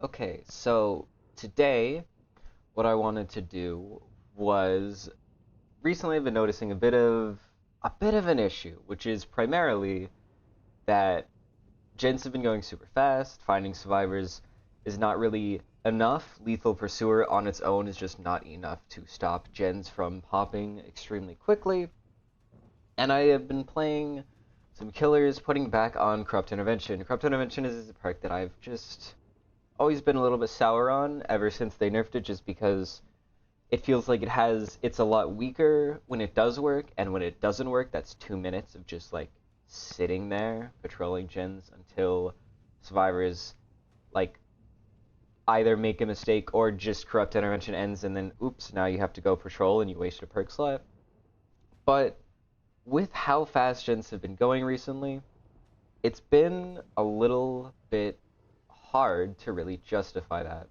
Okay, so today what I wanted to do was recently I've been noticing a bit of an issue, which is primarily that gens have been going super fast, finding survivors is not really enough. Lethal Pursuer on its own is just not enough to stop gens from popping extremely quickly. And I have been playing some killers, putting back on Corrupt Intervention. Corrupt Intervention is a perk that I've just always been a little bit sour on ever since they nerfed it, just because it feels like it's a lot weaker when it does work, and when it doesn't work, that's 2 minutes of just like sitting there patrolling gens until survivors like either make a mistake or just corrupt intervention ends, and then oops, now you have to go patrol and you wasted a perk slot. But with how fast gens have been going recently, it's been a little bit hard to really justify that.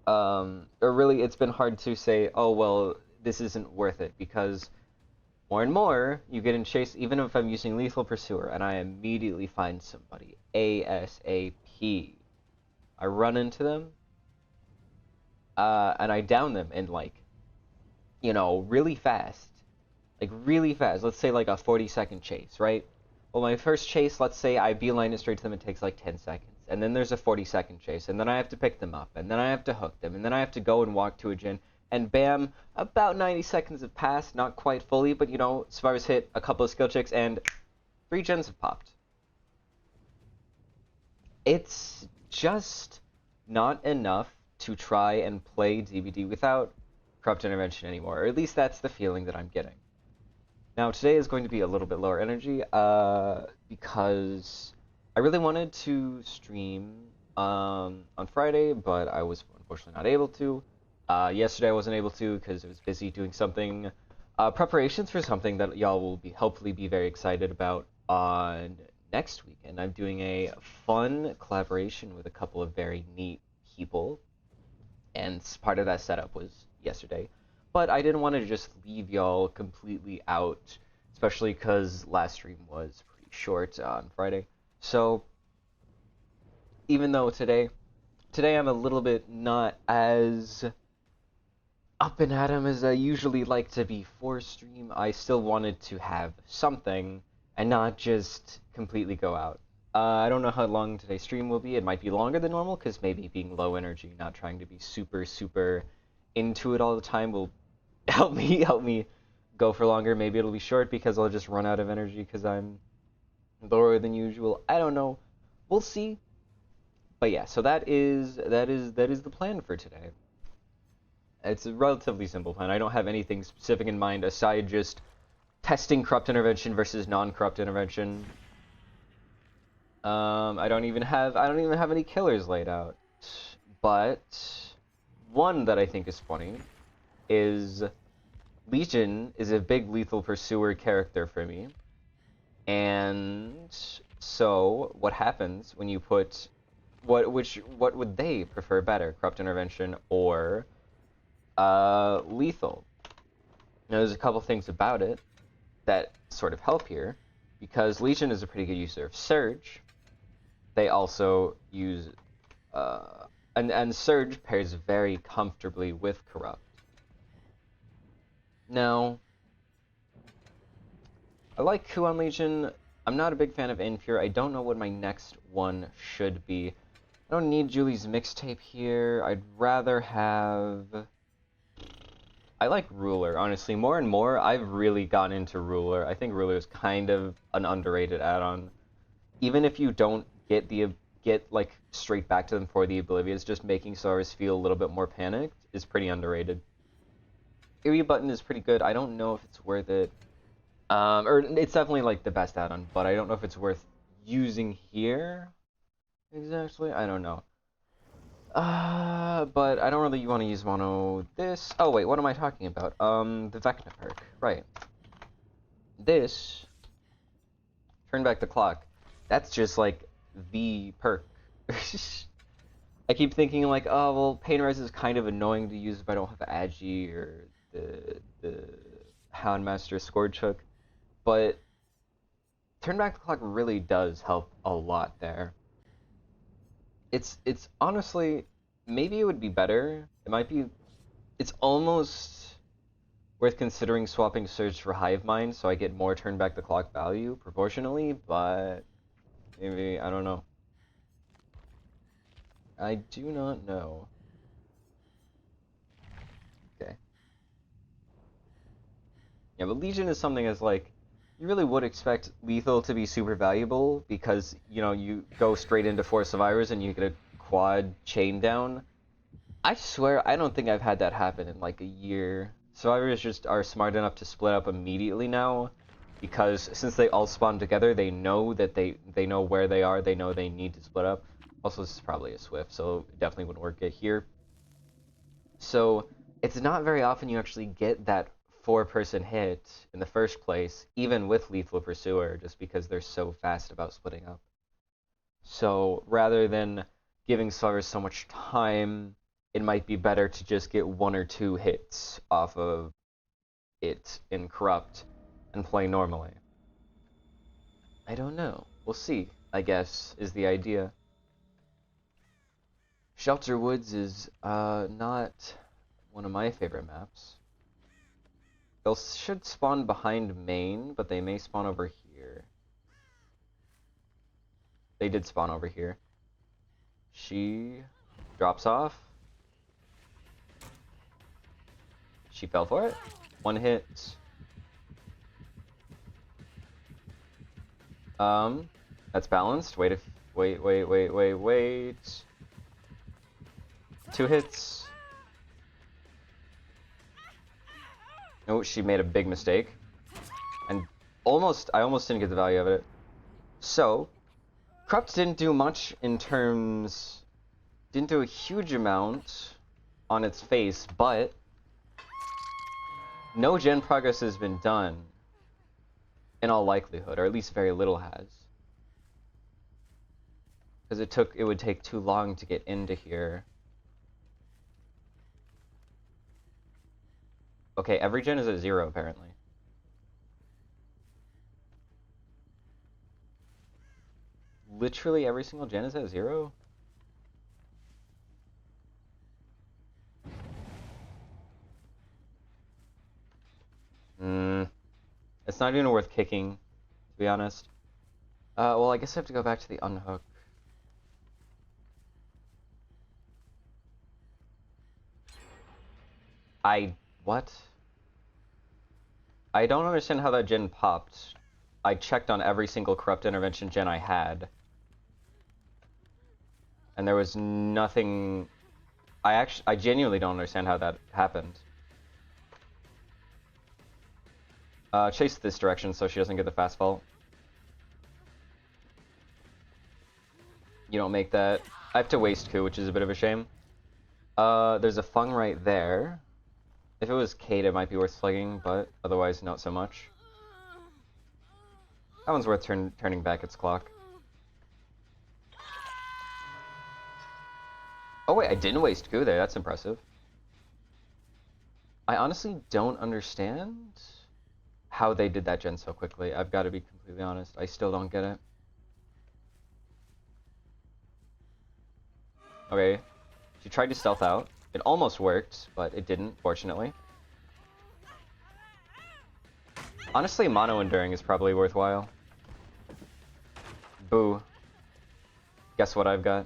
Or really, it's been hard to say, oh, well, this isn't worth it, because more and more you get in chase, even if I'm using Lethal Pursuer, and I immediately find somebody ASAP. I run into them, and I down them in really fast. Like, really fast. Let's say, like, a 40-second chase, right? Well, my first chase, let's say I beeline it straight to them, it takes like 10 seconds. And then there's a 40-second chase, and then I have to pick them up, and then I have to hook them, and then I have to go and walk to a gen, and bam, about 90 seconds have passed, not quite fully, but survivors hit a couple of skill checks, and 3 gens have popped. It's just not enough to try and play DBD without Corrupt Intervention anymore, or at least that's the feeling that I'm getting. Now, today is going to be a little bit lower energy, because I really wanted to stream on Friday, but I was unfortunately not able to. Yesterday I wasn't able to because I was busy doing something, preparations for something that y'all will hopefully be very excited about on next weekend. I'm doing a fun collaboration with a couple of very neat people, and part of that setup was yesterday. But I didn't want to just leave y'all completely out, especially because last stream was pretty short on Friday. So even though today I'm a little bit not as up and at 'em as I usually like to be for stream, I still wanted to have something and not just completely go out. I don't know how long today's stream will be. It might be longer than normal because maybe being low energy, not trying to be super super into it all the time will help me go for longer. Maybe it'll be short because I'll just run out of energy because I'm lower than usual. I don't know. We'll see. But yeah, so that is the plan for today. It's a relatively simple plan. I don't have anything specific in mind aside just testing corrupt intervention versus non-corrupt intervention. I don't even have any killers laid out. But one that I think is funny is Legion is a big Lethal Pursuer character for me. And so what happens when you put what would they prefer better, corrupt intervention or lethal? Now, there's a couple things about it that sort of help here, because Legion is a pretty good user of Surge. They also use and Surge pairs very comfortably with Corrupt. Now, I like Ku on Legion. I'm not a big fan of Impure. I don't know what my next one should be. I don't need Julie's mixtape here. I'd rather have... I like Ruler, honestly. More and more, I've really gotten into Ruler. I think Ruler is kind of an underrated add-on. Even if you don't get like straight back to them for the Oblivious, just making Saurus feel a little bit more panicked is pretty underrated. Eerie Button is pretty good. I don't know if it's worth it. Or it's definitely like the best add-on, but I don't know if it's worth using here. Exactly, I don't know. But I don't really want to use mono this. Oh wait, what am I talking about? The Vecna perk, right. This, turn back the clock. That's just like the perk. I keep thinking like, oh well, Pain Rise is kind of annoying to use if I don't have Agi or the Houndmaster Scourgehook, but turn back the clock really does help a lot there. It's honestly, maybe it would be better. It might be. It's almost worth considering swapping Surge for Hive Mind so I get more turn back the clock value proportionally, but maybe I don't know. I do not know. Okay. Yeah, but Legion is something that's like, you really would expect lethal to be super valuable because, you know, you go straight into Force of Iris and you get a quad chain down. I swear, I don't think I've had that happen in like a year. Survivors just are smart enough to split up immediately now because since they all spawn together, they know that they know where they are, they know they need to split up. Also, this is probably a Swift, so it definitely wouldn't work it here. So it's not very often you actually get that four-person hit in the first place, even with Lethal Pursuer, just because they're so fast about splitting up. So rather than giving survivors so much time, it might be better to just get one or two hits off of it in Corrupt and play normally. I don't know. We'll see, I guess, is the idea. Shelter Woods is not one of my favorite maps. They should spawn behind main, but they may spawn over here. They did spawn over here. She drops off. She fell for it. One hit. That's balanced. Wait. Two hits. Oh, she made a big mistake. And I almost didn't get the value of it. So, Corrupt didn't do much in terms... Didn't do a huge amount on its face, but... No gen progress has been done. In all likelihood, or at least very little has. Because it would take too long to get into here. Okay, every gen is at 0, apparently. Literally every single gen is at 0? It's not even worth kicking, to be honest. Well, I guess I have to go back to the unhook. What? I don't understand how that gen popped. I checked on every single Corrupt Intervention gen I had. And there was nothing... I genuinely don't understand how that happened. Chase this direction so she doesn't get the fast fall. You don't make that. I have to waste Ku, which is a bit of a shame. There's a Feng right there. If it was Kate, it might be worth slugging, but otherwise not so much. That one's worth turning back its clock. Oh wait, I didn't waste Ku there. That's impressive. I honestly don't understand how they did that gen so quickly. I've got to be completely honest. I still don't get it. Okay. She tried to stealth out. It almost worked, but it didn't, fortunately. Honestly, mono enduring is probably worthwhile. Boo. Guess what I've got?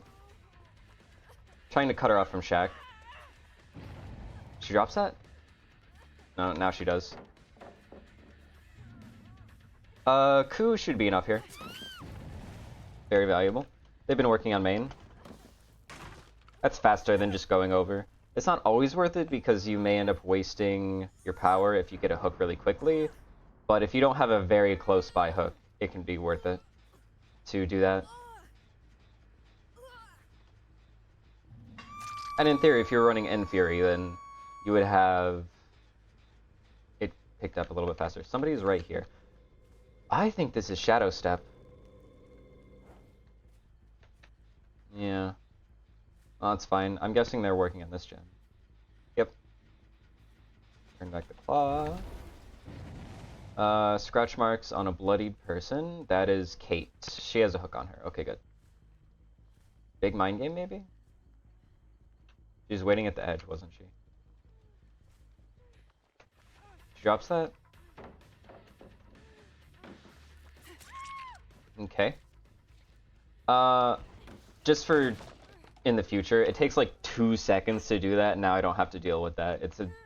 Trying to cut her off from Shack. She drops that? No, now she does. Ku should be enough here. Very valuable. They've been working on main. That's faster than just going over. It's not always worth it because you may end up wasting your power if you get a hook really quickly. But if you don't have a very close by hook, it can be worth it to do that. And in theory, if you're running End Fury, then you would have it picked up a little bit faster. Somebody's right here. I think this is Shadow Step. Yeah. Oh, that's fine. I'm guessing they're working on this gen. Yep. Turn back the claw. Scratch marks on a bloodied person. That is Kate. She has a hook on her. Okay, good. Big mind game, maybe? She was waiting at the edge, wasn't she? She drops that? Okay. Just for in the future, it takes like 2 seconds to do that, and now I don't have to deal with that.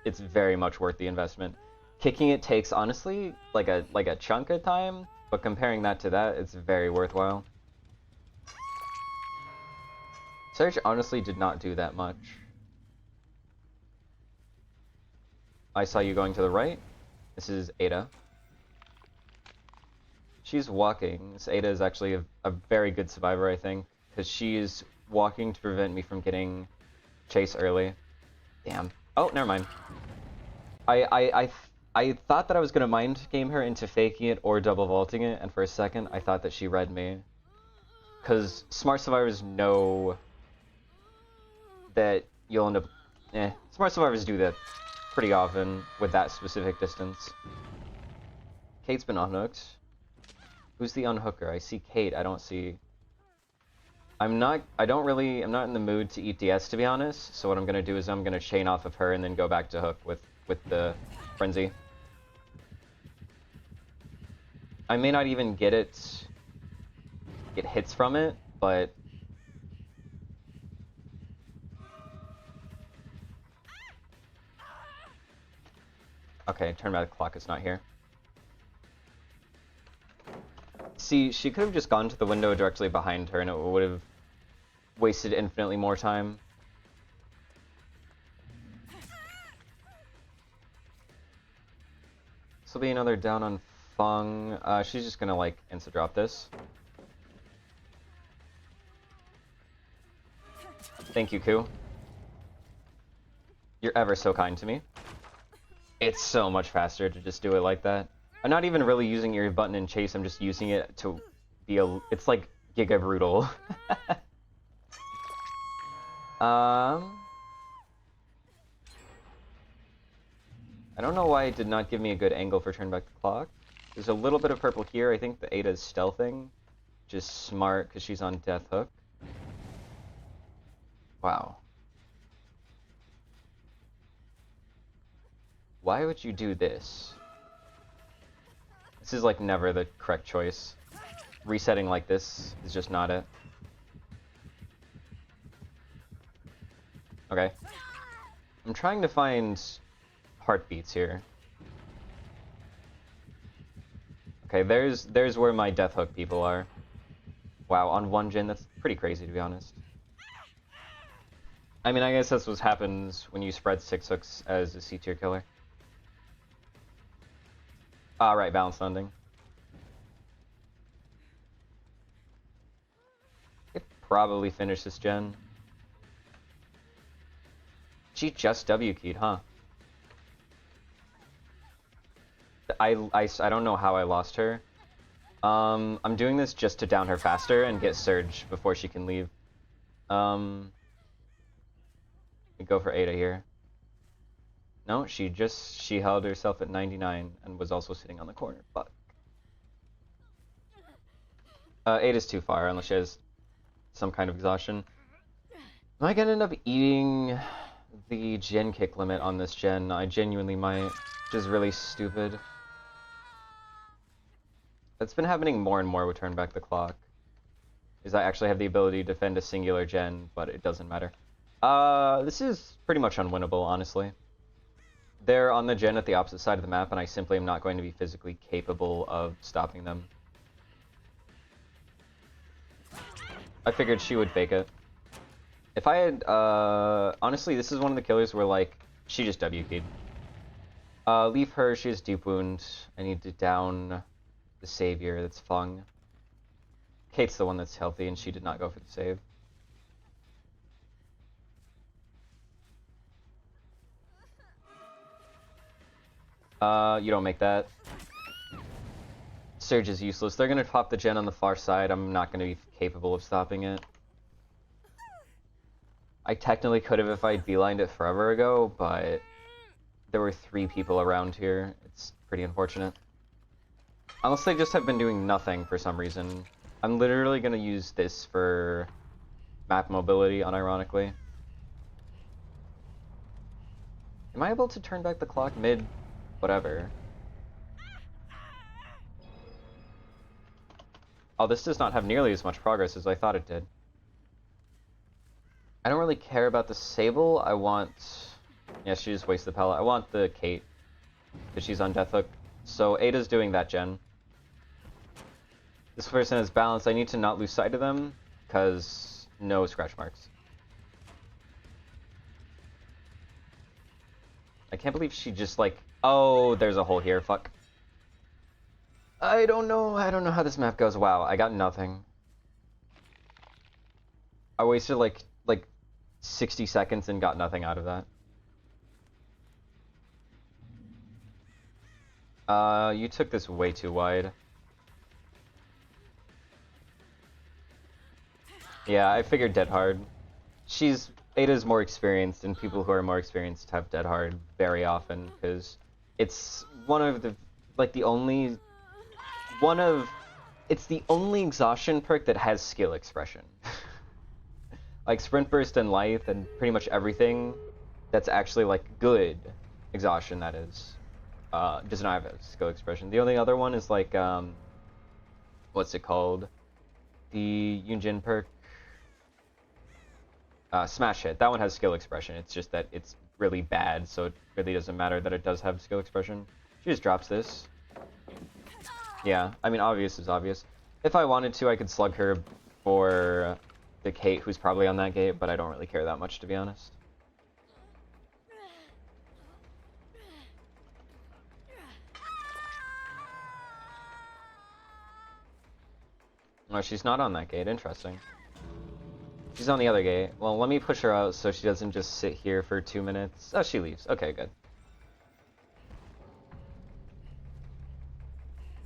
It's very much worth the investment. Kicking it takes, honestly, like a chunk of time, but comparing that to that, it's very worthwhile. Surge honestly did not do that much. I saw you going to the right. This is Ada. She's walking. This Ada is actually a very good survivor, I think, because she's walking to prevent me from getting chase early. Damn. Oh, never mind. I thought that I was gonna mind game her into faking it or double vaulting it, and for a second I thought that she read me. Because smart survivors know that you'll end up... Smart survivors do that pretty often with that specific distance. Kate's been unhooked. Who's the unhooker? I see Kate, I don't see... I'm not in the mood to eat DS, to be honest, so what I'm gonna do is I'm gonna chain off of her and then go back to hook with the frenzy. I may not even get hits from it, but... Okay, turn back the clock is not here. See, she could have just gone to the window directly behind her and it would have wasted infinitely more time. This will be another down on Feng. She's just gonna, like, insta-drop this. Thank you, Ku. You're ever so kind to me. It's so much faster to just do it like that. I'm not even really using your button and chase, I'm just using it to be it's like Giga Brutal. I don't know why it did not give me a good angle for turn back the clock. There's a little bit of purple here. I think the Ada's stealthing. Just smart, because she's on Death Hook. Wow. Why would you do this? This is like never the correct choice. Resetting like this is just not it. Okay. I'm trying to find heartbeats here. Okay, there's where my Death Hook people are. Wow, on one gen, that's pretty crazy to be honest. I mean, I guess that's what happens when you spread 6 hooks as a C tier killer. Ah, right, balanced landing. Could probably finish this gen. She just W keyed, huh? I don't know how I lost her. I'm doing this just to down her faster and get Surge before she can leave. Go for Ada here. No, she held herself at 99 and was also sitting on the corner. Fuck. Ada's too far unless she has some kind of exhaustion. Am I gonna end up eating the gen kick limit on this gen? I genuinely might, which is really stupid. That's been happening more and more with turn back the clock. Is I actually have the ability to defend a singular gen, but it doesn't matter. This is pretty much unwinnable, honestly. They're on the gen at the opposite side of the map, and I simply am not going to be physically capable of stopping them. I figured she would fake it. If I had, honestly, this is one of the killers where, like, she just W-keyed. Leave her, she has deep wound. I need to down the savior, that's Feng. Kate's the one that's healthy, and she did not go for the save. You don't make that. Surge is useless. They're gonna pop the gen on the far side. I'm not gonna be capable of stopping it. I technically could have if I'd beelined it forever ago, but there were 3 people around here. It's pretty unfortunate. Unless they just have been doing nothing for some reason. I'm literally gonna use this for map mobility, unironically. Am I able to turn back the clock mid whatever? Oh, this does not have nearly as much progress as I thought it did. I don't really care about the Sable. I want... Yeah, she just wasted the pellet. I want the Kate, because she's on Deathhook. So Ada's doing that gen. This person is balanced. I need to not lose sight of them, because no scratch marks. I can't believe she just like... Oh, there's a hole here. Fuck. I don't know how this map goes. Wow, I got nothing. I wasted like 60 seconds and got nothing out of that. You took this way too wide. Yeah, I figured dead hard. Ada's more experienced, and people who are more experienced have dead hard very often, because it's one of the, like, it's the only exhaustion perk that has skill expression. Like, Sprint Burst and Lithe and pretty much everything that's actually, like, good exhaustion, that is, does not have a skill expression. The only other one is, like, what's it called? The Yunjin perk. Smash Hit. That one has skill expression. It's just that it's really bad, so it really doesn't matter that it does have skill expression. She just drops this. Yeah, I mean, obvious is obvious. If I wanted to, I could slug her for the Kate, who's probably on that gate, but I don't really care that much, to be honest. Oh, she's not on that gate. Interesting. She's on the other gate. Well, let me push her out so she doesn't just sit here for 2 minutes. Oh, she leaves. Okay, good.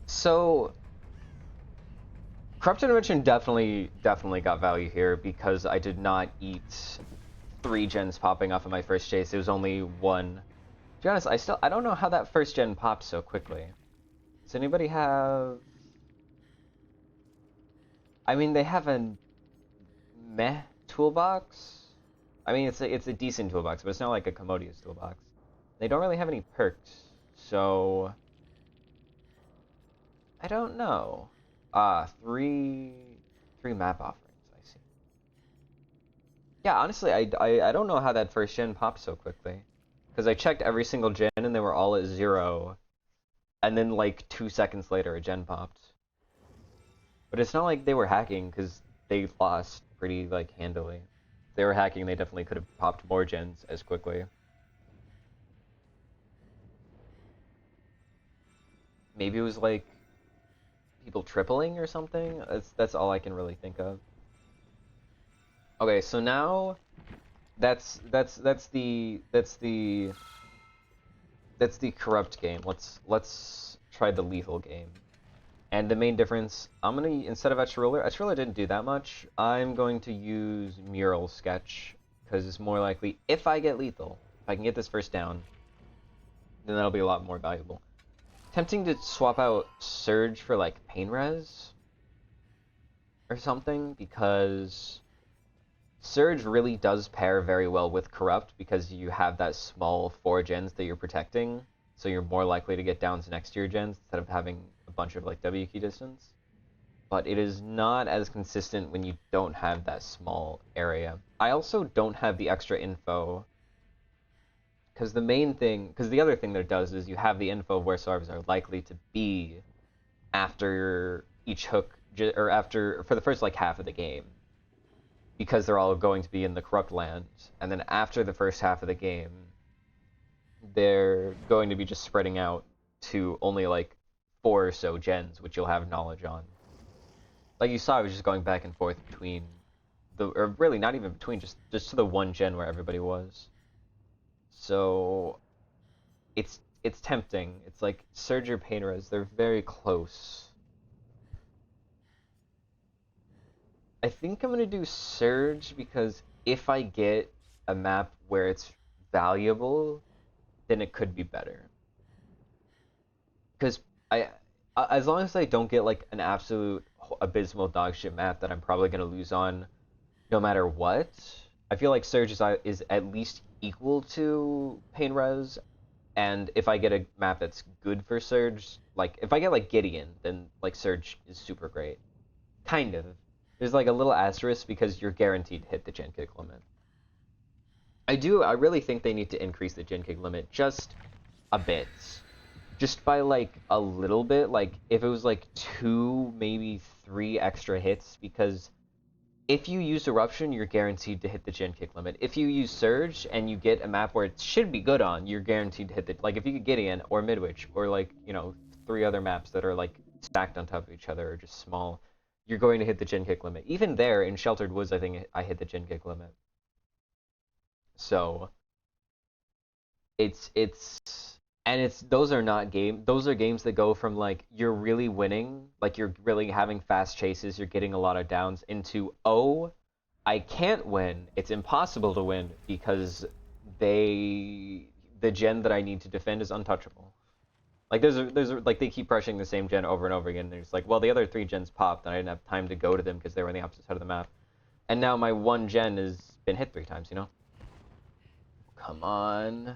So, Corrupt Intervention definitely got value here because I did not eat 3 gens popping off of my first chase. It was only 1. To be honest, I don't know how that first gen popped so quickly. Does anybody have... I mean, they have a meh toolbox. I mean, it's a decent toolbox, but it's not like a commodious toolbox. They don't really have any perks, so I don't know. Three map offerings. I see. Yeah, honestly, I don't know how that first gen popped so quickly, because I checked every single gen and they were all at 0, and then like 2 seconds later a gen popped. But it's not like they were hacking, because they lost pretty, like, handily. If they were hacking, they definitely could have popped more gens as quickly. Maybe it was, like, people tripling or something? That's all I can really think of. Okay, so now that's the corrupt game. Let's try the lethal game. And the main difference, I'm gonna, instead of Etch Ruler didn't do that much. I'm going to use Mural Sketch, because it's more likely, if I get lethal, if I can get this first down, then that'll be a lot more valuable. Tempting to swap out Surge for, like, Pain Res or something, because Surge really does pair very well with Corrupt, because you have that small 4 gens that you're protecting, so you're more likely to get downs next to your gens instead of having a bunch of, like, W key distance. But it is not as consistent when you don't have that small area. I also don't have the extra info, because the other thing that it does is you have the info of where Sarvs are likely to be after each hook, or after, for the first, like, half of the game, because they're all going to be in the Corrupt land, and then after the first half of the game, they're going to be just spreading out to only, like, 4 or so gens, which you'll have knowledge on. Like you saw, I was just going back and forth between or really not even between, just to the 1 gen where everybody was. So it's tempting. It's like Surge or Pain Res, they're very close. I think I'm gonna do Surge, because if I get a map where it's valuable, then it could be better. Because as long as I don't get, like, an absolute abysmal dogshit map that I'm probably gonna lose on, no matter what. I feel like Surge is at least equal to Pain Res, and if I get a map that's good for Surge, like if I get like Gideon, then like Surge is super great. Kind of. There's like a little asterisk because you're guaranteed to hit the gen kick limit. I really think they need to increase the gen kick limit just a bit. Just by like a little bit, like if it was like 2, maybe 3 extra hits, because if you use Eruption, you're guaranteed to hit the gen kick limit. If you use Surge and you get a map where it should be good on, you're guaranteed to hit the, like if you get Gideon or Midwich or like, you know, 3 other maps that are like stacked on top of each other or just small, you're going to hit the gen kick limit. Even there in Sheltered Woods, I think I hit the gen kick limit. So those are not those are games that go from like you're really winning, like you're really having fast chases, you're getting a lot of downs, into, oh, I can't win, it's impossible to win because the gen that I need to defend is untouchable. Like there's like they keep rushing the same gen over and over again, and it's like, well, the other 3 gens popped and I didn't have time to go to them because they were on the opposite side of the map, and now my one gen has been hit 3 times, you know. Come on.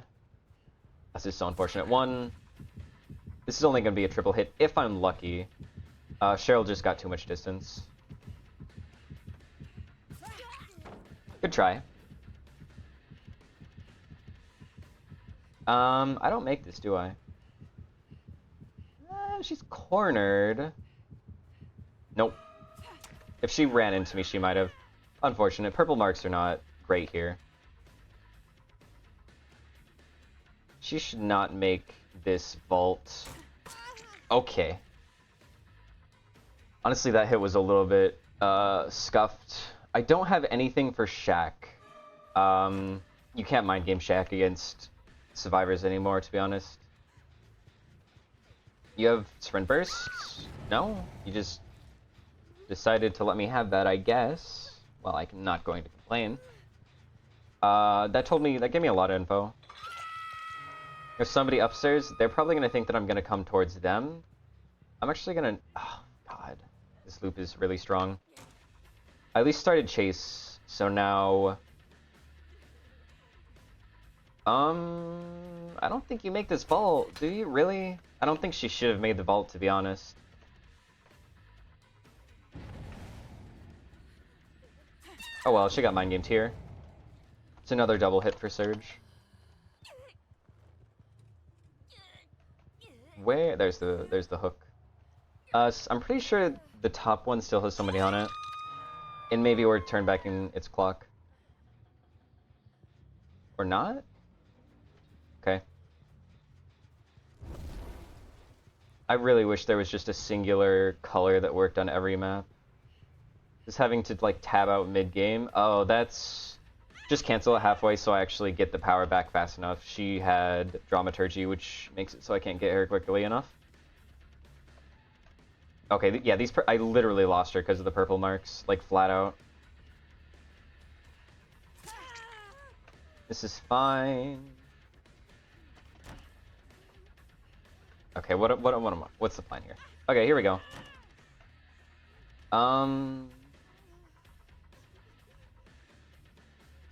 This is so unfortunate. 1. This is only going to be a triple hit if I'm lucky. Cheryl just got too much distance. Good try. I don't make this, do I? She's cornered. Nope. If she ran into me, she might have. Unfortunate. Purple marks are not great here. She should not make this vault. Okay. Honestly, that hit was a little bit scuffed. I don't have anything for Shack. You can't mind game Shack against survivors anymore, to be honest. You have Sprint Burst? No? You just decided to let me have that, I guess. Well, I'm not going to complain. That gave me a lot of info. There's somebody upstairs. They're probably going to think that I'm going to come towards them. I'm actually going to... Oh, God. This loop is really strong. I at least started chase, so now... I don't think you make this vault, do you? Really? I don't think she should have made the vault, to be honest. Oh well, she got mind gamed here. It's another double hit for Surge. Where? There's the hook. I'm pretty sure the top one still has somebody on it. And maybe we're turned back in its clock. Or not? Okay. I really wish there was just a singular color that worked on every map. Just having to like tab out mid-game. Oh, that's... Just cancel it halfway so I actually get the power back fast enough. She had Dramaturgy, which makes it so I can't get her quickly enough. Okay, yeah, I literally lost her because of the purple marks, like flat out. This is fine. Okay, what's the plan here? Okay, here we go.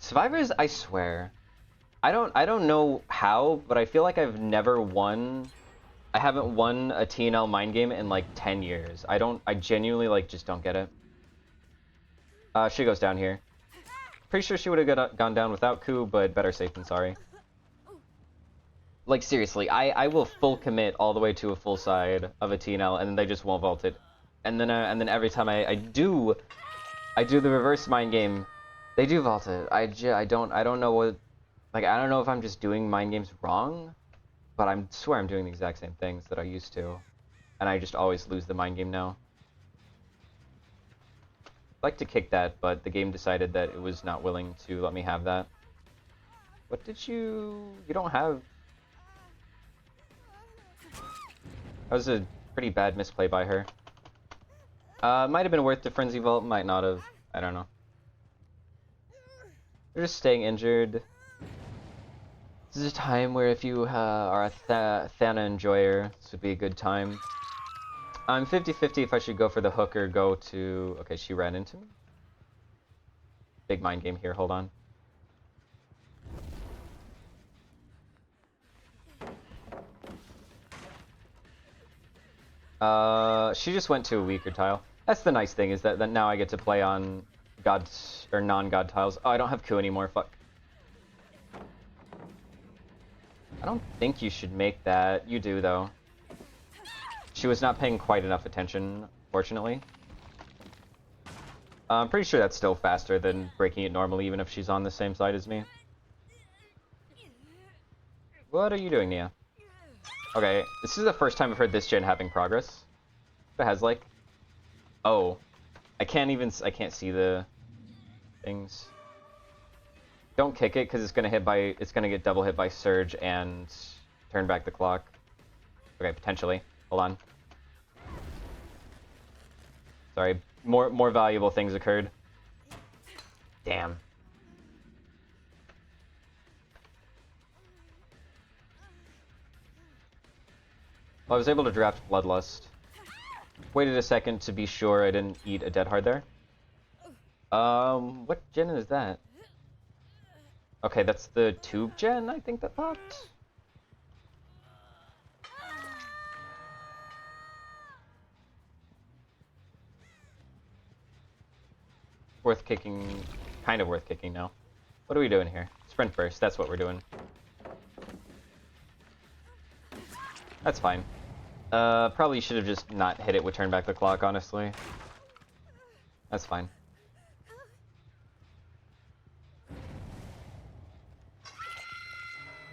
Survivors, I swear. I don't know how, but I feel like I've never won. I haven't won a TNL mind game in like 10 years. I genuinely like just don't get it. She goes down here. Pretty sure she would have gone down without coup, but better safe than sorry. Like seriously, I will full commit all the way to a full side of a TNL, and then they just won't vault it. And then every time I do the reverse mind game, they do vault it. I don't know what, like I don't know if I'm just doing mind games wrong, but I swear I'm doing the exact same things that I used to, and I just always lose the mind game now. I'd like to kick that, but the game decided that it was not willing to let me have that. What did you don't have? That was a pretty bad misplay by her. Might have been worth the Frenzy Vault, might not have. I don't know. They're just staying injured. This is a time where if you are a Thana enjoyer, this would be a good time. I'm 50-50 if I should go for the hook or go to... Okay, she ran into me. big mind game here. Hold on. She just went to a weaker tile. That's the nice thing, is that now I get to play on god or non-god tiles. Oh, I don't have Ku anymore. Fuck. I don't think you should make that. You do, though. She was not paying quite enough attention, fortunately. I'm pretty sure that's still faster than breaking it normally, even if she's on the same side as me. What are you doing, Nia? Okay, this is the first time I've heard this gen having progress. It has, like... Oh. I can't see the things. Don't kick it, because it's gonna get double hit by Surge and turn back the clock. Okay, potentially. Hold on. Sorry, more valuable things occurred. Damn. Well, I was able to draft Bloodlust. Waited a second to be sure I didn't eat a Dead Hard there. What gen is that? Okay, that's the tube gen, I think, that popped. Worth kicking, kind of worth kicking now. What are we doing here? Sprint burst, that's what we're doing. That's fine. Probably should have just not hit it with turn back the clock, honestly. That's fine.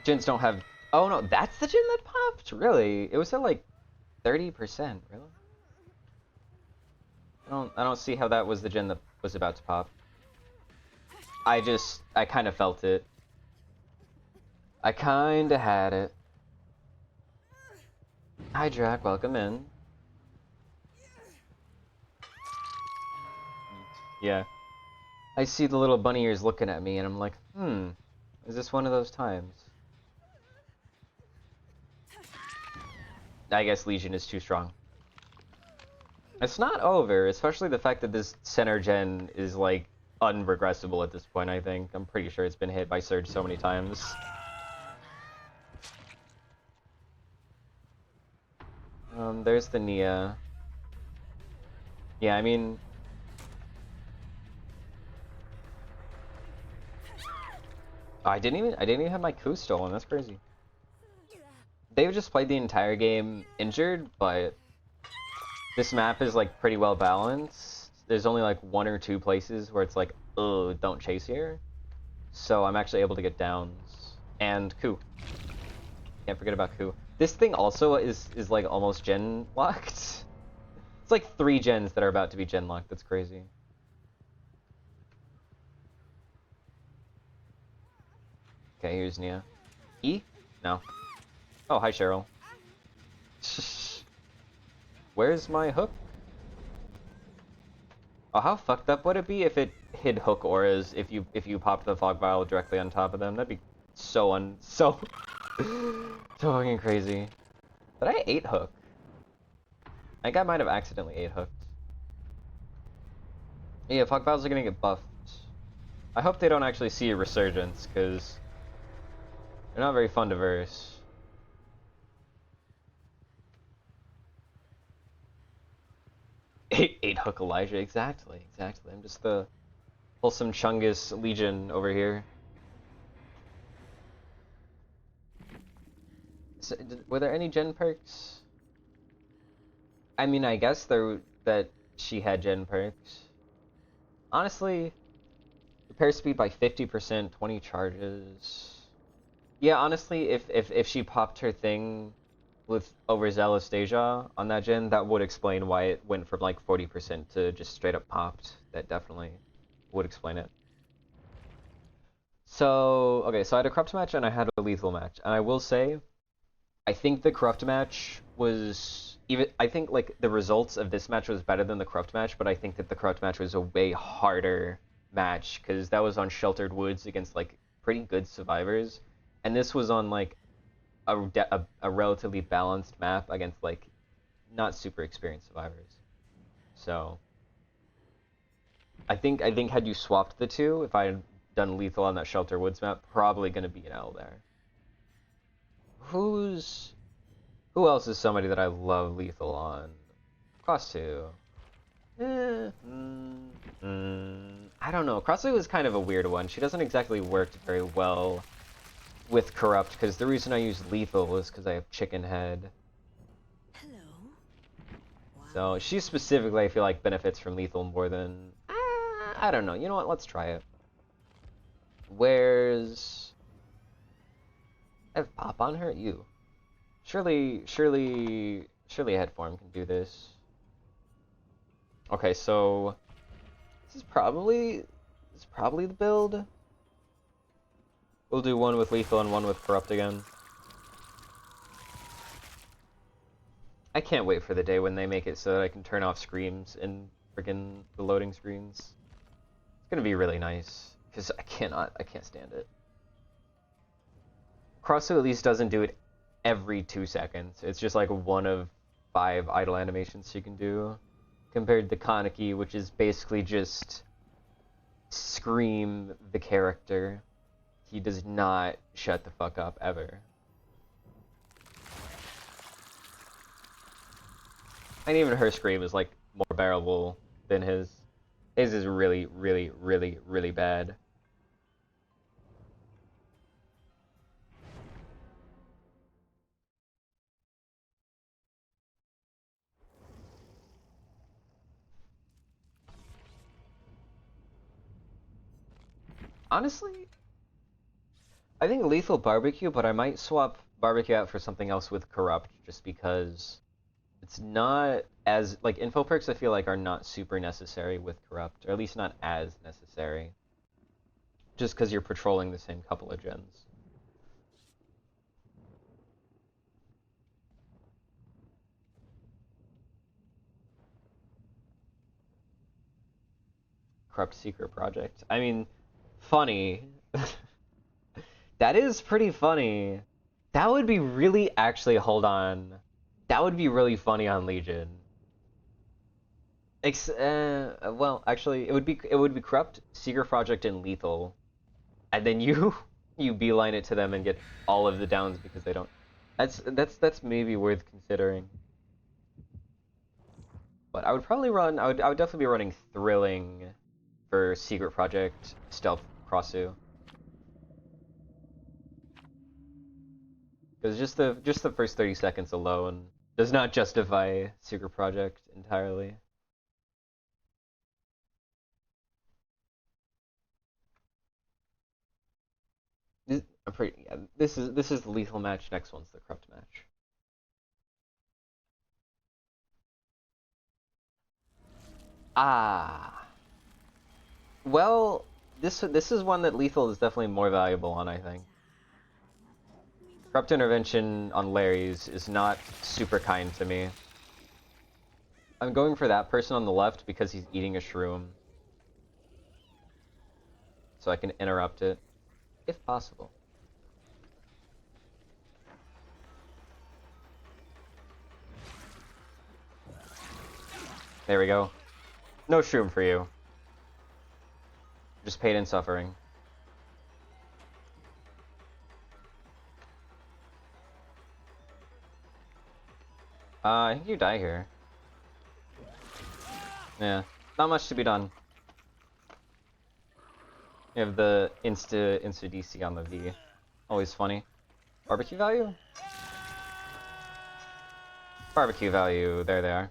Gens don't have... Oh no, that's the gen that popped? Really? It was at like 30%, really? I don't see how that was the gen that was about to pop. I kind of felt it. I kind of had it. Hi, Drac, welcome in. Yeah. I see the little bunny ears looking at me, and I'm like, is this one of those times? I guess Legion is too strong. It's not over, especially the fact that this center gen is, like, unregressible at this point, I think. I'm pretty sure it's been hit by Surge so many times. There's the Nia. Yeah, I mean... Oh, I didn't even have my Ku stolen, that's crazy. They've just played the entire game injured, but this map is like pretty well balanced. There's only like 1 or 2 places where it's like, oh, don't chase here. So I'm actually able to get downs. And Ku. Can't forget about Ku. This thing also is like almost gen locked. It's like 3 gens that are about to be gen locked. That's crazy. Okay, here's Nia. E? No. Oh, hi, Cheryl. Where's my hook? Oh, how fucked up would it be if it hid hook auras if you popped the fog vial directly on top of them? That'd be so so fucking crazy. But I ate hook. I think I might have accidentally ate hooked. Yeah, fog vials are gonna get buffed. I hope they don't actually see a resurgence, because they're not very fun to verse. Eight hook Elijah, exactly. I'm just the wholesome Chungus Legion over here. So, were there any gen perks? I mean, I guess that she had gen perks. Honestly, repair speed by 50%, 20 charges. Yeah, honestly, if she popped her thing with overzealous Deja on that gen, that would explain why it went from like 40% to just straight up popped. That definitely would explain it. So, okay, so I had a corrupt match and I had a lethal match. And I will say, I think the corrupt match was I think like the results of this match was better than the corrupt match, but I think that the corrupt match was a way harder match because that was on Sheltered Woods against like pretty good survivors. And this was on like a relatively balanced map against like not super experienced survivors. So I think had you swapped the two, if I had done lethal on that Shelter Woods map, probably gonna be an L there. Who else is somebody that I love lethal on? Cross 2. I don't know. Cross 2 is kind of a weird one. She doesn't exactly work very well with Corrupt, because the reason I use lethal is because I have Chicken Head. Hello. Wow. So she specifically, I feel like, benefits from lethal more than... I don't know. You know what? Let's try it. Where's... I have Pop on her? You. Surely head form can do this. Okay, so this is probably the build. We'll do one with lethal and one with corrupt again. I can't wait for the day when they make it so that I can turn off screams in friggin' the loading screens. It's gonna be really nice, because I can't stand it. Crosso at least doesn't do it every 2 seconds. It's just like one of 5 idle animations she can do, compared to Kaneki, which is basically just scream the character. He does not shut the fuck up ever. And even her scream is like more bearable than his. His is really, really, really, really bad. Honestly, I think lethal barbecue, but I might swap barbecue out for something else with corrupt, just because it's not as, like, info perks I feel like are not super necessary with corrupt, or at least not as necessary. Just because you're patrolling the same couple of gens. Corrupt secret project. I mean, funny. That is pretty funny. That would be really, actually, hold on. That would be really funny on Legion. Well, actually, it would be corrupt, secret project, and lethal, and then you you beeline it to them and get all of the downs because they don't. That's maybe worth considering. But I would probably run. I would definitely be running thrilling for secret project stealth Crossu. Because just the first 30 seconds alone does not justify secret project entirely. Yeah, this is the lethal match. Next one's the corrupt match. Ah. Well, this is one that lethal is definitely more valuable on, I think. Corrupt intervention on Larry's is not super kind to me. I'm going for that person on the left because he's eating a shroom. So I can interrupt it, if possible. There we go. No shroom for you. Just pain and suffering. I think you die here. Yeah, not much to be done. You have the insta DC on the V. Always funny. Barbecue value? Barbecue value, there they are.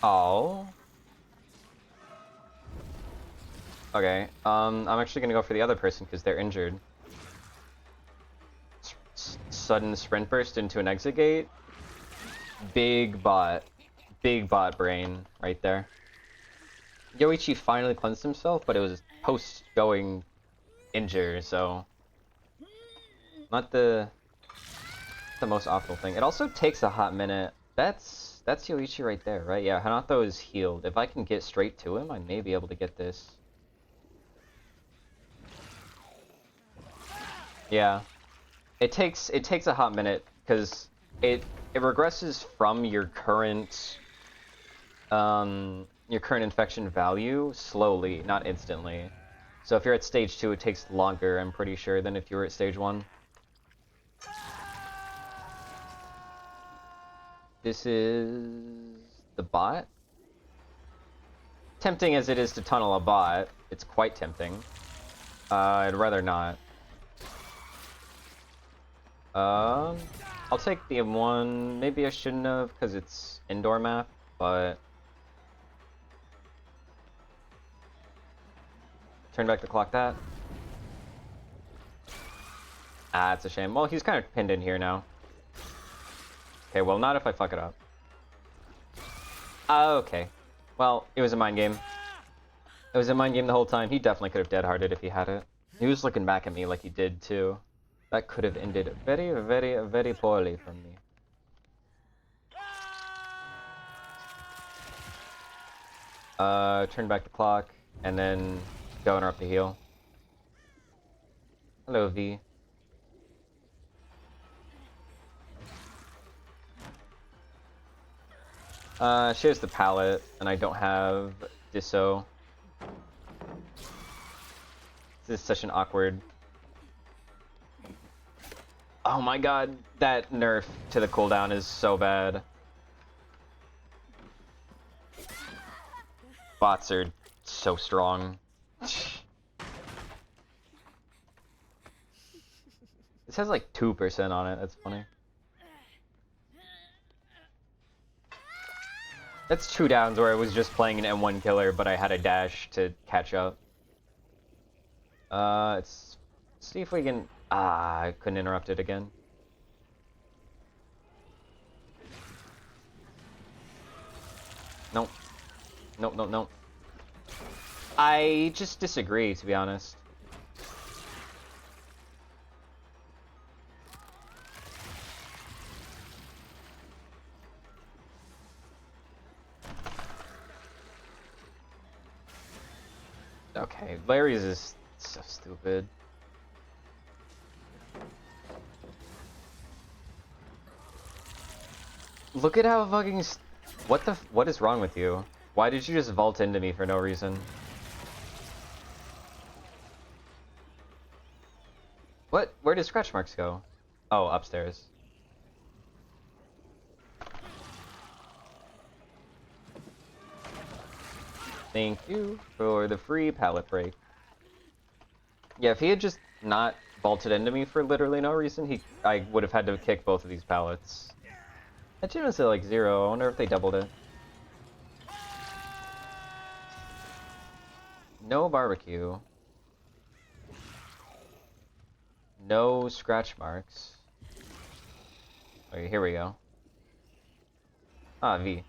Oh. Okay, I'm actually gonna go for the other person because they're injured. Sudden sprint burst into an exit gate. Big bot brain right there. Yoichi finally cleansed himself, but it was post going injure, so not the most awful thing. It also takes a hot minute. That's Yoichi right there, right? Yeah, Hanato is healed. If I can get straight to him, I may be able to get this. Yeah. It takes a hot minute because it regresses from your current infection value slowly, not instantly. So if you're at stage 2, it takes longer, I'm pretty sure, than if you were at stage 1. This is the bot. Tempting as it is to tunnel a bot, it's quite tempting. I'd rather not. I'll take the M1. Maybe I shouldn't have, because it's indoor map, but... Turn back the clock that. Ah, it's a shame. Well, he's kind of pinned in here now. Okay, well, not if I fuck it up. Okay. Well, it was a mind game. It was a mind game the whole time. He definitely could have dead-hearted if he had it. He was looking back at me like he did, too. That could have ended very, very, very poorly from me. Turn back the clock, and then go interrupt the heal. Hello, V. She has the pallet, and I don't have Disso. This is such an awkward... Oh my god, that nerf to the cooldown is so bad. Bots are so strong. This has like 2% on it, that's funny. That's 2 downs where I was just playing an M1 killer, but I had a dash to catch up. Let's see if we can... Ah, I couldn't interrupt it again. Nope. Nope, nope, nope. I just disagree, to be honest. Okay, Larry's is so stupid. Look at how fucking... What is wrong with you? Why did you just vault into me for no reason? What? Where did scratch marks go? Oh, upstairs. Thank you for the free pallet break. Yeah, if he had just not vaulted into me for literally no reason, I would have had to kick both of these pallets. That gym is at like 0. I wonder if they doubled it. No barbecue. No scratch marks. Okay, here we go. Ah, V.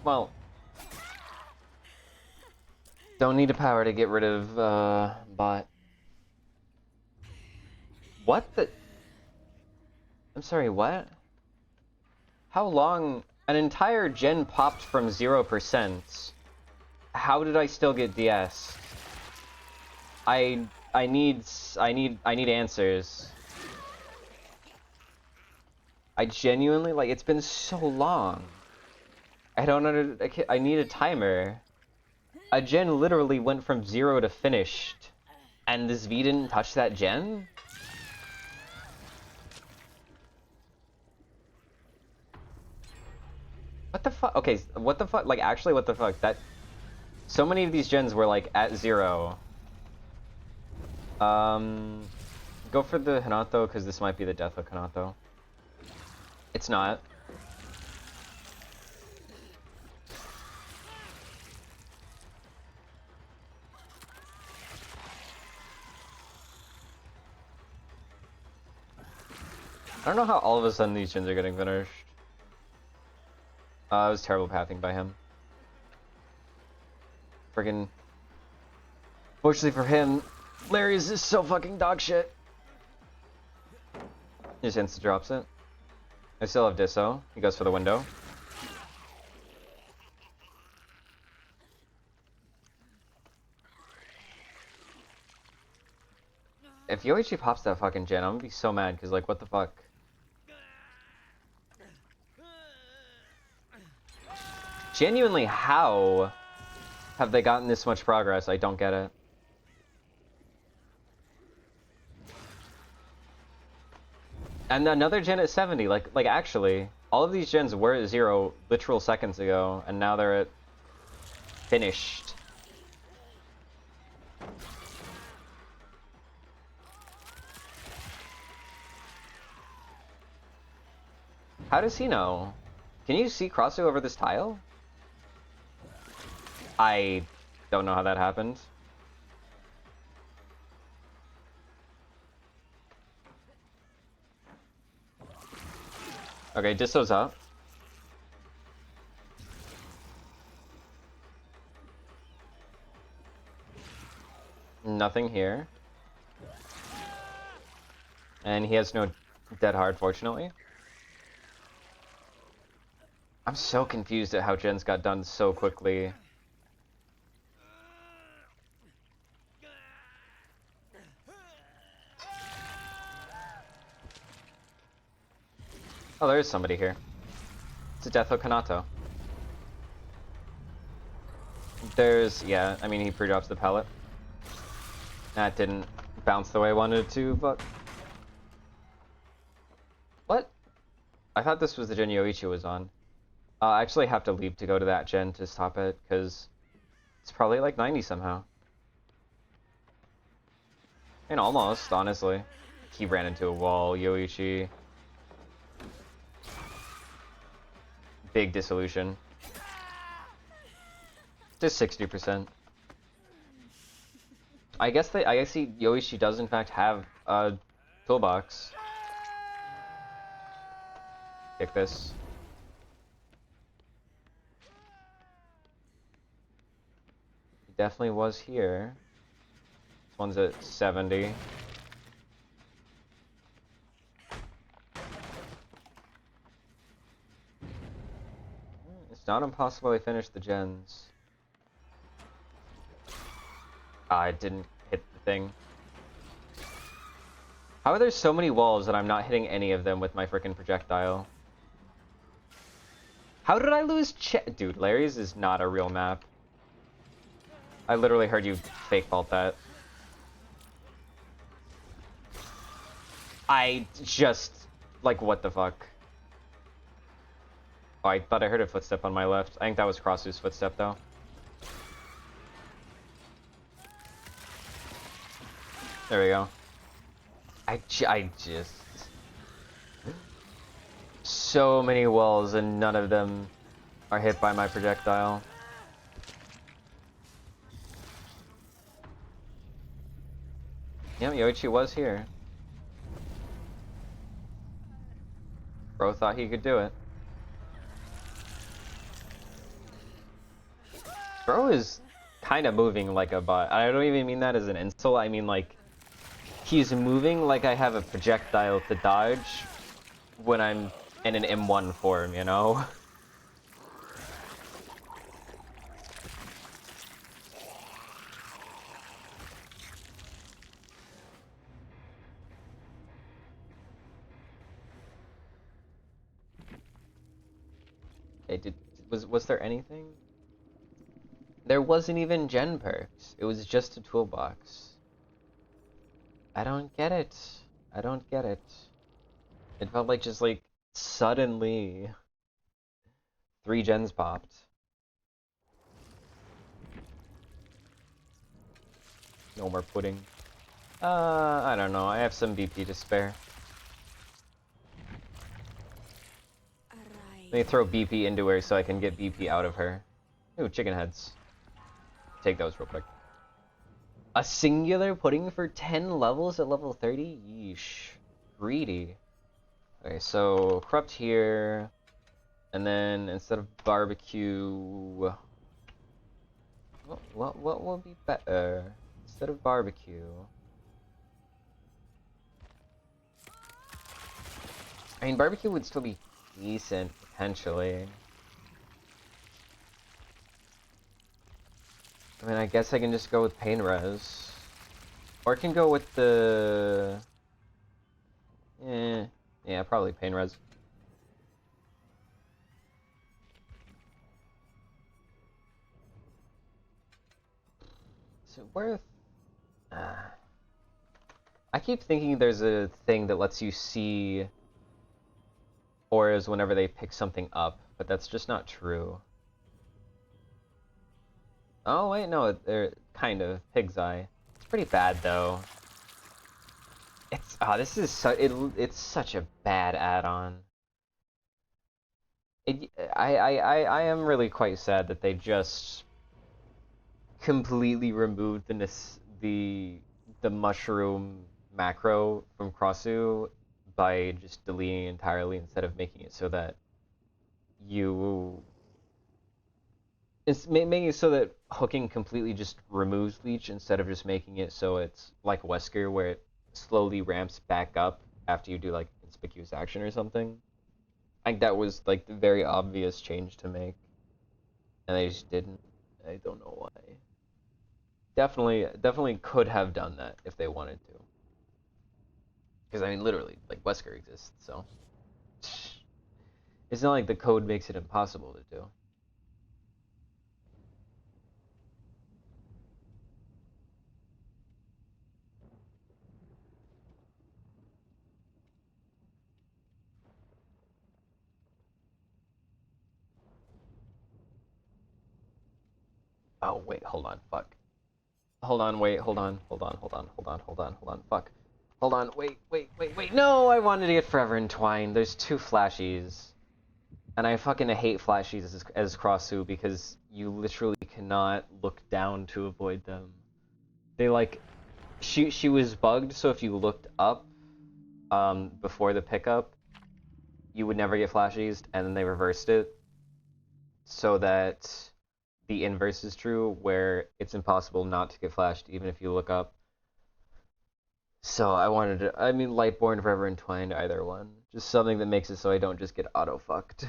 Well, don't need a power to get rid of bot. What the? I'm sorry, what? How long? An entire gen popped from 0%. How did I still get DS? I need answers. I genuinely, like, it's been so long. I don't know. I need a timer. A gen literally went from 0 to finished, and this V didn't touch that gen? What the fuck? Okay, what the fuck? Like, actually, what the fuck? That... So many of these gens were, like, at 0. Go for the Hanato, because this might be the death of Hanato. It's not. I don't know how all of a sudden these gens are getting finished. It was terrible pathing by him. Friggin'. Fortunately for him, Larry's is so fucking dog shit. He just insta drops it. I still have Disso. He goes for the window. Yoichi pops that fucking gen, I'm gonna be so mad, because, like, what the fuck? Genuinely, how have they gotten this much progress? I don't get it. And another gen at 70, like actually, all of these gens were at 0 literal seconds ago, and now they're at finished. How does he know? Can you see Crosso over this tile? I don't know how that happened. Okay, Disto's up. Nothing here. And he has no dead hard, fortunately. I'm so confused at how gens got done so quickly. Oh, there is somebody here. It's a Deatho Kanato. There's, yeah, I mean, he pre-drops the pellet. That didn't bounce the way I wanted it to, but... What? I thought this was the gen Yoichi was on. I actually have to leave to go to that gen to stop it, because it's probably like 90 somehow. And almost, honestly. He ran into a wall, Yoichi. Big dissolution. Just 60%. I guess Yoichi does in fact have a toolbox. Kick this. He definitely was here. This one's at 70. It's not impossible I finish the gens. I didn't hit the thing. How are there so many walls that I'm not hitting any of them with my frickin' projectile? How did I lose Dude, Larry's is not a real map. I literally heard you fake fault that. I just... Like, what the fuck? Oh, I thought I heard a footstep on my left. I think that was Crossu's footstep, though. There we go. I just... So many walls and none of them are hit by my projectile. Yeah, Yoichi was here. Bro thought he could do it. Bro is kind of moving like a bot. I don't even mean that as an insult. I mean, like, he's moving like I have a projectile to dodge when I'm in an M1 form, you know? Okay, was there anything? There wasn't even gen perks. It was just a toolbox. I don't get it. I don't get it. It felt like just like suddenly 3 gens popped. No more pudding. I don't know. I have some BP to spare. Let me throw BP into her so I can get BP out of her. Ooh, chicken heads. Take those real quick. A singular pudding for 10 levels at level 30? Yeesh. Greedy. Okay, so corrupt here. And then instead of barbecue... What will be better? Instead of barbecue... I mean, barbecue would still be decent, potentially. I mean, I guess I can just go with pain res. Or it can go with the... yeah, probably Pain Res. So where... I keep thinking there's a thing that lets you see auras whenever they pick something up, but that's just not true. Oh wait, no, they're kind of Pig's Eye. It's pretty bad though. It's this is it's such a bad add-on. I am really quite sad that they just completely removed the mushroom macro from Crossu by just deleting it entirely instead of making it so that it's making it so that hooking completely just removes leech instead of just making it so it's like Wesker where it slowly ramps back up after you do like conspicuous action or something. I think that was like the very obvious change to make, and they just didn't. I don't know why. Definitely could have done that if they wanted to. Because I mean, literally, like Wesker exists, so it's not like the code makes it impossible to do. Oh wait, hold on, fuck. Hold on, wait, hold on, fuck. Hold on, wait. No, I wanted to get Forever Entwined. There's two flashies. And I fucking hate flashies as Crossu because you literally cannot look down to avoid them. They like, she was bugged, so if you looked up, before the pickup, you would never get flashies, and then they reversed it so that the inverse is true, where it's impossible not to get flashed even if you look up. So I wanted to, I mean, Lightborn, Forever Entwined, either one. Just something that makes it so I don't just get auto-fucked.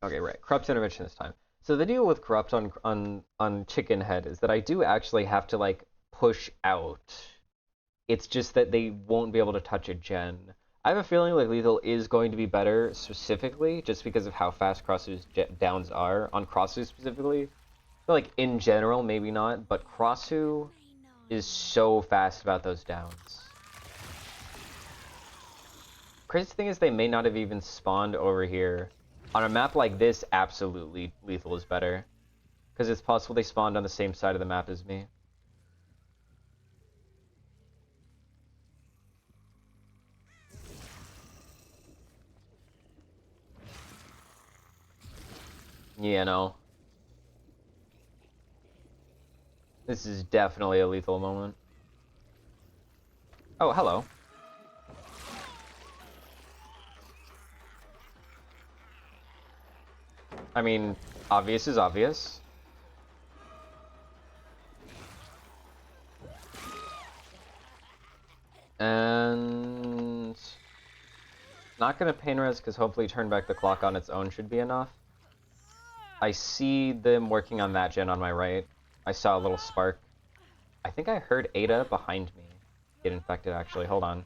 Okay, right. Corrupt intervention this time. So the deal with corrupt on Chicken Head is that I do actually have to like push out. It's just that they won't be able to touch a gen. I have a feeling like Lethal is going to be better specifically just because of how fast Crossu's downs are on Crossu specifically. But like in general, maybe not, but Crossu is so fast about those downs. Crazy thing is they may not have even spawned over here. On a map like this, absolutely Lethal is better. Because it's possible they spawned on the same side of the map as me. Yeah, no. This is definitely a Lethal moment. Oh, hello. I mean, obvious is obvious. And not gonna pain res because hopefully turn back the clock on its own should be enough. I see them working on that gen on my right. I saw a little spark. I think I heard Ada behind me get infected actually. Hold on.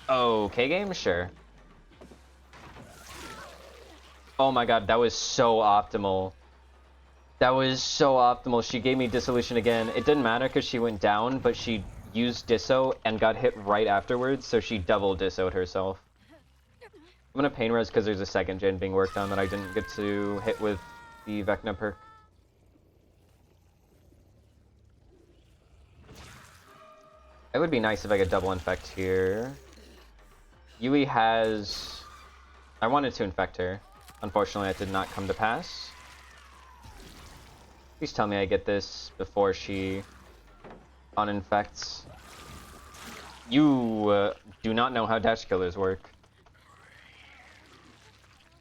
Okay, game? Sure. Oh my god, that was so optimal. That was so optimal. She gave me Dissolution again. It didn't matter because she went down, but she used Disso and got hit right afterwards, so she double Dissoed herself. I'm gonna Pain Res because there's a second gen being worked on that I didn't get to hit with the Vecna perk. It would be nice if I could double infect here. Yui has... I wanted to infect her. Unfortunately, that did not come to pass. Please tell me I get this before she uninfects. You do not know how dash killers work.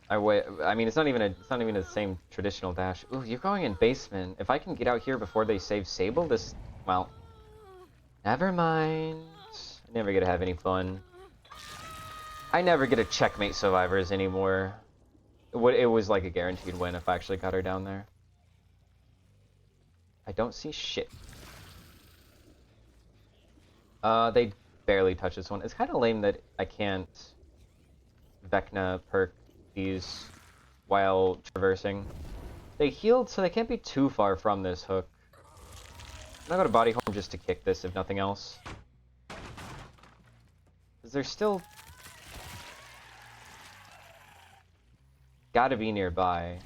I mean, it's not even the same traditional dash. Ooh, you're going in basement. If I can get out here before they save Sable, well, never mind. I never get to have any fun. I never get to checkmate survivors anymore. It was like a guaranteed win if I actually got her down there. I don't see shit. They barely touch this one. It's kind of lame that I can't Vecna perk these while traversing. They healed, so they can't be too far from this hook. I'm gonna go to Body Horn just to kick this, if nothing else. Because they're still... gotta be nearby.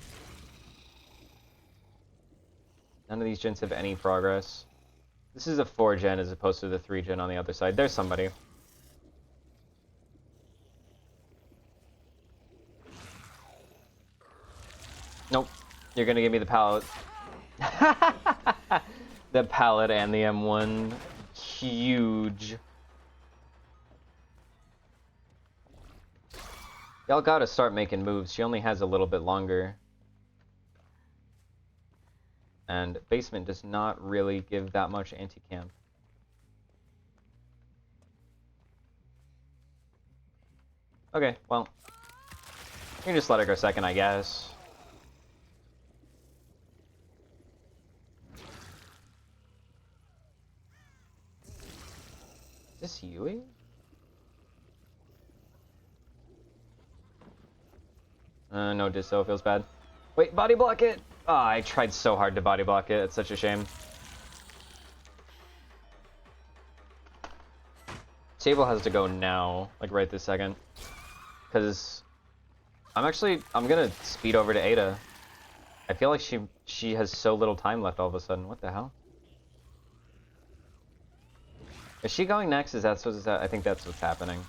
None of these gens have any progress. This is a 4-gen as opposed to the 3-gen on the other side. There's somebody. Nope. You're gonna give me the pallet. The pallet and the M1. Huge. Y'all gotta start making moves. She only has a little bit longer. And basement does not really give that much anti-camp. Okay, well. You can just let her go second, I guess. Is this Yui? No Disso, feels bad. Wait, body block it! Oh, I tried so hard to body block it, it's such a shame. Sable has to go now, like right this second. Because I'm gonna speed over to Ada. I feel like she has so little time left all of a sudden. What the hell? Is she going next? Is that supposed to... I think that's what's happening.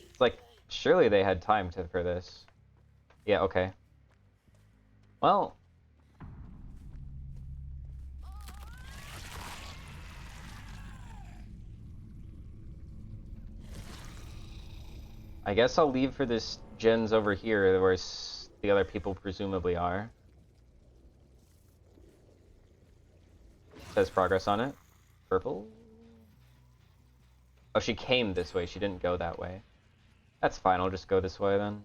It's like, surely they had time for this. Yeah, okay. Well... I guess I'll leave for this gens over here, where the other people presumably are. Says progress on it. Purple? Oh, she came this way. She didn't go that way. That's fine. I'll just go this way then.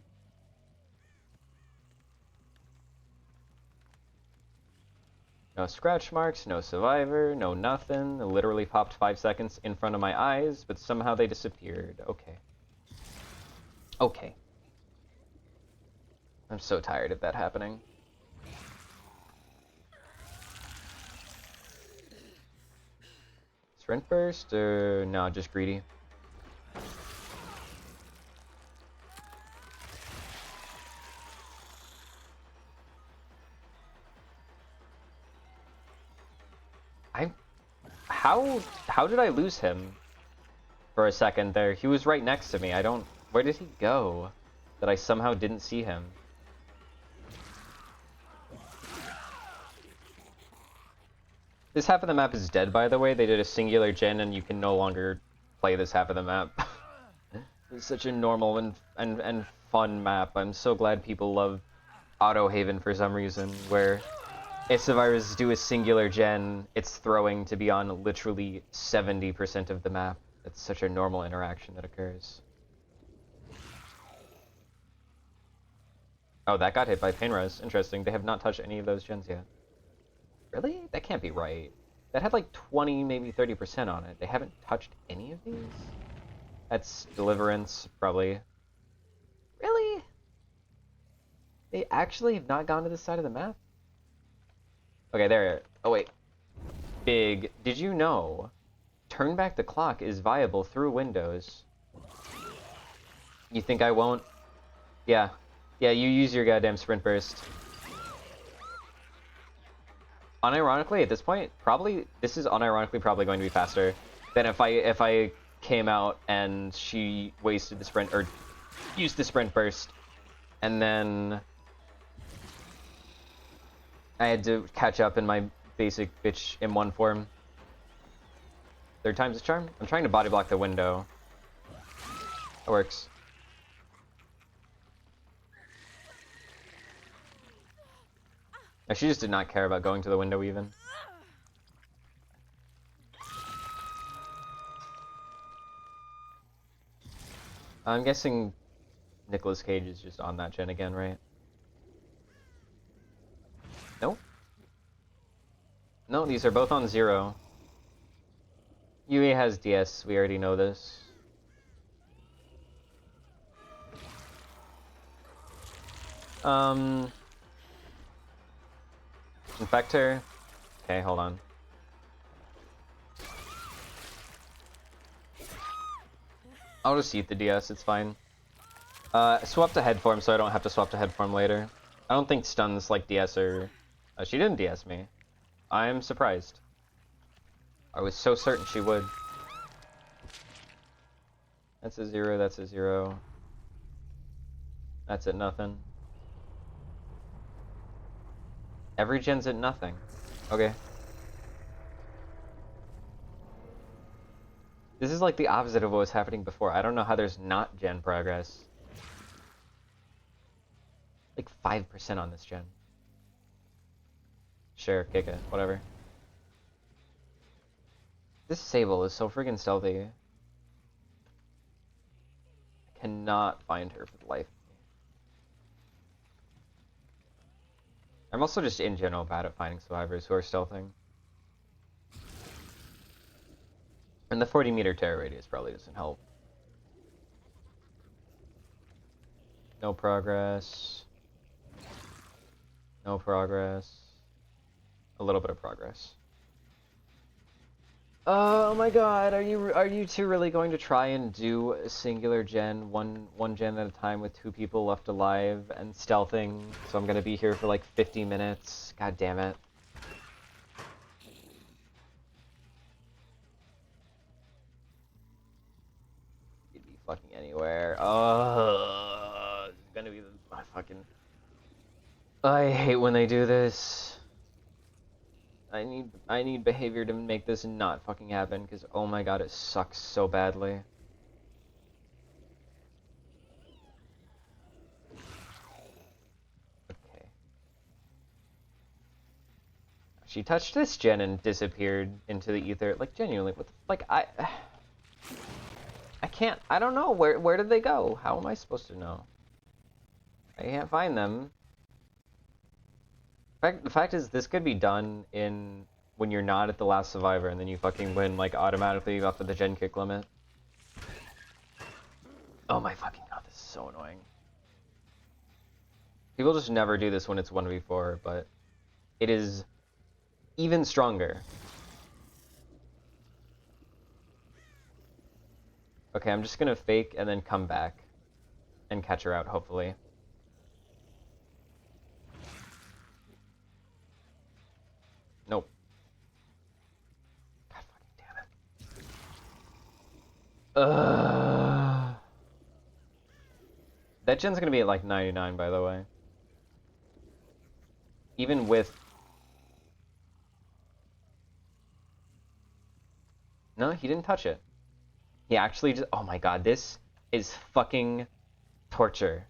No scratch marks, no survivor, no nothing. It literally popped 5 seconds in front of my eyes, but somehow they disappeared. Okay. Okay. I'm so tired of that happening. Sprint burst or no, just greedy. How did I lose him for a second there? He was right next to me. Where did he go that I somehow didn't see him? This half of the map is dead, by the way. They did a singular gen and you can no longer play this half of the map. It's such a normal and fun map. I'm so glad people love Auto Haven for some reason, where if survivors do a singular gen, it's throwing to be on literally 70% of the map. It's such a normal interaction that occurs. Oh, that got hit by Painrose. Interesting. They have not touched any of those gens yet. Really? That can't be right. That had like 20, maybe 30% on it. They haven't touched any of these? That's Deliverance, probably. Really? They actually have not gone to this side of the map? Okay, there. Oh, wait. Big. Did you know Turn Back the Clock is viable through Windows? You think I won't? Yeah. Yeah, you use your goddamn sprint burst. Unironically, at this point, this is unironically probably going to be faster than if I came out and she wasted the sprint, or used the sprint burst, and then I had to catch up in my basic bitch M1 form. Third time's a charm? I'm trying to body block the window. That works. She just did not care about going to the window even. I'm guessing Nicolas Cage is just on that gen again, right? Nope. No, these are both on 0. Yui has DS, we already know this. Infector. Okay, hold on. I'll just eat the DS, it's fine. Swap to head form so I don't have to swap to head form later. I don't think stuns like DS are... she didn't DS me. I'm surprised. I was so certain she would. That's a 0, that's a 0. That's at nothing. Every gen's at nothing. Okay. This is like the opposite of what was happening before. I don't know how there's not gen progress. Like 5% on this gen. Sure, kick it, whatever. This Sable is so friggin' stealthy. I cannot find her for the life of me. I'm also just in general bad at finding survivors who are stealthing. And the 40-meter terror radius probably doesn't help. No progress. No progress. A little bit of progress. Oh my god, are you two really going to try and do a singular gen, one gen at a time with 2 people left alive and stealthing? So I'm gonna be here for like 50 minutes. God damn it. You'd be fucking anywhere. Oh, it's gonna be my fucking... I hate when they do this. I need behavior to make this not fucking happen, because oh my god, it sucks so badly. Okay. She touched this gen and disappeared into the ether. Like, genuinely, what the... Like, I can't... I don't know. Where did they go? How am I supposed to know? I can't find them. The fact is, this could be done in when you're not at the last survivor, and then you fucking win, like, automatically after the gen kick limit. Oh my fucking god, this is so annoying. People just never do this when it's 1v4, but it is even stronger. Okay, I'm just gonna fake and then come back and catch her out, hopefully. Nope. God fucking damn it. That gen's gonna be at like 99, by the way. Even with... No, he didn't touch it. He actually just... Oh my god, this is fucking torture.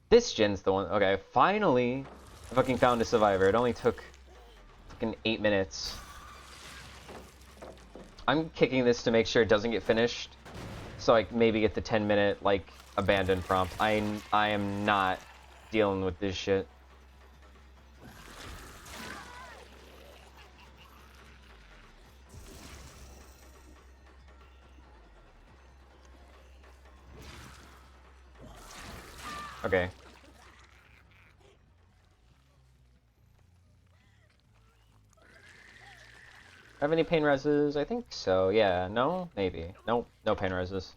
This gen's the one... Okay, finally I fucking found a survivor. It only took fucking 8 minutes. I'm kicking this to make sure it doesn't get finished. So I maybe get the 10-minute, like, abandon prompt. I am not dealing with this shit. Okay. Have any pain reses? I think so, yeah. No? Maybe. Nope. No pain reses.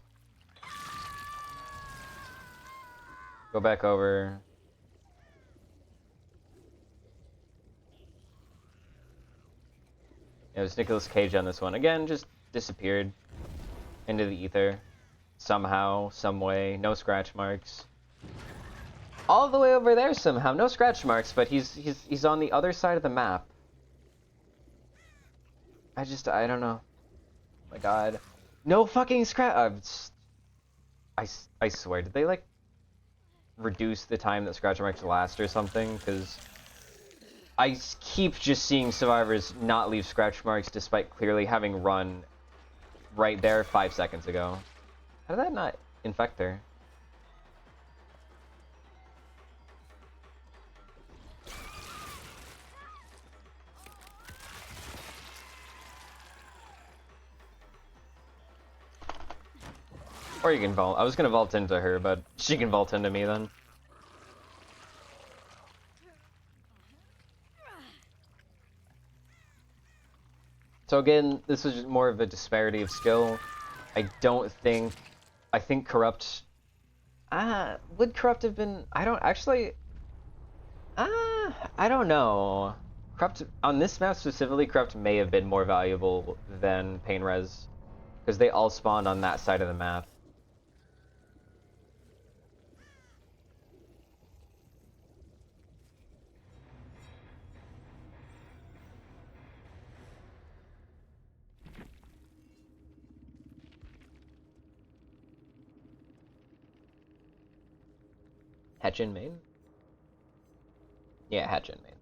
Go back over. Yeah, there's Nicolas Cage on this one. Again, just disappeared into the ether. Somehow, some way. No scratch marks. All the way over there somehow. No scratch marks, but he's on the other side of the map. I don't know. Oh my god. No fucking scratch. I swear, did they like... reduce the time that scratch marks last or something, because I keep just seeing survivors not leave scratch marks despite clearly having run right there 5 seconds ago. How did that not infect her? Or you can vault. I was gonna vault into her, but she can vault into me then. So again, this is more of a disparity of skill. I think Corrupt... would Corrupt have been... I don't actually... I don't know. Corrupt, on this map specifically, Corrupt may have been more valuable than Pain Res, because they all spawned on that side of the map. Hatchin main? Yeah, Hatchin main.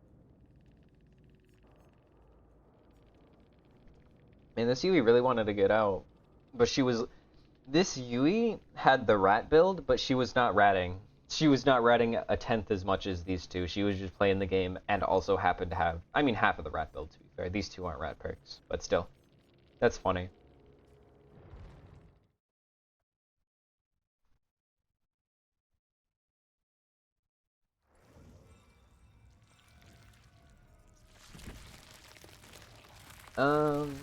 Man, this Yui really wanted to get out. But she was... This Yui had the rat build, but she was not ratting. She was not ratting a tenth as much as these two. She was just playing the game and also happened to have... I mean, half of the rat build, to be fair. These two aren't rat perks, but still. That's funny. Um...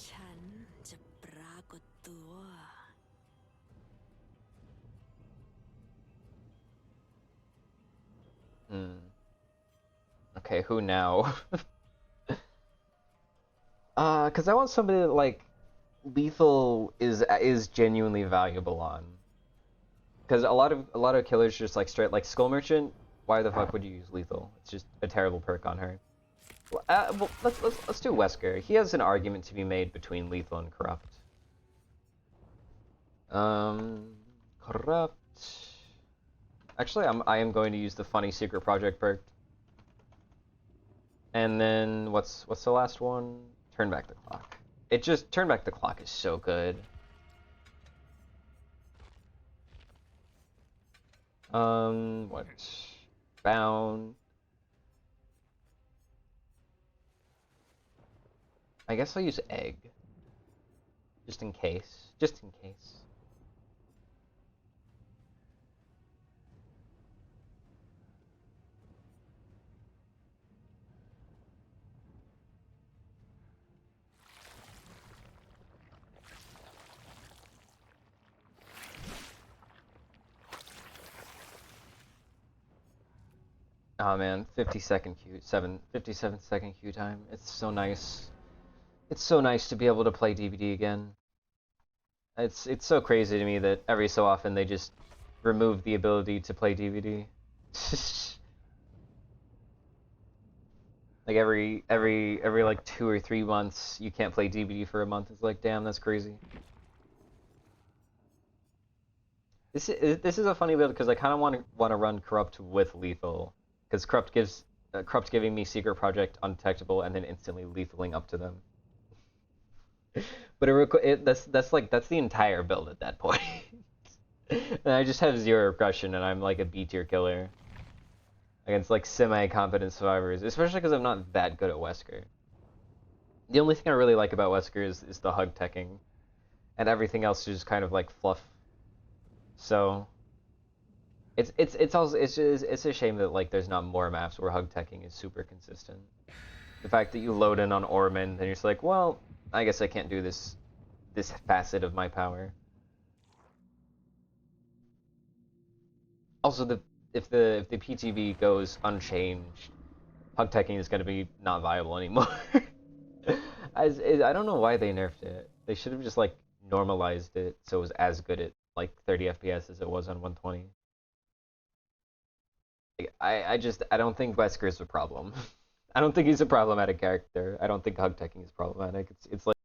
ฉันจะปรากฏตัว Okay, who now? Because I want somebody that, like, lethal is genuinely valuable on. Because a lot of killers just like straight like Skull Merchant. Why the fuck would you use lethal? It's just a terrible perk on her. Well, let's do Wesker. He has an argument to be made between lethal and corrupt. Corrupt. Actually, I am going to use the funny secret project perk. And then what's the last one? Turn back the clock. It just turn back the clock is so good. What? Bound. I guess I'll use egg. Just in case. Just in case. Oh man, 50-second queue, 57-second queue time. It's so nice. It's so nice to be able to play DBD again. It's so crazy to me that every so often they just remove the ability to play DBD. Like every like 2 or 3 months you can't play DBD for a month. It's like, damn, that's crazy. This is a funny build because I kind of want to run Corrupt with lethal. Because Corrupt gives Corrupt giving me Secret Project undetectable and then instantly lethaling up to them. But that's the entire build at that point. And I just have 0 aggression and I'm like a B tier killer against like semi-competent survivors, especially because I'm not that good at Wesker. The only thing I really like about Wesker is the hug teching, and everything else is just kind of like fluff. So. It's also it's a shame that like there's not more maps where hug teching is super consistent. The fact that you load in on Ormond and you're just like, well, I guess I can't do this facet of my power. Also, if the PTB goes unchanged, hug teching is going to be not viable anymore. I don't know why they nerfed it. They should have just like normalized it so it was as good at like 30 FPS as it was on 120. I don't think Wesker is a problem. I don't think he's a problematic character. I don't think hug teching is problematic. It's like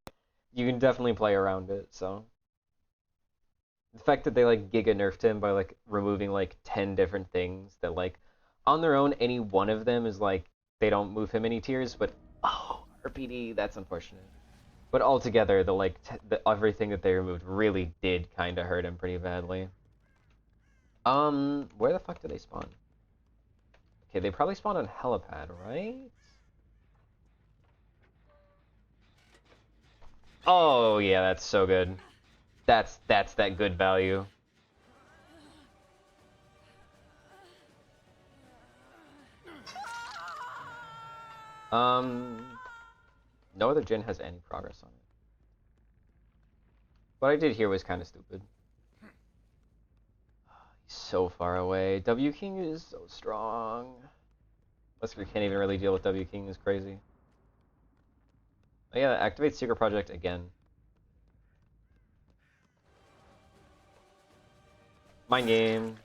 you can definitely play around it. So The fact that they like giga nerfed him by like removing like 10 different things that like on their own any one of them is like they don't move him any tiers, but oh, RPD, that's unfortunate. But altogether, the like everything that they removed really did kind of hurt him pretty badly. Where the fuck did they spawn? Okay, they probably spawned on helipad, right? Oh yeah, that's so good. That's that good value. No other gen has any progress on it. What I did here was kind of stupid. He's so far away. W King is so strong. Wesker can't even really deal with W King, is crazy. Oh yeah, activate Secret Project again. Mind game.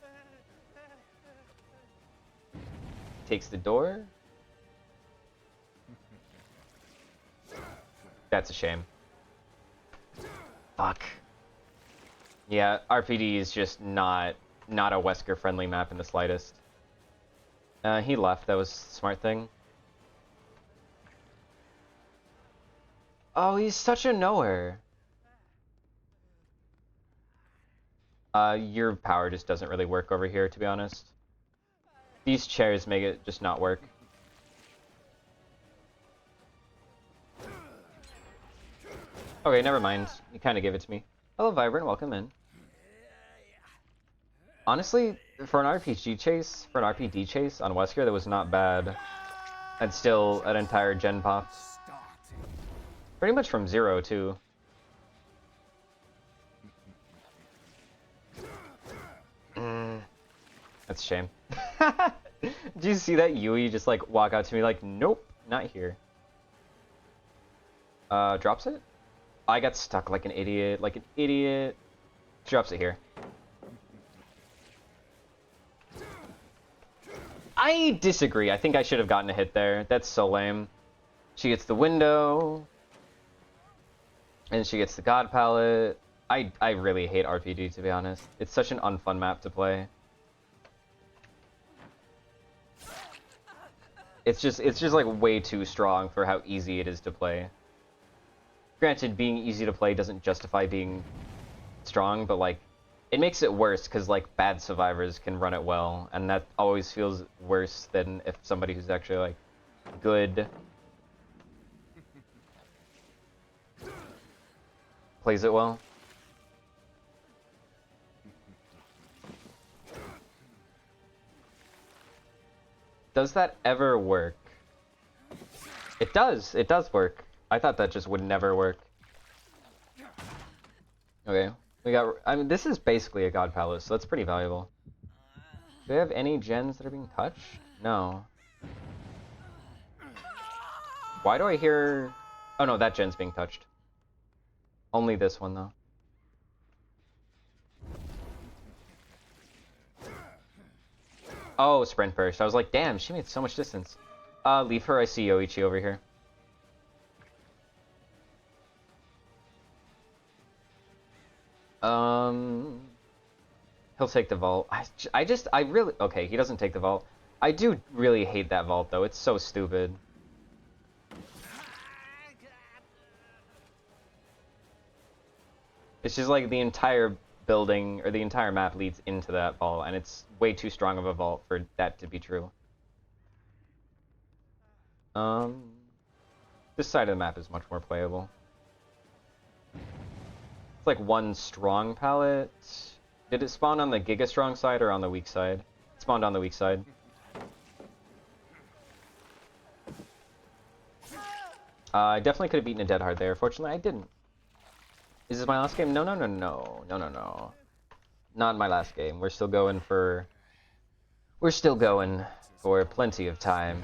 Takes the door. That's a shame. Fuck. Yeah, RPD is just not a Wesker friendly map in the slightest. He left. That was a smart thing. Oh, he's such a knower. Your power just doesn't really work over here, to be honest. These chairs make it just not work. Okay, never mind. You kind of give it to me. Hello, Vibrant. Welcome in. Honestly, for an RPG chase on Wesker, that was not bad. And still an entire gen popped. Pretty much from 0, too. That's a shame. Did you see that Yui just like walk out to me like, nope, not here. Drops it? I got stuck like an idiot, Drops it here. I disagree. I think I should have gotten a hit there. That's so lame. She gets the window. And she gets the God Palette. I really hate RPD, to be honest. It's such an unfun map to play. It's just like way too strong for how easy it is to play. Granted, being easy to play doesn't justify being strong, but like it makes it worse because like bad survivors can run it well, and that always feels worse than if somebody who's actually like good plays it well. Does that ever work? It does. It does work. I thought that just would never work. Okay. We got... I mean, this is basically a God Palace, so that's pretty valuable. Do they have any gens that are being touched? No. Why do I hear... Oh no, that gen's being touched. Only this one, though. Oh, sprint burst. I was like, damn, she made so much distance. Leave her. I see Yoichi over here. He'll take the vault. I really... Okay, he doesn't take the vault. I do really hate that vault, though. It's so stupid. It's just like the entire building, or the entire map leads into that vault, and it's way too strong of a vault for that to be true. This side of the map is much more playable. It's like one strong palette. Did it spawn on the Giga strong side or on the weak side? It spawned on the weak side. I definitely could have beaten a dead hard there. Fortunately, I didn't. Is this my last game? No. Not my last game. We're still going for plenty of time.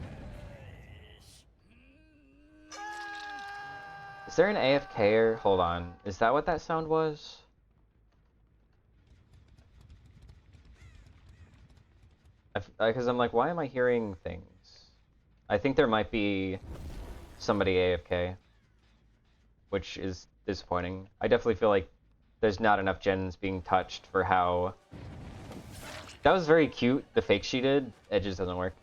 Is there an AFKer? Hold on. Is that what that sound was? Because I'm like, why am I hearing things? I think there might be somebody AFK, which is disappointing. I definitely feel like there's not enough gens being touched for how... That was very cute, the fake she did. It just doesn't work.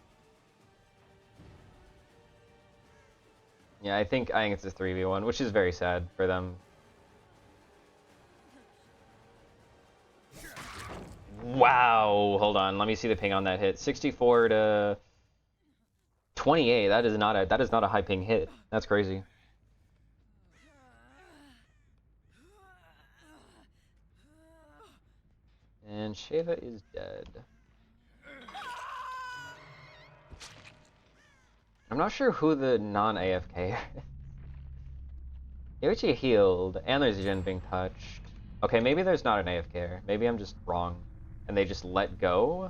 Yeah, I think it's a 3v1, which is very sad for them. Wow, hold on, let me see the ping on that hit. 64 to 28. That is not a high ping hit. That's crazy. And Sheva is dead. I'm not sure who the non-AFK is. Yoichi healed, and there's a gen being touched. Okay, maybe there's not an AFK. Maybe I'm just wrong. And they just let go?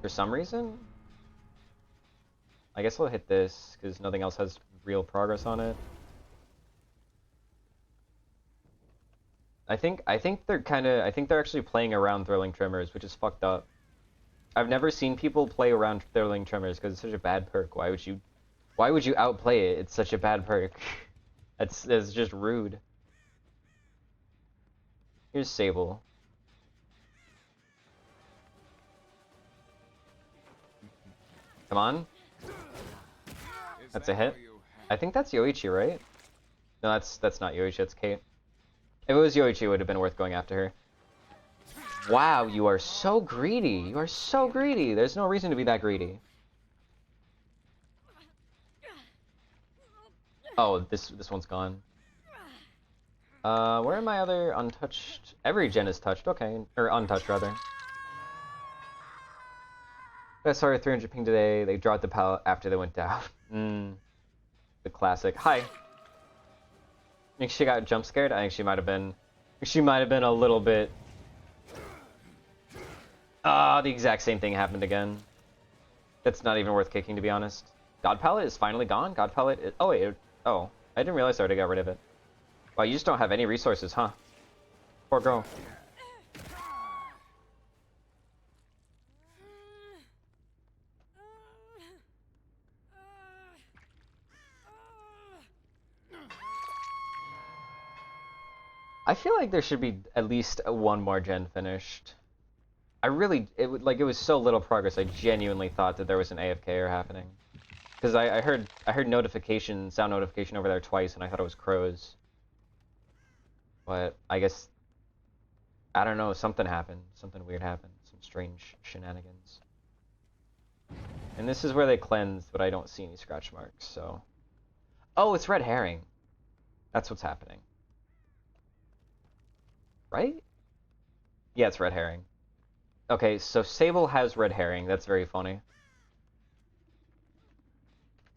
For some reason? I guess I'll hit this, because nothing else has real progress on it. I think they're actually playing around Thrilling Tremors, which is fucked up. I've never seen people play around Thrilling Tremors because it's such a bad perk. Why would you outplay it? It's such a bad perk. It's just rude. Here's Sable. Come on. That's a hit. I think that's Yoichi, right? No, that's not Yoichi, that's Kate. If it was Yoichi, it would have been worth going after her. Wow, you are so greedy. You are so greedy. There's no reason to be that greedy. Oh, this one's gone. Where are my other untouched? Every gen is touched. Okay, or untouched rather. I saw 300 ping today. They dropped the pallet after they went down. The classic. Hi. I think she got jump scared. I think she might have been. She might have been a little bit. The exact same thing happened again. That's not even worth kicking, to be honest. God Pallet is finally gone? God Pallet is... Oh, wait. Oh, I didn't realize I already got rid of it. Wow, you just don't have any resources, huh? Poor girl. I feel like there should be at least one more gen finished. I really, it was so little progress. I genuinely thought that there was an AFK happening, because I heard sound notification over there twice, and I thought it was crows. But I guess, I don't know, something happened. Something weird happened. Some strange shenanigans. And this is where they cleansed, but I don't see any scratch marks. So, oh, it's red herring. That's what's happening. Right? Yeah, it's red herring. Okay, so Sable has red herring. That's very funny.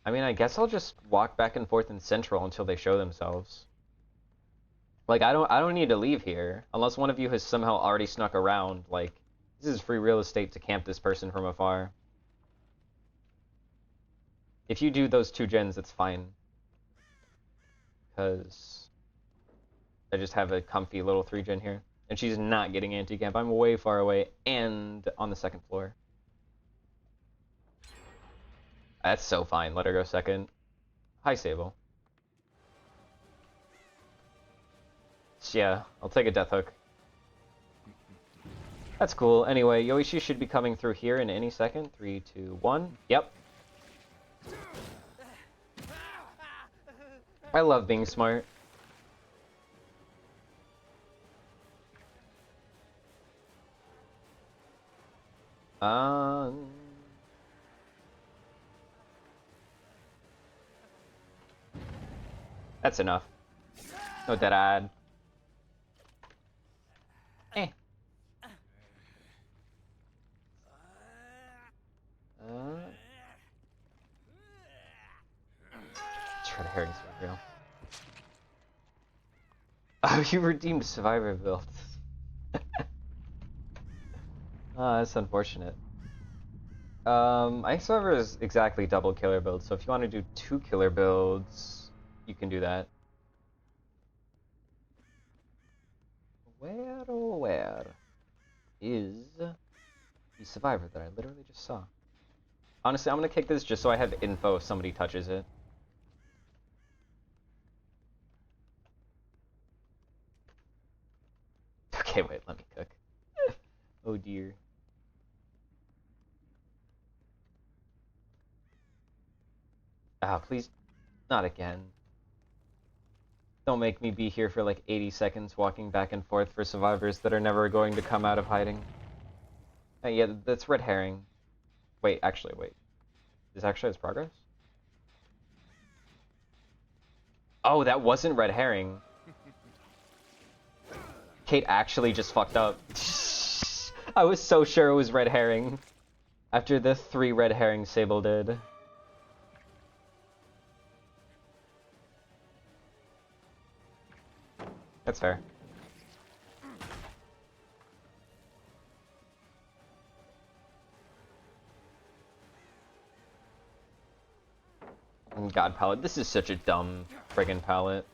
I mean, I guess I'll just walk back and forth in Central until they show themselves. Like, I don't need to leave here unless one of you has somehow already snuck around. Like, this is free real estate to camp this person from afar. If you do those 2 gens, it's fine. Because I just have a comfy little 3 gen here. And she's not getting anti-camp. I'm way far away and on the 2nd floor. That's so fine. Let her go second. Hi, Sable. Yeah, I'll take a death hook. That's cool. Anyway, Yoichi should be coming through here in any second. 3, 2, 1. Yep. I love being smart. That's enough. No dead-eyed. Try to herring so real. Oh, you redeemed Survivor build. Oh, that's unfortunate. I think Survivor is exactly double killer build, so if you want to do 2 killer builds, you can do that. Where is the Survivor that I literally just saw? Honestly, I'm gonna kick this just so I have info if somebody touches it. fucking cook. Oh dear. Ah, please, not again. Don't make me be here for like 80 seconds walking back and forth for survivors that are never going to come out of hiding. Hey, yeah, that's red herring. Wait, actually, wait. This actually has progress? Oh, that wasn't red herring. Kate actually just fucked up. I was so sure it was red herring. After the 3 red herrings Sable did. That's fair. God palette. This is such a dumb friggin' palette.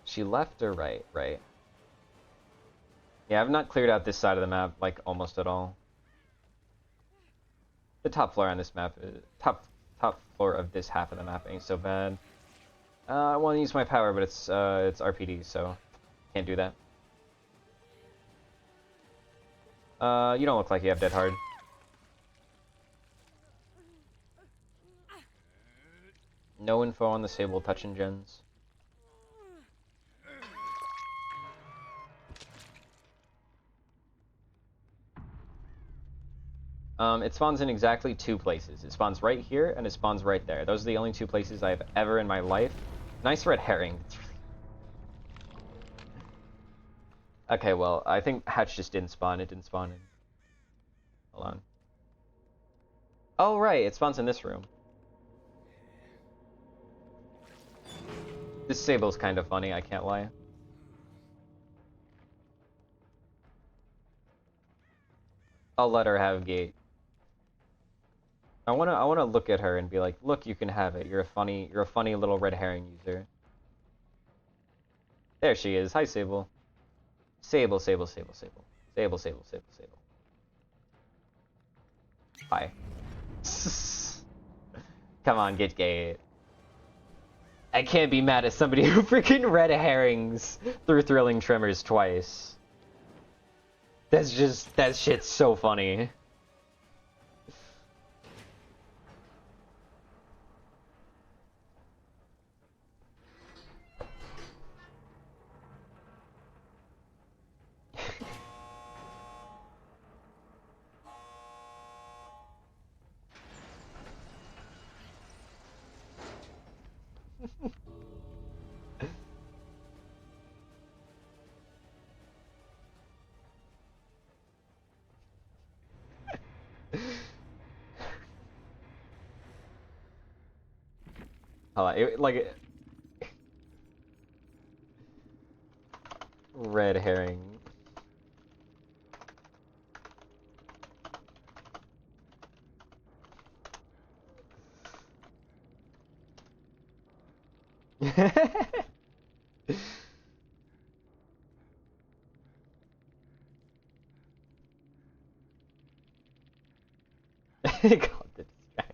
She left or right? Right. Yeah, I've not cleared out this side of the map, like, almost at all. The top floor on this map, top floor of this half of the map ain't so bad. I want to use my power, but it's RPD, so can't do that. You don't look like you have Dead Hard. No info on the Sable touching gens. It spawns in exactly 2 places. It spawns right here, and it spawns right there. Those are the only 2 places I've ever in my life. Nice red herring. Okay, well, I think Hatch just didn't spawn. It didn't spawn in. Hold on. Oh, right, it spawns in this room. This Sable's kind of funny, I can't lie. I'll let her have gate. I wanna look at her and be like, look, you can have it. You're a funny little red herring user. There she is. Hi, Sable. Sable. Sable. Hi. Come on, get gate. I can't be mad at somebody who freaking red herrings through Thrilling Tremors twice. That shit's so funny. Red herring. God, this guy.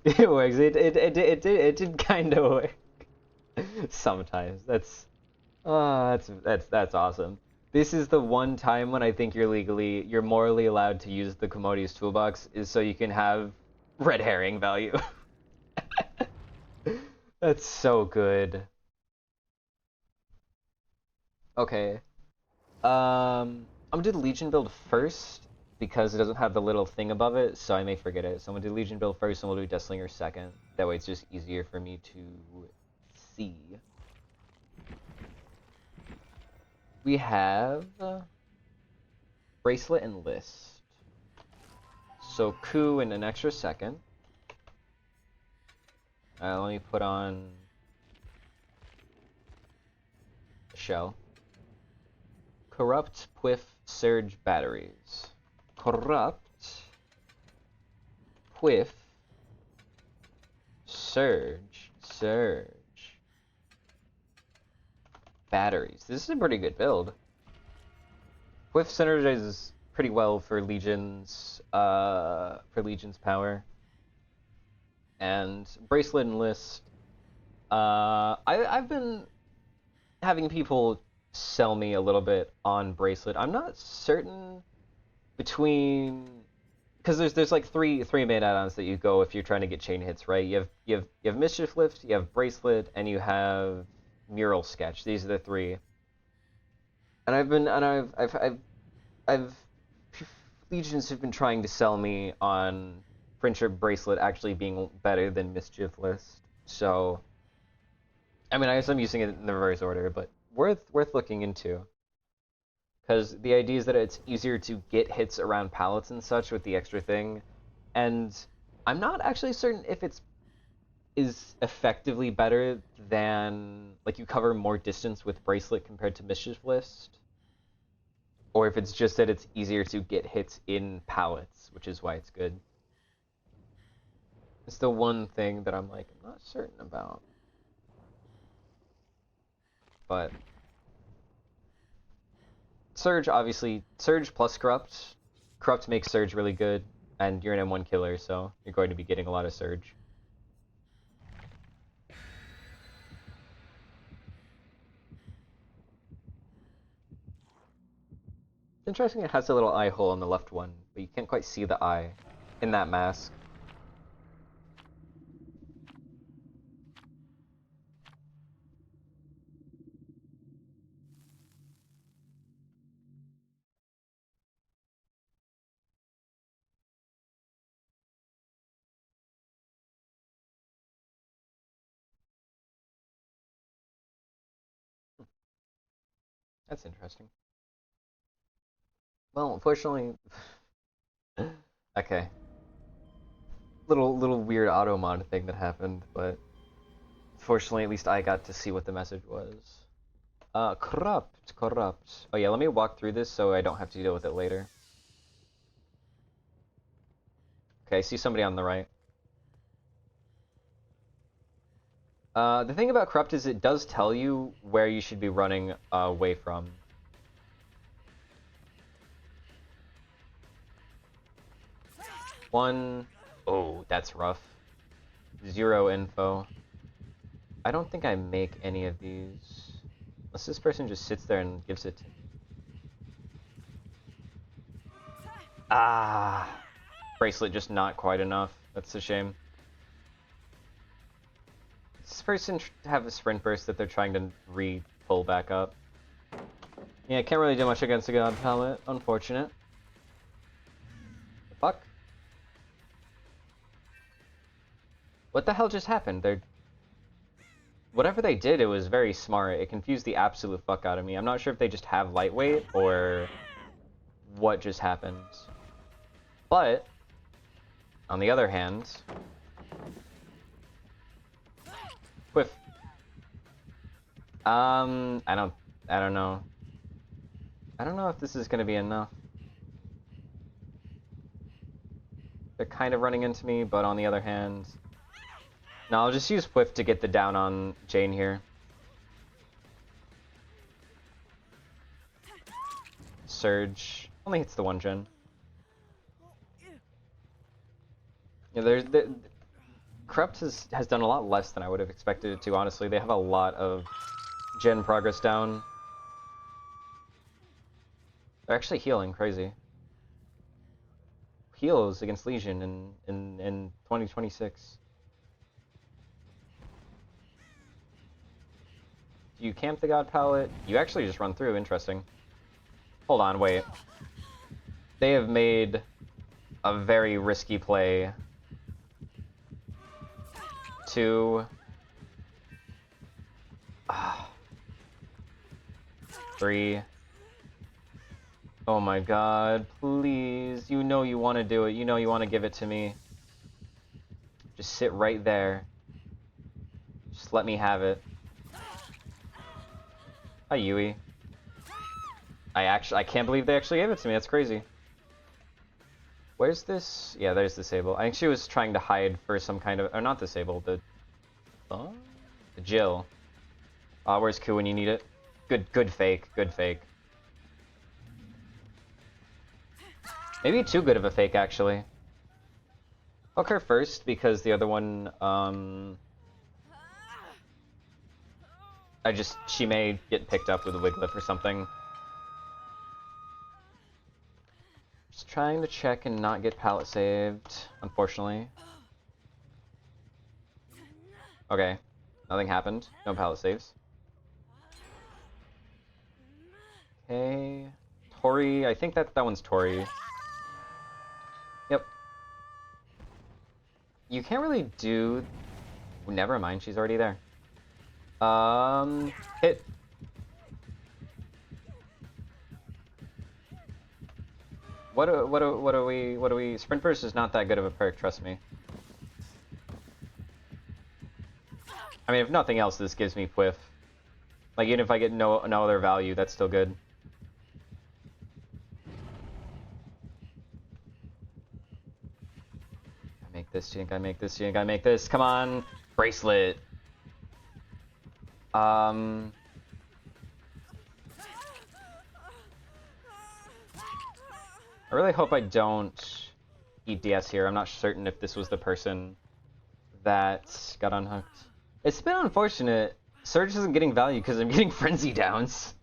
It works. It did kind of work. Sometimes. That's awesome. This is the one time when I think you're morally allowed to use the Commodious toolbox, is so you can have red herring value. That's so good. Okay. I'm gonna do the Legion build first, because it doesn't have the little thing above it, so I may forget it. So I'm gonna do Legion build first, and we'll do Deathslinger second. That way it's just easier for me to see. We have Bracelet and List. So Coup in an extra second. Let me put on Shell. Corrupt, Quiff, Surge, Batteries. Corrupt, Quiff, Surge, Batteries. This is a pretty good build. Quiff synergizes pretty well for Legion's power. And Bracelet and List. I've been having people sell me a little bit on Bracelet. I'm not certain between, because there's like three main add-ons that you go if you're trying to get chain hits, right? You have Mischief Lift, you have Bracelet, and you have Mural Sketch. These are the three. And I've Legions have been trying to sell me on Friendship Bracelet actually being better than Mischief List. So, I mean, I guess I'm using it in the reverse order, but worth looking into. Because the idea is that it's easier to get hits around pallets and such with the extra thing. And I'm not actually certain if it's is effectively better than, like, you cover more distance with Bracelet compared to Mischief List. Or if it's just that it's easier to get hits in pallets, which is why it's good. It's the one thing that I'm like, I'm not certain about. But Surge, obviously, Surge plus Corrupt. Corrupt makes Surge really good, and you're an M1 killer, so you're going to be getting a lot of Surge. It's interesting it has a little eye hole on the left one, but you can't quite see the eye in that mask. That's interesting. Well, unfortunately... okay. Little weird auto mod thing that happened, but... fortunately, at least I got to see what the message was. Corrupt. Oh yeah, let me walk through this so I don't have to deal with it later. Okay, I see somebody on the right. The thing about Corrupt is it does tell you where you should be running away from. One... oh, that's rough. 0 info. I don't think I make any of these. Unless this person just sits there and gives it to me. Ah! Bracelet just not quite enough. That's a shame. Does this person have a sprint burst that they're trying to re-pull back up? Yeah, can't really do much against a God Palette. Unfortunate. The fuck? What the hell just happened? They're... whatever they did, it was very smart. It confused the absolute fuck out of me. I'm not sure if they just have lightweight or what just happened. But, on the other hand... Whiff. I don't know. I don't know if this is gonna be enough. They're kind of running into me, but on the other hand... no, I'll just use Whiff to get the down on Jane here. Surge. Only hits the one gen. Yeah, Corrupt has done a lot less than I would have expected it to, honestly. They have a lot of gen progress down. They're actually healing, crazy. Heals against Legion in 2026. Do you camp the God Palette? You actually just run through, interesting. Hold on, wait. They have made a very risky play to... 3. Oh my god, please. You know you want to do it. You know you want to give it to me. Just sit right there. Just let me have it. Hi, Yui. I can't believe they actually gave it to me. That's crazy. Where's this? Yeah, there's Disable. I think she was trying to hide for some kind of... or not Disable, the Jill. Where's Ku when you need it? Good fake. Good fake. Maybe too good of a fake, actually. Hook her first, because the other one, She may get picked up with a Wiglif or something. Just trying to check and not get pallet saved, unfortunately. Okay, nothing happened. No pallet saves. Okay, Tori. I think that one's Tori. Yep. You can't really do. Never mind. She's already there. Hit. What do we? Sprint burst is not that good of a perk. Trust me. I mean, if nothing else, this gives me whiff. Like, even if I get no other value, that's still good. I make this, Jink. I make this, Jink. I make this. Come on, bracelet. I really hope I don't eat DS here. I'm not certain if this was the person that got unhooked. It's been unfortunate. Surge isn't getting value because I'm getting frenzy downs.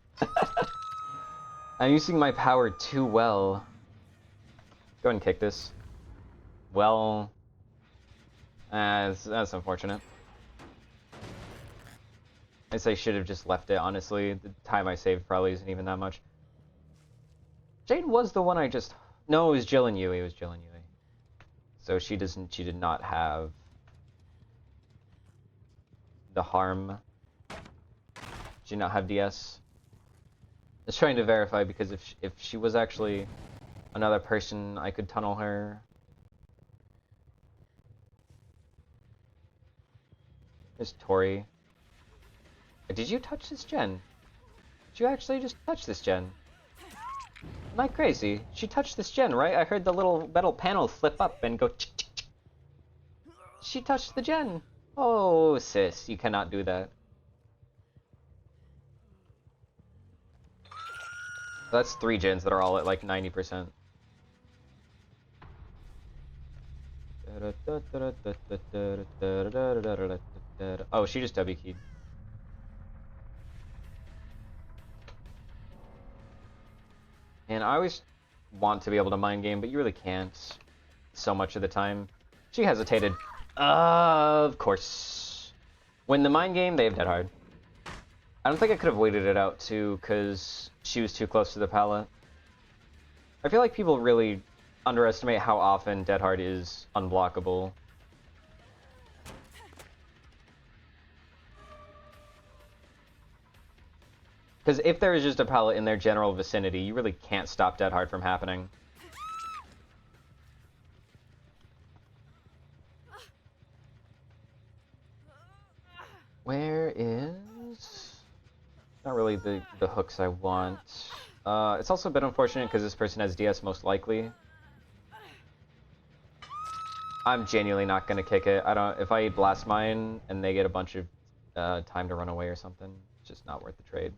I'm using my power too well. Go ahead and kick this. Well, that's unfortunate. I guess I should have just left it, honestly. The time I saved probably isn't even that much. Jade was the one I just... No, it was Jill and Yui. It was Jill and Yui. So she did not have the harm. She did not have DS. I was trying to verify because if she was actually another person, I could tunnel her. There's Tori. Did you touch this gen? Did you actually just touch this gen? Am I crazy? She touched this gen, right? I heard the little metal panel flip up and go chick, chick, chick. She touched the gen. Oh, sis, you cannot do that. That's 3 gens that are all at like 90%. Oh, she just W keyed. And I always want to be able to mind game, but you really can't so much of the time. She hesitated. Of course. When the mind game, they have dead hard. I don't think I could have waited it out too, because she was too close to the pallet. I feel like people really underestimate how often dead hard is unblockable. Because if there is just a pallet in their general vicinity, you really can't stop dead hard from happening. Where is... Not really the hooks I want. It's also a bit unfortunate because this person has DS most likely. I'm genuinely not gonna kick it. If I eat Blast Mine and they get a bunch of time to run away or something, it's just not worth the trade.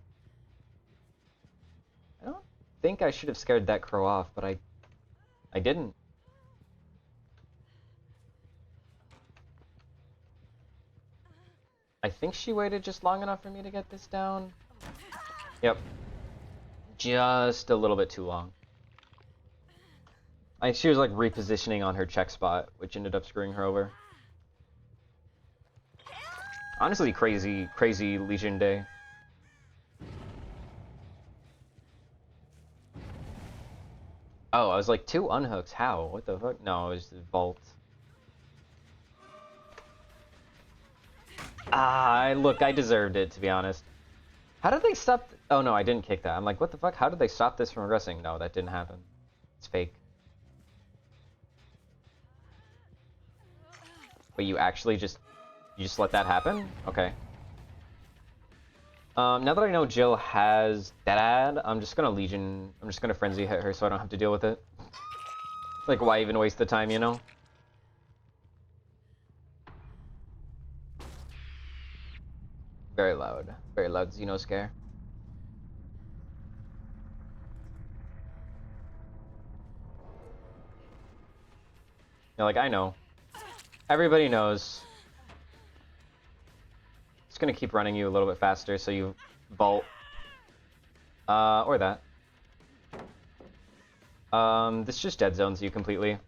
I don't think I should have scared that crow off, but I didn't. I think she waited just long enough for me to get this down. Yep. Just a little bit too long. She was like repositioning on her check spot, which ended up screwing her over. Honestly, crazy Legion day. Oh, I was like 2 unhooks. How? What the fuck? No, it was the vault. Look, I deserved it, to be honest. How did they stop? Oh no, I didn't kick that. I'm like, what the fuck? How did they stop this from regressing? No, that didn't happen. It's fake. But you actually just let that happen? Okay. Now that I know Jill has Dead, I'm just gonna Frenzy hit her so I don't have to deal with it. Like, why even waste the time, you know? Very loud Xeno scare. You're like, I know. Everybody knows. Just gonna keep running you a little bit faster so you vault. Or that. This just dead zones you completely.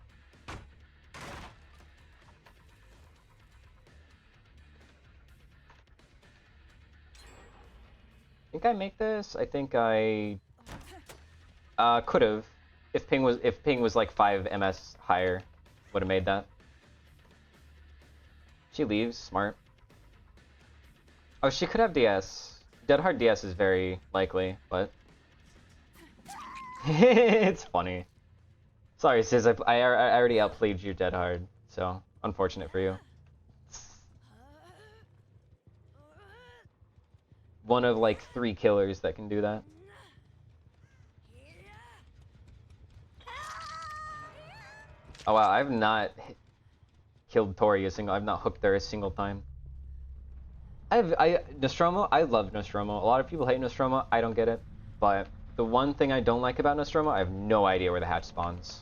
Think I make this? I think I could have. If ping was like 5 MS higher, would have made that. She leaves, smart. Oh, she could have DS. Dead Hard DS is very likely, but it's funny. Sorry, Sis, I already outplayed your Dead Hard, so unfortunate for you. One of like 3 killers that can do that. Oh wow, I've not killed Tori I've not hooked her a single time. Nostromo, I love Nostromo. A lot of people hate Nostromo, I don't get it. But the one thing I don't like about Nostromo, I have no idea where the hatch spawns.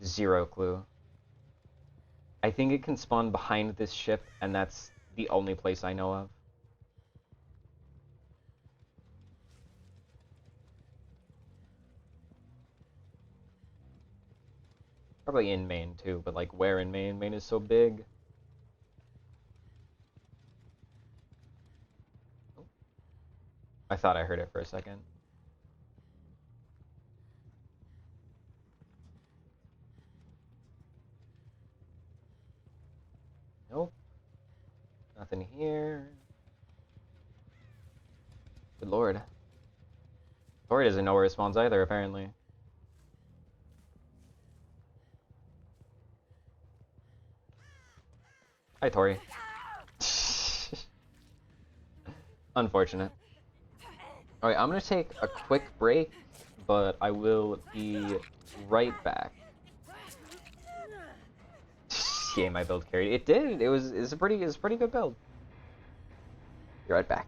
Zero clue. I think it can spawn behind this ship, and that's the only place I know of. Probably in Maine too, but like where in Maine? Maine is so big. Oh. I thought I heard it for a second. Nope. Nothing here. Good lord. Tori doesn't know where it spawns either, apparently. Hi, Tori. Unfortunate. Alright, I'm gonna take a quick break, but I will be right back. Yeah, my build carried. It did. It's a pretty good build. Be right back.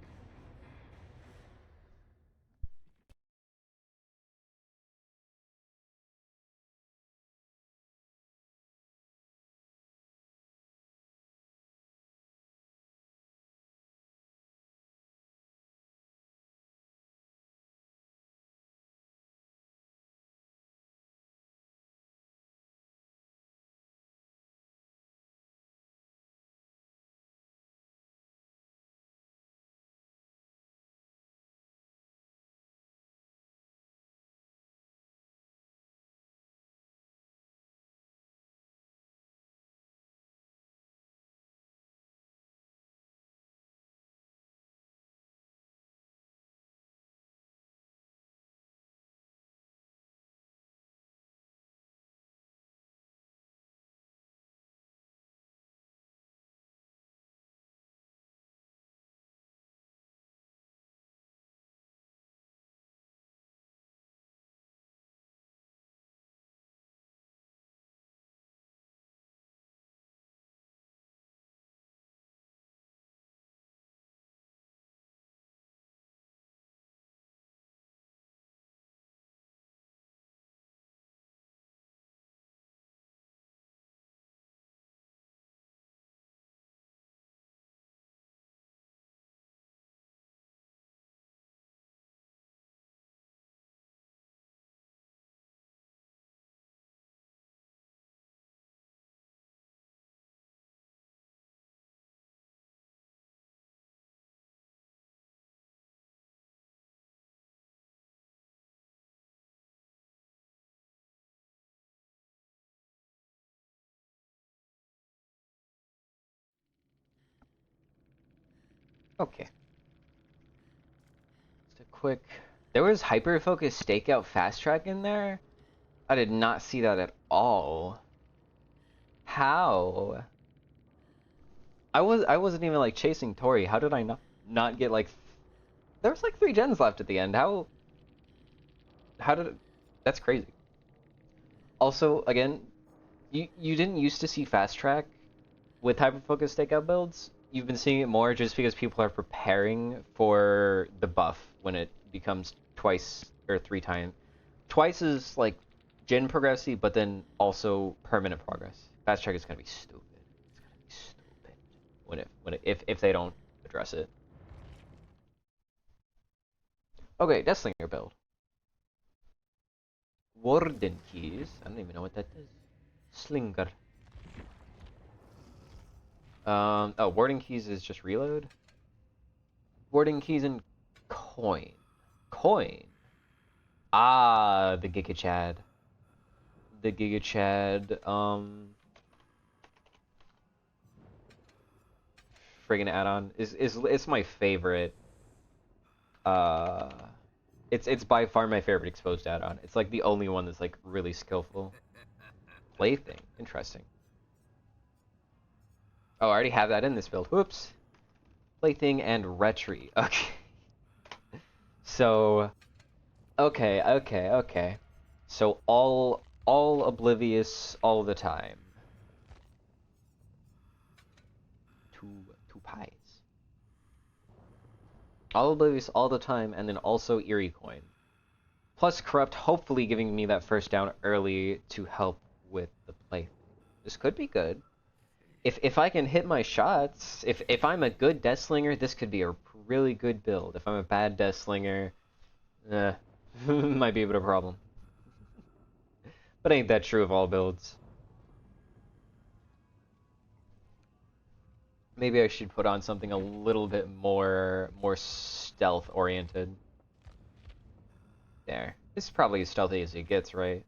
Okay. Just a quick... There was hyper-focus stakeout fast track in there? I did not see that at all. How? I wasn't even like chasing Tori. How did I not get like... There was like 3 gens left at the end. How did it... That's crazy. Also, again, you didn't used to see fast track with hyper-focus stakeout builds. You've been seeing it more just because people are preparing for the buff when it becomes twice or 3 times. Twice is like gen progressy, but then also permanent progress. Fast track is gonna be stupid. It's gonna be stupid. if they don't address it. Okay, Deathslinger build. Warden keys. I don't even know what that is. Slinger. Oh, Warden keys is just reload. Warden keys and coin. Coin. Ah, the Giga Chad. The Giga Chad. Friggin' add-on is it's my favorite. It's by far my favorite exposed add-on. It's like the only one that's like really skillful. Plaything, interesting. Oh, I already have that in this build. Whoops. Plaything and Retry. Okay. So, okay. So all oblivious all the time. Two pies. All oblivious all the time, and then also Eerie Coin. Plus Corrupt, hopefully giving me that first down early to help with the play. This could be good. If I can hit my shots, if I'm a good Deathslinger, this could be a really good build. If I'm a bad Deathslinger, might be a bit of a problem. But ain't that true of all builds? Maybe I should put on something a little bit more stealth oriented. There. This is probably as stealthy as it gets, right?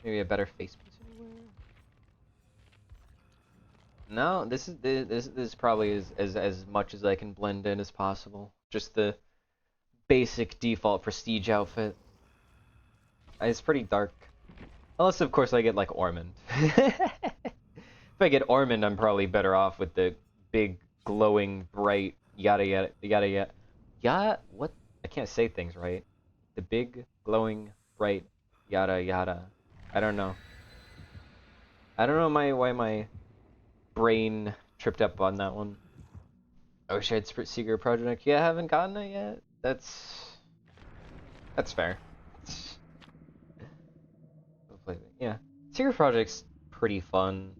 Maybe a better face piece anywhere? No, this is probably as much as I can blend in as possible. Just the basic default prestige outfit. It's pretty dark. Unless of course I get like Ormond. If I get Ormond, I'm probably better off with the big, glowing, bright, yada yada yada yada. Yeah, what? I can't say things right. The big, glowing, bright, yada yada. I don't know. I don't know why my brain tripped up on that one. I wish I had Secret Project. Yeah, I haven't gotten it yet. That's fair. Yeah, Secret Project's pretty fun.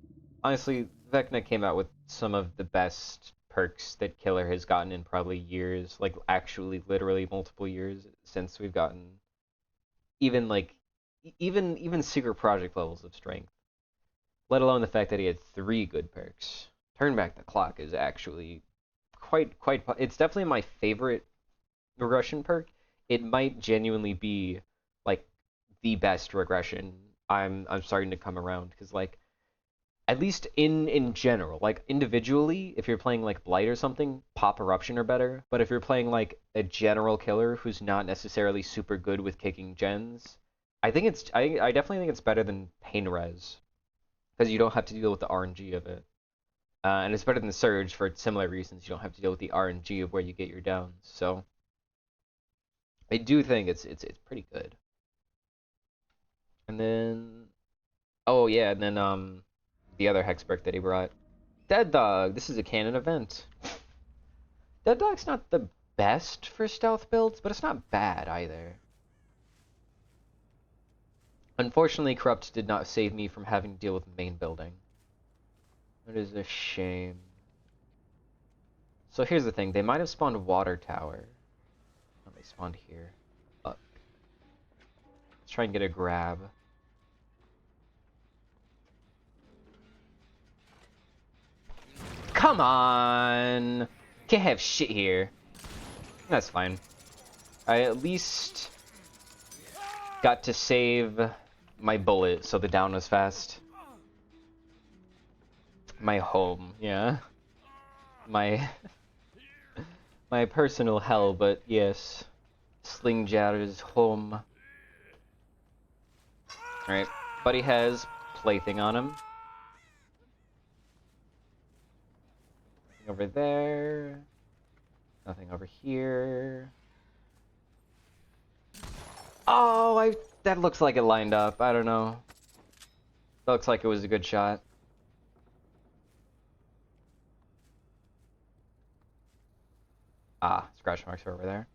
Honestly, Vecna came out with some of the best perks that Killer has gotten in probably years, like actually literally multiple years since we've gotten even like even Secret Project levels of strength. Let alone the fact that he had 3 good perks. Turn Back the Clock is actually quite it's definitely my favorite regression perk. It might genuinely be like the best regression I'm starting to come around, because like at least in general, like individually, if you're playing like Blight or something, Pop Eruption are better. But if you're playing like a general killer who's not necessarily super good with kicking gens, I definitely think it's better than Pain Res, because you don't have to deal with the RNG of it. And it's better than Surge for similar reasons. You don't have to deal with the RNG of where you get your downs. So I do think it's pretty good. And then, oh yeah, and then the other Hexbrick that he brought, Dead Dog. This is a canon event. Dead Dog's not the best for stealth builds, but it's not bad either. Unfortunately, Corrupt did not save me from having to deal with main building. That is a shame. So here's the thing, they might have spawned Water Tower. Oh, they spawned here. Fuck. Let's try and get a grab. Come on! Can't have shit here. That's fine. I at least got to save my bullet so the down was fast. My home, yeah. My my personal hell, but yes. Slingjar's home. Alright, Buddy has Plaything on him. Nothing over there. Nothing over here. Oh, that looks like it lined up. I don't know. That looks like it was a good shot. Ah, scratch marks are over there.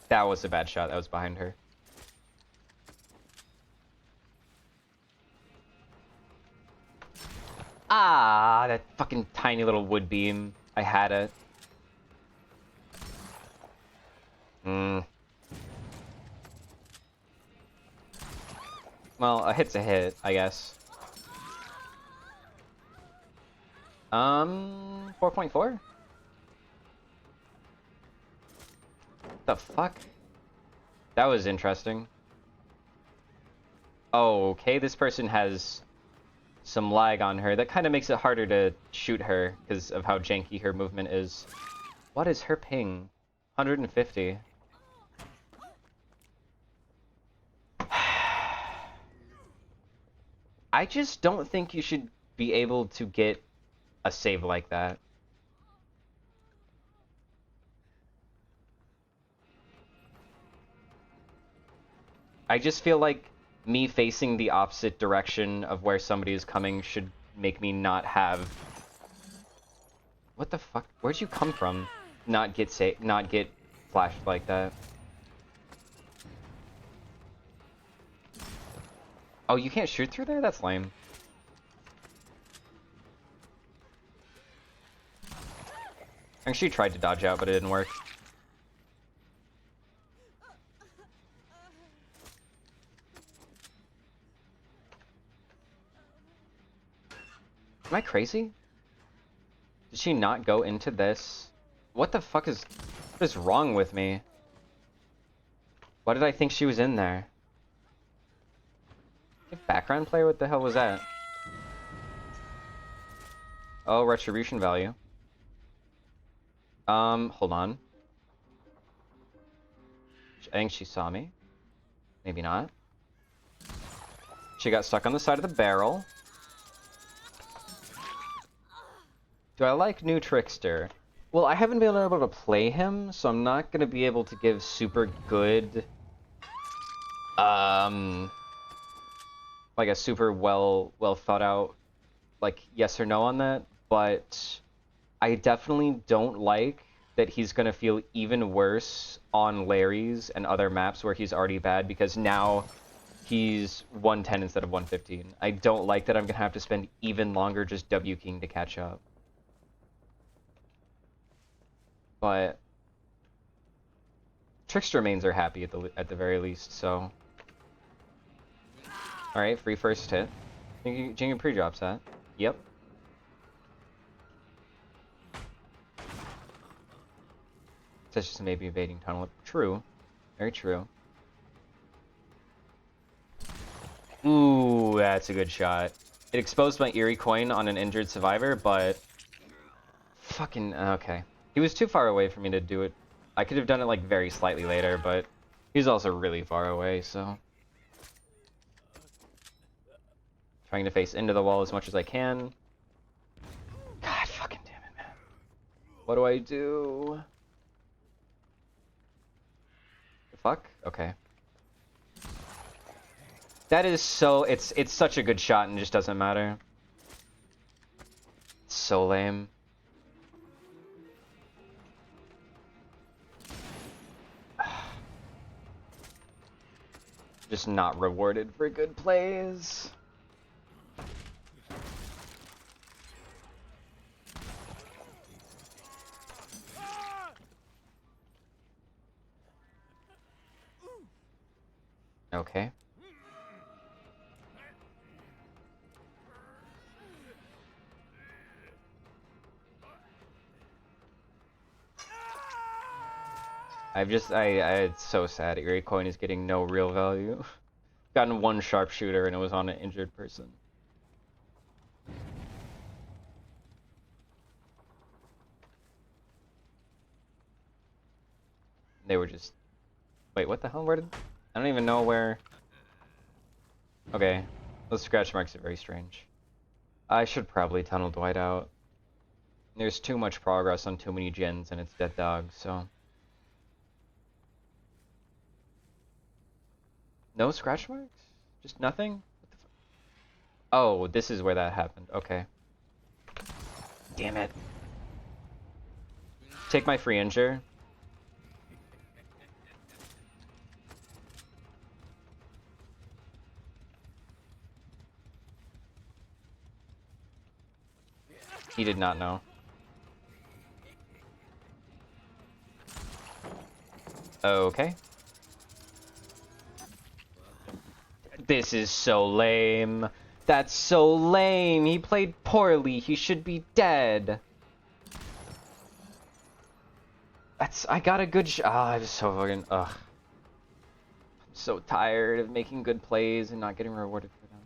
That was a bad shot. That was behind her. Ah, that fucking tiny little wood beam. I had it. Hmm. Well, a hit's a hit, I guess. 4.4? The fuck? That was interesting. Oh, okay, this person has some lag on her. That kind of makes it harder to shoot her because of how janky her movement is. What is her ping? 150. I just don't think you should be able to get a save like that. I just feel like me facing the opposite direction of where somebody is coming should make me not have... What the fuck? Where'd you come from? Not get flashed like that. Oh, you can't shoot through there? That's lame. I actually tried to dodge out, but it didn't work. Am I crazy? Did she not go into this? What the fuck is... What is wrong with me? Why did I think she was in there? Background player? What the hell was that? Oh, retribution value. Hold on. I think she saw me. Maybe not. She got stuck on the side of the barrel. Do I like New Trickster? Well, I haven't been able to play him, so I'm not gonna be able to give super good... like a super well thought out, like, yes or no on that, but I definitely don't like that he's gonna feel even worse on Larry's and other maps where he's already bad, because now he's 110 instead of 115. I don't like that I'm gonna have to spend even longer just W-king to catch up. But Trickster mains are happy at the very least, so... Alright, free first hit. Jingu pre-drops that. Yep. Such as maybe evading tunnel. True. Very true. Ooh, that's a good shot. It exposed my eerie coin on an injured survivor, but... Fucking... Okay. He was too far away for me to do it. I could have done it, like, very slightly later, but... He's also really far away, so... Trying to face into the wall as much as I can. God fucking damn it, man. What do I do? The fuck? Okay. That is so... It's such a good shot and it just doesn't matter. It's so lame. Just not rewarded for good plays. Okay. It's so sad. Eerie Coin is getting no real value. Gotten one sharpshooter and it was on an injured person. They were just... Wait, what the hell? Where did... I don't even know where... Okay. Those scratch marks are very strange. I should probably tunnel Dwight out. There's too much progress on too many gens and it's dead dog, so... No scratch marks? Just nothing? What the oh, this is where that happened. Okay. Damn it. Take my free injure. He did not know. Okay. This is so lame. That's so lame. He played poorly. He should be dead. I got a good I'm so fucking, ugh. I'm so tired of making good plays and not getting rewarded for them.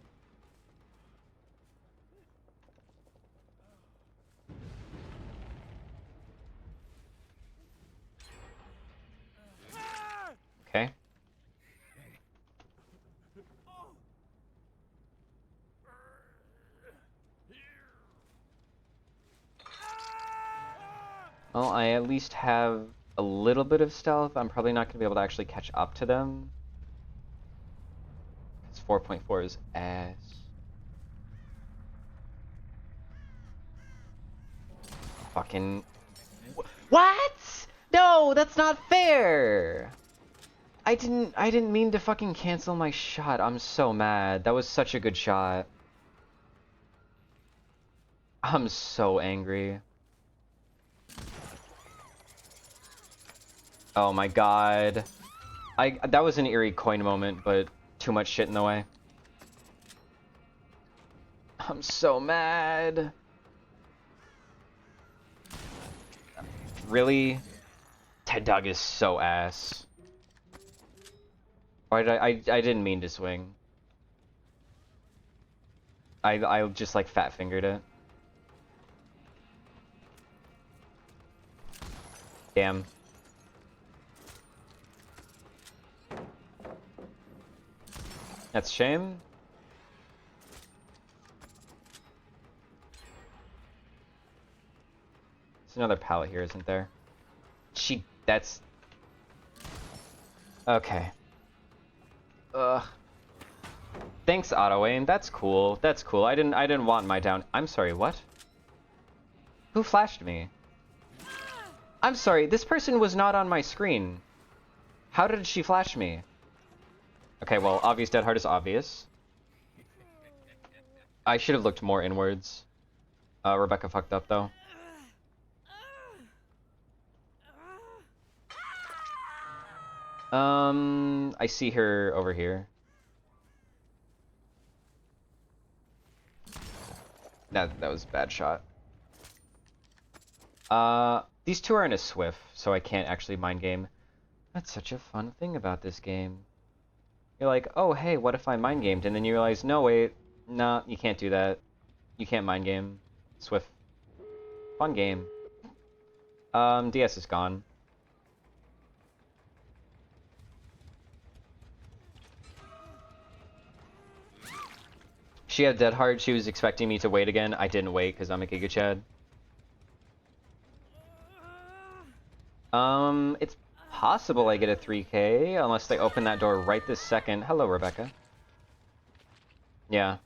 Okay. Well, I at least have a little bit of stealth. I'm probably not going to be able to actually catch up to them. Because 4.4 is ass. Fucking... What? No, that's not fair! I didn't mean to fucking cancel my shot. I'm so mad. That was such a good shot. I'm so angry. Oh my god. That was an eerie coin moment, but too much shit in the way. I'm so mad. Really? Ted Dog is so ass. Why did I didn't mean to swing. I just like fat fingered it. Damn. That's a shame. There's another pallet here, isn't there? That's... Okay. Ugh. Thanks, auto aim. That's cool. That's cool. I didn't want my down. I'm sorry, what? Who flashed me? I'm sorry, this person was not on my screen. How did she flash me? Okay, well, obvious dead heart is obvious. I should have looked more inwards. Rebecca fucked up, though. I see her over here. That was a bad shot. These two are in a Swift, so I can't actually mind game. That's such a fun thing about this game. You're like, oh, hey, what if I mind gamed? And then you realize, no, wait, nah, you can't do that. You can't mind game. Swift. Fun game. DS is gone. She had Dead Heart. She was expecting me to wait again. I didn't wait because I'm a Giga Chad. It's possible I get a 3K unless they open that door right this second. Hello, Rebecca. Yeah.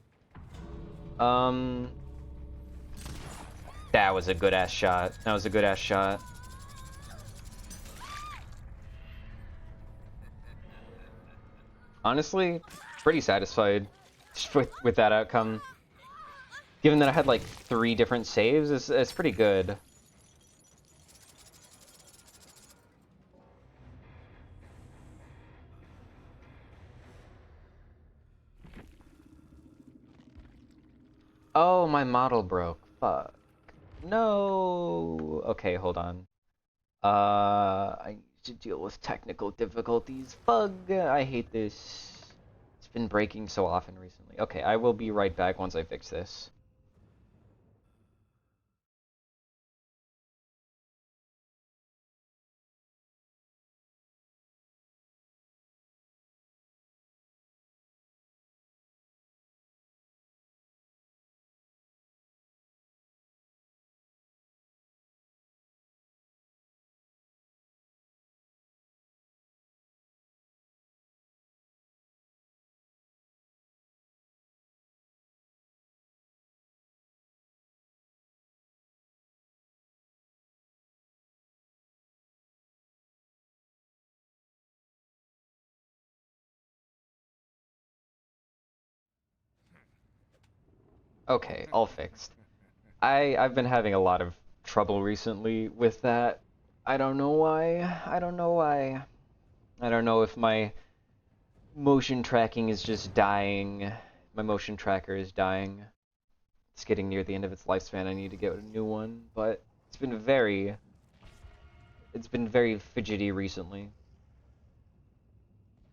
That was a good ass shot. That was a good ass shot. Honestly, pretty satisfied with that outcome. Given that I had like 3 different saves, it's pretty good. Oh, my model broke. Fuck. No. Okay, hold on. I need to deal with technical difficulties. Bug. I hate this. It's been breaking so often recently. Okay, I will be right back once I fix this. Okay, all fixed. I've been having a lot of trouble recently with that. I don't know why. I don't know why. I don't know if my motion tracking is just dying. My motion tracker is dying. It's getting near the end of its lifespan. I need to get a new one, but it's been very fidgety recently.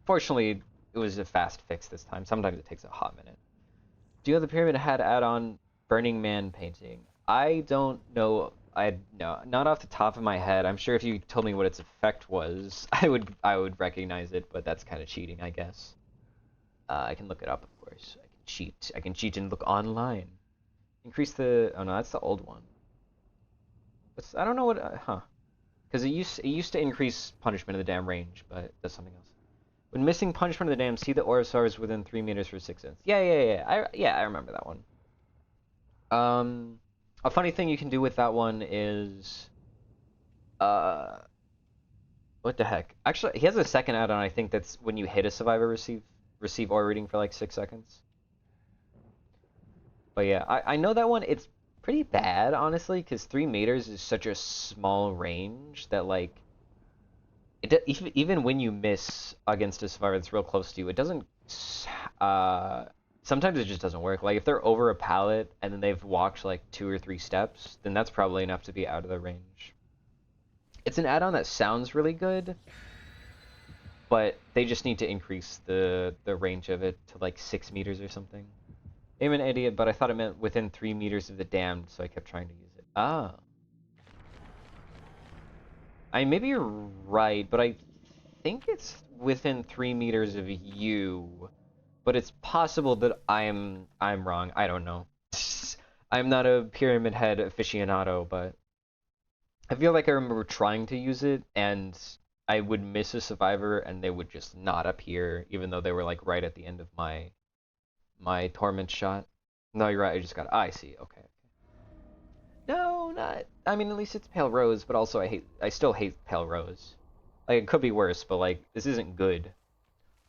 Fortunately, it was a fast fix this time. Sometimes it takes a hot minute. Do you have the Pyramid Head add-on Burning Man painting? I don't know. No, not off the top of my head. I'm sure if you told me what its effect was, I would recognize it, but that's kind of cheating, I guess. I can look it up, of course. I can cheat. I can cheat and look online. Increase the. Oh no, that's the old one. I don't know what. Because it used to increase punishment in the dam range, but it does something else. When missing punishment of the dam, see the Orosaurs within 3 meters for 6 cents. Yeah. I remember that one. A funny thing you can do with that one is, what the heck? Actually, he has a second add-on. I think that's when you hit a survivor, receive aura reading for like 6 seconds. But yeah, I know that one. It's pretty bad, honestly, because 3 meters is such a small range that like, even when you miss against a survivor that's real close to you, it doesn't. Sometimes it just doesn't work. Like if they're over a pallet and then they've walked like 2 or 3 steps, then that's probably enough to be out of the range. It's an add-on that sounds really good, but they just need to increase the range of it to like 6 meters or something. I'm an idiot, but I thought it meant within 3 meters of the damned, so I kept trying to use it. Ah. Maybe you're right, but I think it's within 3 meters of you. But it's possible that I'm wrong. I don't know. I'm not a Pyramid Head aficionado, but I feel like I remember trying to use it, and I would miss a survivor, and they would just not appear, even though they were like right at the end of my torment shot. No, you're right. I just got. I see. Okay. No, not. I mean, at least it's Pale Rose, but also I still hate Pale Rose. Like it could be worse, but like this isn't good.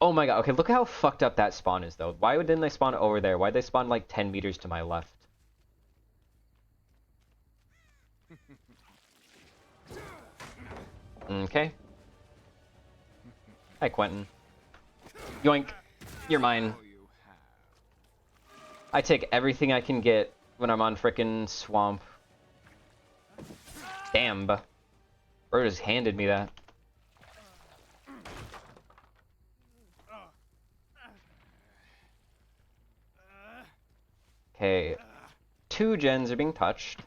Oh my god, okay, look how fucked up that spawn is, though. Why didn't they spawn over there? Why'd they spawn, like, 10 meters to my left? Okay. Hi, Quentin. Yoink. You're mine. I take everything I can get when I'm on frickin' Swamp. Damn. Bro just handed me that. Okay, 2 gens are being touched.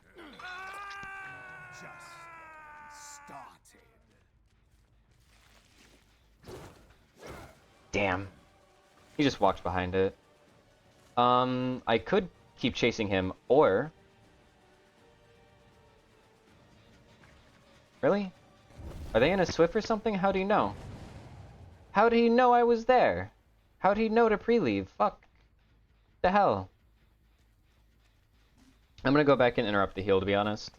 Just started. Damn. He just walked behind it. I could keep chasing him, or... Really? Are they in a Swift or something? How do you know? How did he know I was there? How did he know to pre-leave? Fuck. The hell? I'm gonna go back and interrupt the heal, to be honest.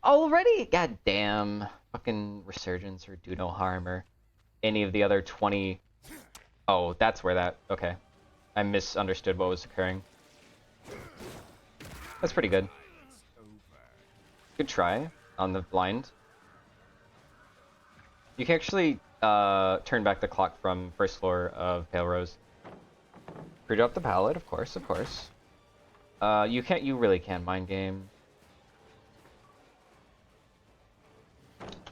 Already? God damn. Fucking Resurgence or Do No Harm or any of the other 20... Oh, that's where that... Okay. I misunderstood what was occurring. That's pretty good. Good try on the blind. You can actually turn back the clock from first floor of Pale Rose. Pre-drop the pallet, of course, of course. You really can mind game.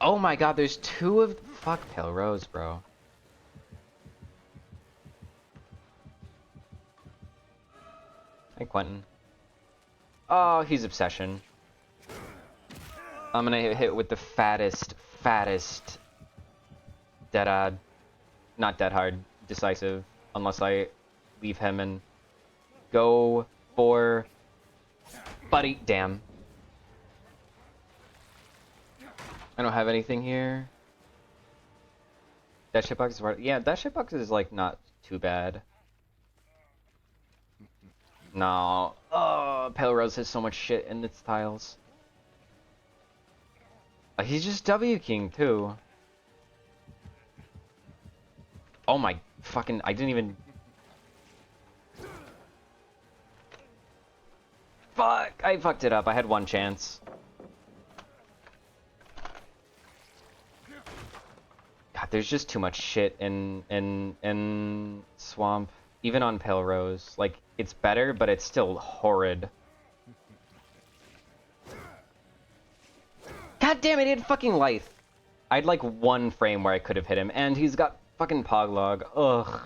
Oh my god, there's 2 of... Fuck Pale Rose, bro. Hey, Quentin. Oh, he's Obsession. I'm gonna hit with the fattest Dead-Odd. Not Dead Hard, Decisive. Unless I leave him and go for... Buddy, damn. I don't have anything here. That shitbox is hard. Yeah, that shitbox is like not too bad. No. Oh, Pale Rose has so much shit in its tiles. He's just W King too. Oh my fucking, I didn't even... Fuck! I fucked it up. I had one chance. God, there's just too much shit in Swamp. Even on Pale Rose. Like, it's better, but it's still horrid. God damn it, he had fucking Lithe. I had like one frame where I could have hit him, and he's got fucking Poglog. Ugh.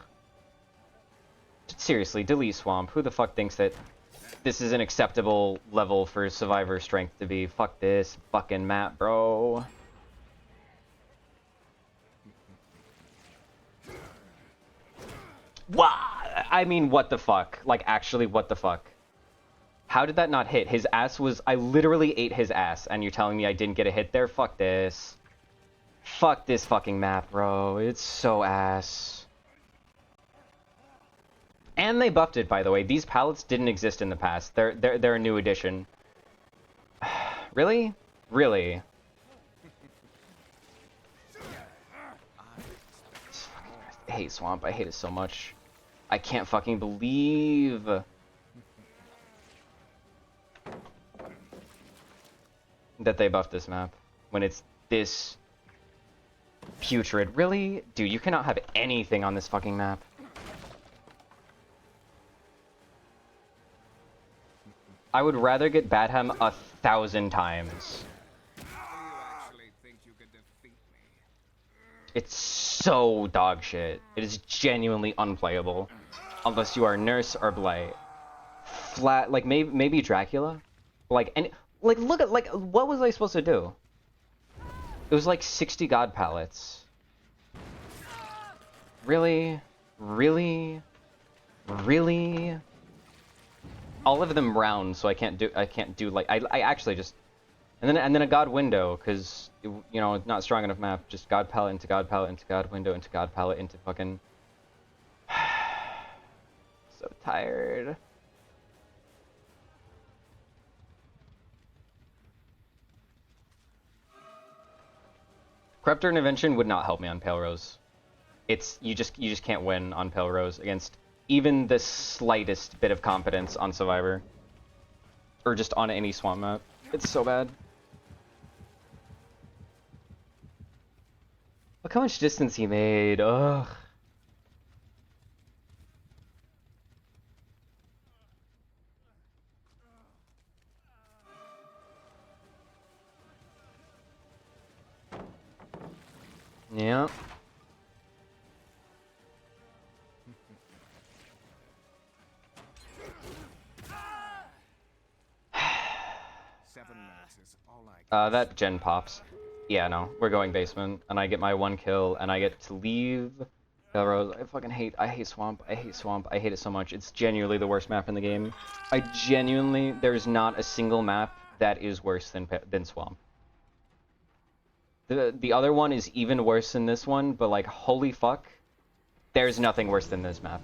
Seriously, delete Swamp. Who the fuck thinks that this is an acceptable level for Survivor strength to be? Fuck this fucking map, bro. Wow! I mean, what the fuck? Like, actually, what the fuck? How did that not hit? His ass was... I literally ate his ass, and you're telling me I didn't get a hit there? Fuck this. Fuck this fucking map, bro. It's so ass. And they buffed it, by the way. These pallets didn't exist in the past. They're a new addition. Really? Really? I hate Swamp. I hate it so much. I can't fucking believe... that they buffed this map. When it's this... putrid. Really? Dude, you cannot have anything on this fucking map. I would rather get Badham 1,000 times. Do you actually think you could defeat me? It's so dog shit. It is genuinely unplayable. Unless you are Nurse or Blight. Flat, like, maybe Dracula? Like, and, like, look at, like, what was I supposed to do? It was like 60 god pallets. Really? Really? Really? All of them round, so I can't do like I actually just and then a god window, cause you know, not strong enough map. Just god pallet into god pallet into god window into god pallet into fucking. So tired. Corruptor Intervention would not help me on Pale Rose. It's you just can't win on Pale Rose against even the slightest bit of competence on Survivor. Or just on any swamp map. It's so bad. Look how much distance he made. Ugh. Yeah. 7 minutes is all I can. That gen pops. Yeah, no, we're going basement, and I get my 1 kill, and I get to leave Belrose. I hate Swamp. I hate Swamp. I hate it so much. It's genuinely the worst map in the game. There's not a single map that is worse than Swamp. The other one is even worse than this one, but like, holy fuck, there's nothing worse than this map,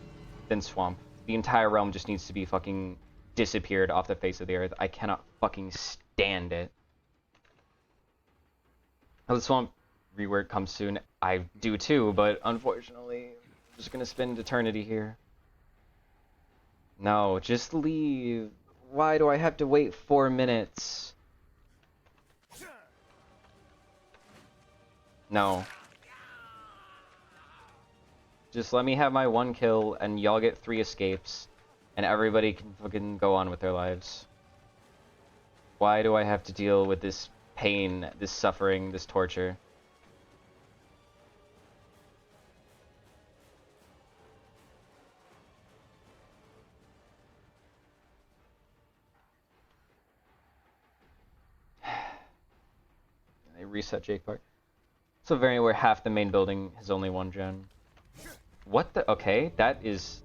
than Swamp. The entire realm just needs to be fucking disappeared off the face of the earth. I cannot fucking stand it. Oh, the Swamp rework comes soon. I do too, but unfortunately, I'm just gonna spend eternity here. No, just leave. Why do I have to wait 4 minutes? No. Just let me have my 1 kill, and y'all get 3 escapes, and everybody can fucking go on with their lives. Why do I have to deal with this pain, this suffering, this torture? They reset Jake Park. It's a variant where half the main building has only 1 gen. What the? Okay, that is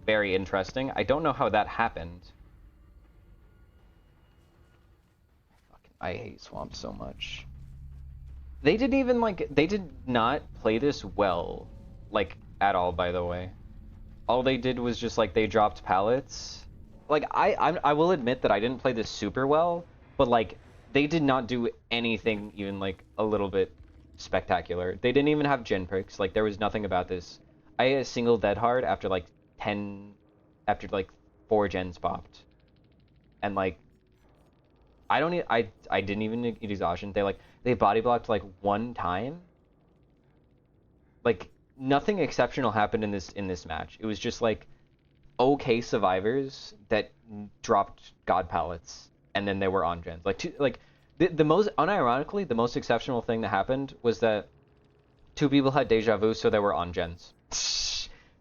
very interesting. I don't know how that happened. I hate Swamp so much. They didn't even, like, they did not play this well, like, at all, by the way. All they did was just, like, they dropped pallets. Like, I will admit that I didn't play this super well, but, like, they did not do anything even, like, a little bit spectacular. They didn't even have gen perks. Like, there was nothing about this. I had a single dead hard after, like, 4 gens popped. And, like, I don't need, I didn't even need exhaustion. They body blocked like one time. Like nothing exceptional happened in this match. It was just like okay survivors that dropped god pallets and then they were on gens. Like the most unironically the most exceptional thing that happened was that two people had deja vu, so they were on gens.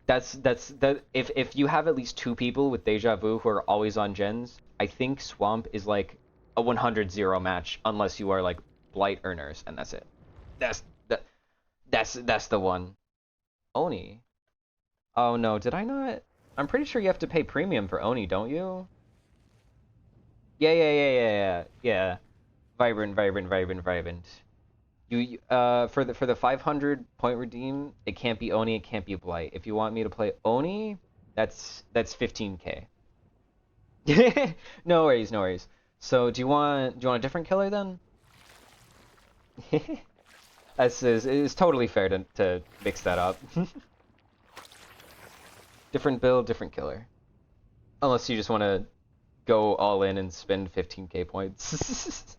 That if you have at least two people with deja vu who are always on gens, I think Swamp is like a 100-0 match unless you are like blight earners, and that's it. That's the one. Oni. Oh no, did I not? I'm pretty sure you have to pay premium for Oni, don't you? Yeah. Vibrant. You for the 500 point redeem, it can't be Oni, it can't be Blight. If you want me to play Oni, that's 15k. No worries. So do you want a different killer then? It's totally fair to mix that up. Different build, different killer. Unless you just want to go all in and spend 15k points.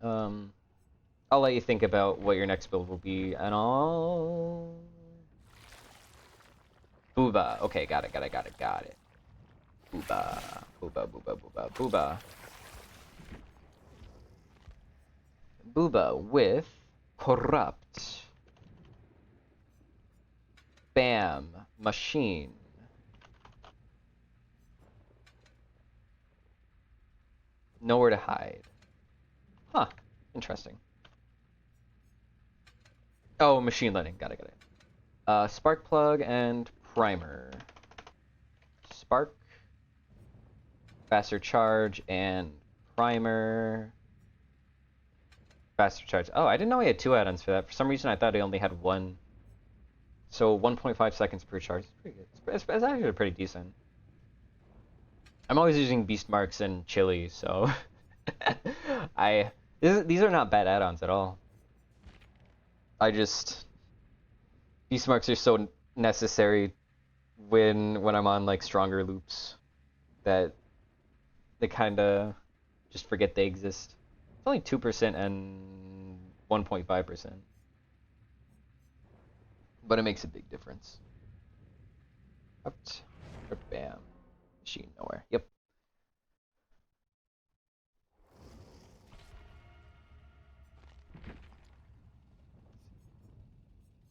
I'll let you think about what your next build will be, and I'll... Booba. Okay, got it. Booba. Booba with Corrupt. Bam. Machine. Nowhere to hide. Huh. Interesting. Oh, machine learning. Got it. Spark plug and primer. Spark. Faster charge and primer. Faster charge. Oh, I didn't know he had two add-ons for that. For some reason, I thought he only had one. So 1.5 seconds per charge. It's pretty good. It's actually pretty decent. I'm always using beast marks and chili, so these are not bad add-ons at all. Beast marks are so necessary when I'm on like stronger loops that they kinda just forget they exist. It's only 2% and 1.5%. But it makes a big difference. Up, bam. Machine nowhere. Yep.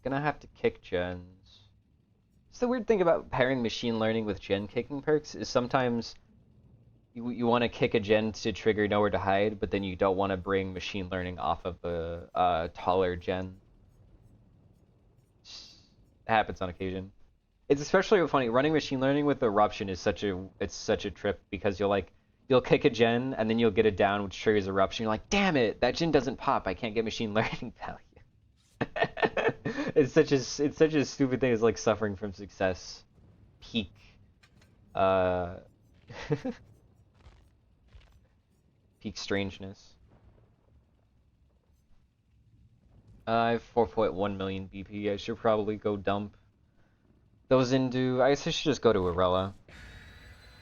Gonna have to kick gens. It's the weird thing about pairing machine learning with gen kicking perks is sometimes you want to kick a gen to trigger nowhere to hide, but then you don't want to bring machine learning off of the taller gen. It happens on occasion. It's especially funny. Running machine learning with eruption is such a trip because you'll kick a gen and then you'll get it down, which triggers eruption. You're like, damn it, that gen doesn't pop. I can't get machine learning value. It's such a stupid thing as like suffering from success. Peak. Peak strangeness. I have 4.1 million BP. I should probably go dump those into... I guess I should just go to Arella.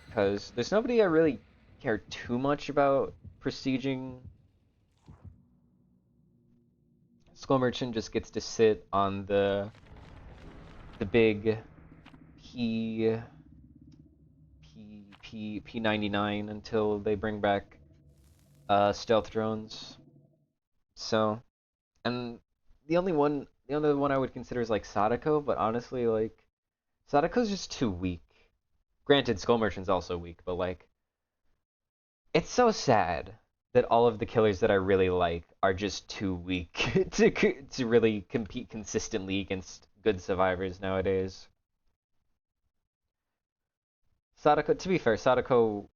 Because there's nobody I really care too much about prestiging. Skull Merchant just gets to sit on the big P99 until they bring back stealth drones. So, and the only one I would consider is like Sadako, but honestly, like Sadako's just too weak. Granted, Skull Merchant's also weak, but like it's so sad that all of the killers that I really like are just too weak to really compete consistently against good survivors nowadays. Sadako, to be fair, Sadako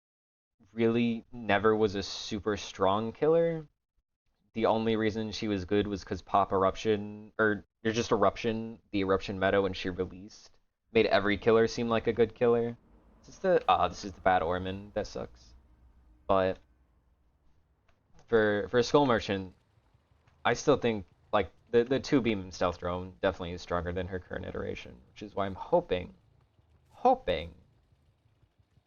really never was a super strong killer. The only reason she was good was because Pop Eruption, or just Eruption, the Eruption meta when she released, made every killer seem like a good killer. This is the Bad Orman, that sucks. But for Skull Merchant, I still think like the 2-beam stealth drone definitely is stronger than her current iteration, which is why I'm hoping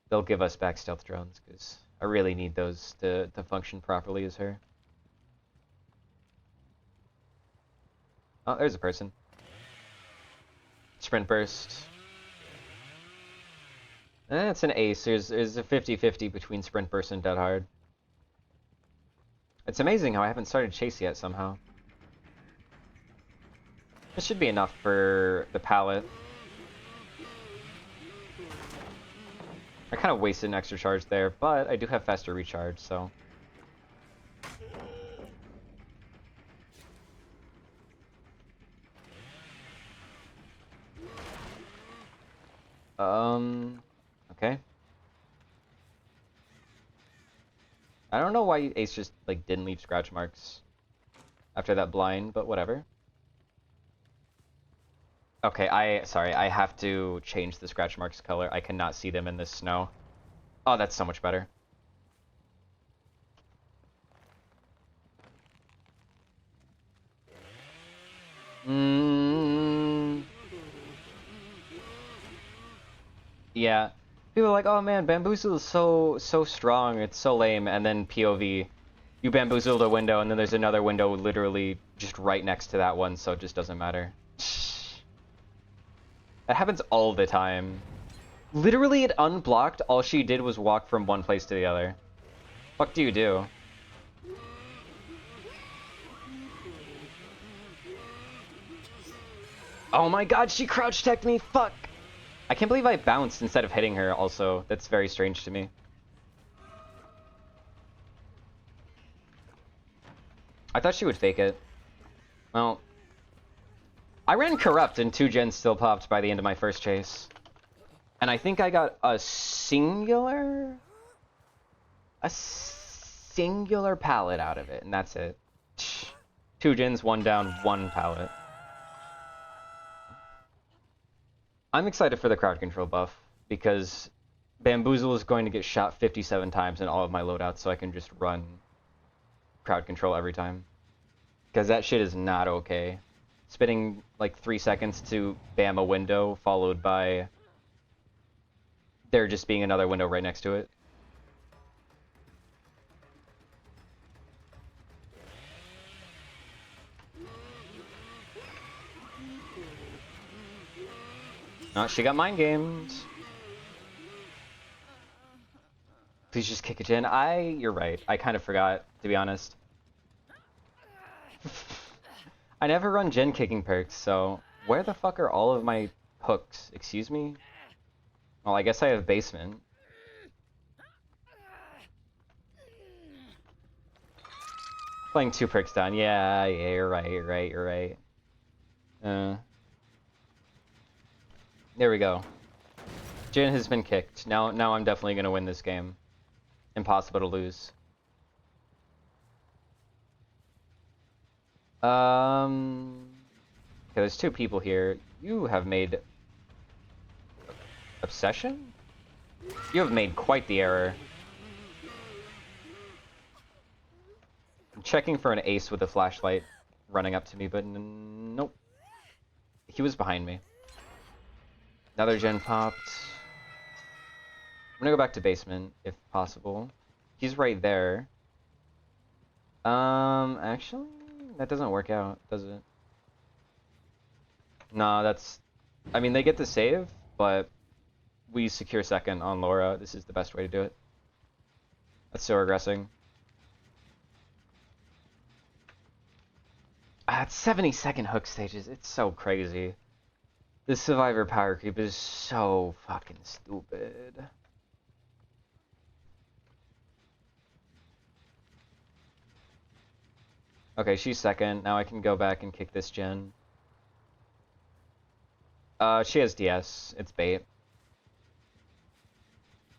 they'll give us back stealth drones, because I really need those to function properly as her. Oh, there's a person. Sprint burst. It's an ace. There's a 50-50 between sprint burst and dead hard. It's amazing how I haven't started chase yet somehow. This should be enough for the pallet. I kind of wasted an extra charge there, but I do have faster recharge, so. Okay. I don't know why Ace just, like, didn't leave scratch marks after that blind, but whatever. Okay, sorry, I have to change the scratch marks color. I cannot see them in this snow. Oh, that's so much better. Yeah. People are like, oh man, Bamboozle is so strong, it's so lame, and then POV, you bamboozled a window, and then there's another window literally just right next to that one, so it just doesn't matter. That happens all the time. Literally, it unblocked, all she did was walk from one place to the other. Fuck do you do? Oh my god, she crouch teched me, fuck! I can't believe I bounced instead of hitting her also. That's very strange to me. I thought she would fake it. Well, I ran Corrupt and 2 gens still popped by the end of my first chase. And I think I got a singular pallet out of it, and that's it. 2 gens, 1 down, 1 pallet. I'm excited for the crowd control buff, because Bamboozle is going to get shot 57 times in all of my loadouts, so I can just run crowd control every time. Because that shit is not okay. Spending like 3 seconds to bam a window, followed by there just being another window right next to it. Oh, she got mind gamed. Please just kick it in. You're right. I kind of forgot, to be honest. I never run gen kicking perks, so where the fuck are all of my hooks? Excuse me? Well, I guess I have basement. Playing 2 perks down. Yeah, you're right. There we go. Jin has been kicked. Now I'm definitely gonna win this game. Impossible to lose. Okay, there's 2 people here. You have made Obsession? You have made quite the error. I'm checking for an ace with a flashlight running up to me, but nope. He was behind me. Another gen popped. I'm gonna go back to basement, if possible. He's right there. Actually, that doesn't work out, does it? Nah, that's... I mean, they get the save, but we secure second on Laura. This is the best way to do it. That's so regressing. It's 70-second hook stages. It's so crazy. This survivor power creep is so fucking stupid. Okay, she's second. Now I can go back and kick this gen. She has DS. It's bait.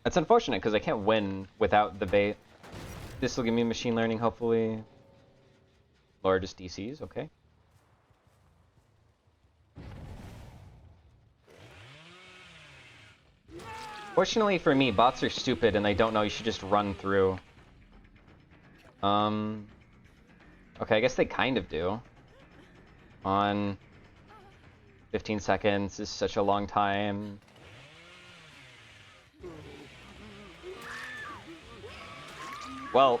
That's unfortunate because I can't win without the bait. This will give me machine learning, hopefully. Laura just DCs, okay. Fortunately for me, bots are stupid and they don't know you should just run through. Okay, I guess they kind of do. On 15 seconds is such a long time. Well,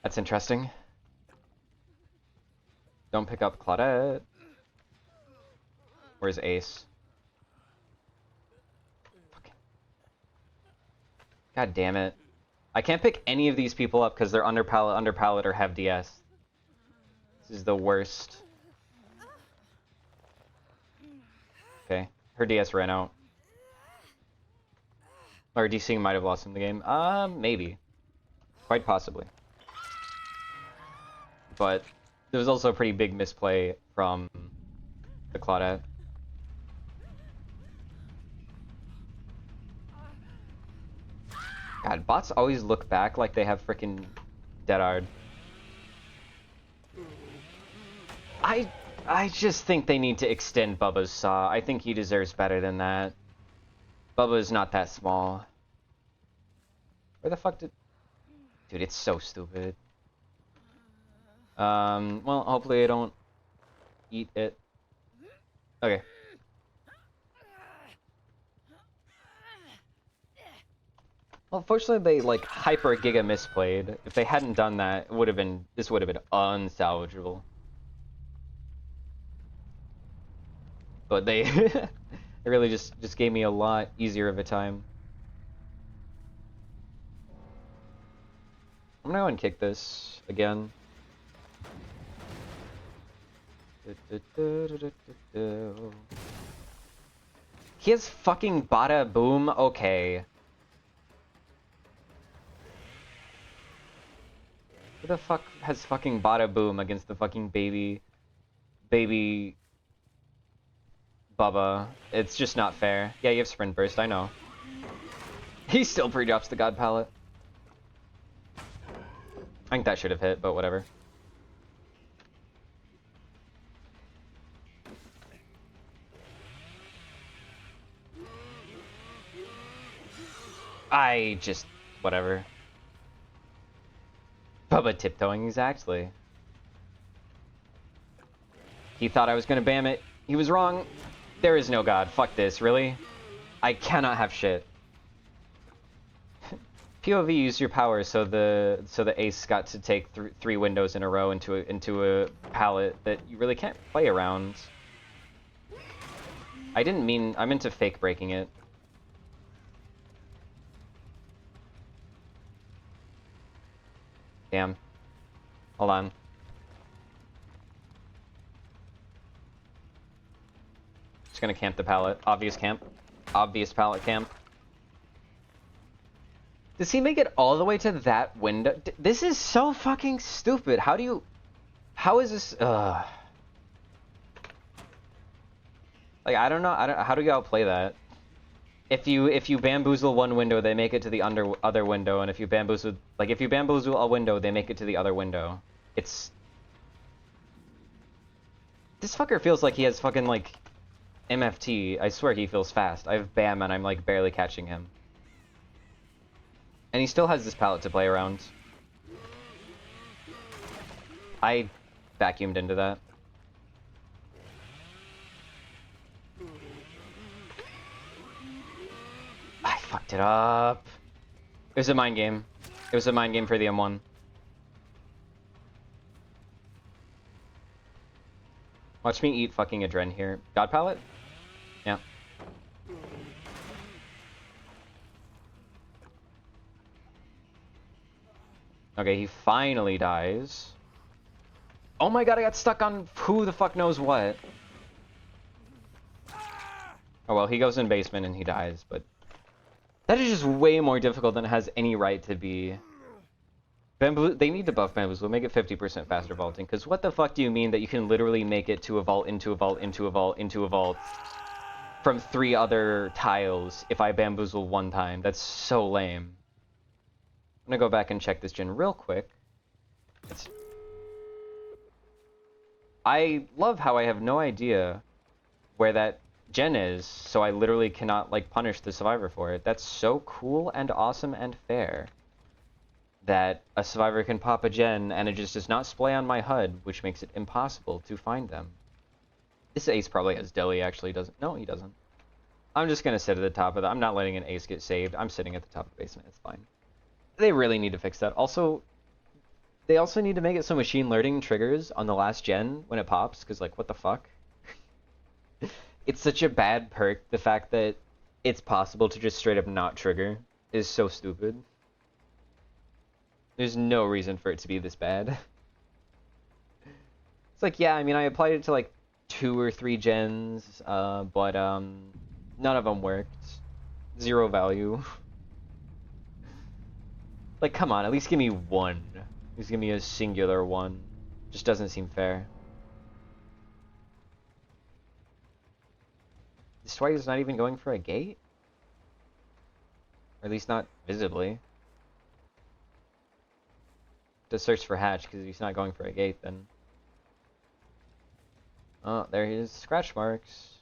that's interesting. Don't pick up Claudette. Where's Ace? Fucking... God damn it. I can't pick any of these people up because they're under pallet, or have DS. This is the worst. Okay, her DS ran out. Or DC might have lost in the game. Maybe. Quite possibly. But there was also a pretty big misplay from the Claudette. God, bots always look back like they have frickin' Deadard. I just think they need to extend Bubba's Saw. I think he deserves better than that. Bubba's not that small. Where the fuck did... Dude, it's so stupid. Well, hopefully I don't eat it. Okay. Well, fortunately they, like, hyper giga misplayed. If they hadn't done that, it would have been... This would have been unsalvageable. But they... they really just gave me a lot easier of a time. I'm gonna go and kick this again. He has fucking Bada Boom? Okay. Who the fuck has fucking Bada Boom against the fucking baby Bubba? It's just not fair. Yeah, you have Sprint Burst, I know. He still pre-drops the God Pallet. I think that should have hit, but whatever. Whatever. Bubba tiptoeing, exactly. He thought I was gonna bam it. He was wrong. There is no God. Fuck this, really? I cannot have shit. POV used your power, so the ace got to take three windows in a row into a pallet that you really can't play around. I meant to fake breaking it. Damn. Hold on. Just gonna camp the pallet. Obvious camp. Obvious pallet camp. Does he make it all the way to that window? This is so fucking stupid. How is this? Like, I don't know. How do you outplay that? If you bamboozle one window, they make it to the other window, and if you bamboozle a window, they make it to the other window. It's... This fucker feels like he has fucking, like, MFT. I swear he feels fast. I have BAM and I'm, like, barely catching him. And he still has this pallet to play around. I vacuumed into that. I fucked it up. It was a mind game. It was a mind game for the M1. Watch me eat fucking Adren here. God pallet? Yeah. Okay, he finally dies. Oh my god, I got stuck on who the fuck knows what. Oh well, he goes in basement and he dies, but... That is just way more difficult than it has any right to be. They need to buff Bamboozle, make it 50% faster vaulting, because what the fuck do you mean that you can literally make it to a vault, into a vault, into a vault, into a vault from 3 other tiles if I Bamboozle one time? That's so lame. I'm gonna go back and check this gen real quick. I love how I have no idea where that gen is, so I literally cannot, like, punish the survivor for it. That's so cool and awesome and fair that a survivor can pop a gen and it just does not splay on my HUD, which makes it impossible to find them. This ace probably has deli, actually, doesn't. No, he doesn't. I'm just gonna sit at the top of the... I'm not letting an ace get saved. I'm sitting at the top of the basement. It's fine. They really need to fix that. Also, they also need to make it so machine learning triggers on the last gen when it pops, because, like, what the fuck? It's such a bad perk. The fact that it's possible to just straight up not trigger is so stupid. There's no reason for it to be this bad. It's like, yeah, I mean, I applied it to like 2 or 3 gens, but none of them worked. 0 value. Like, come on, at least give me one. At least give me a singular one. Just doesn't seem fair. This Dwight is not even going for a gate? Or at least not visibly. To search for hatch, because he's not going for a gate then. Oh, there he is. Scratch marks.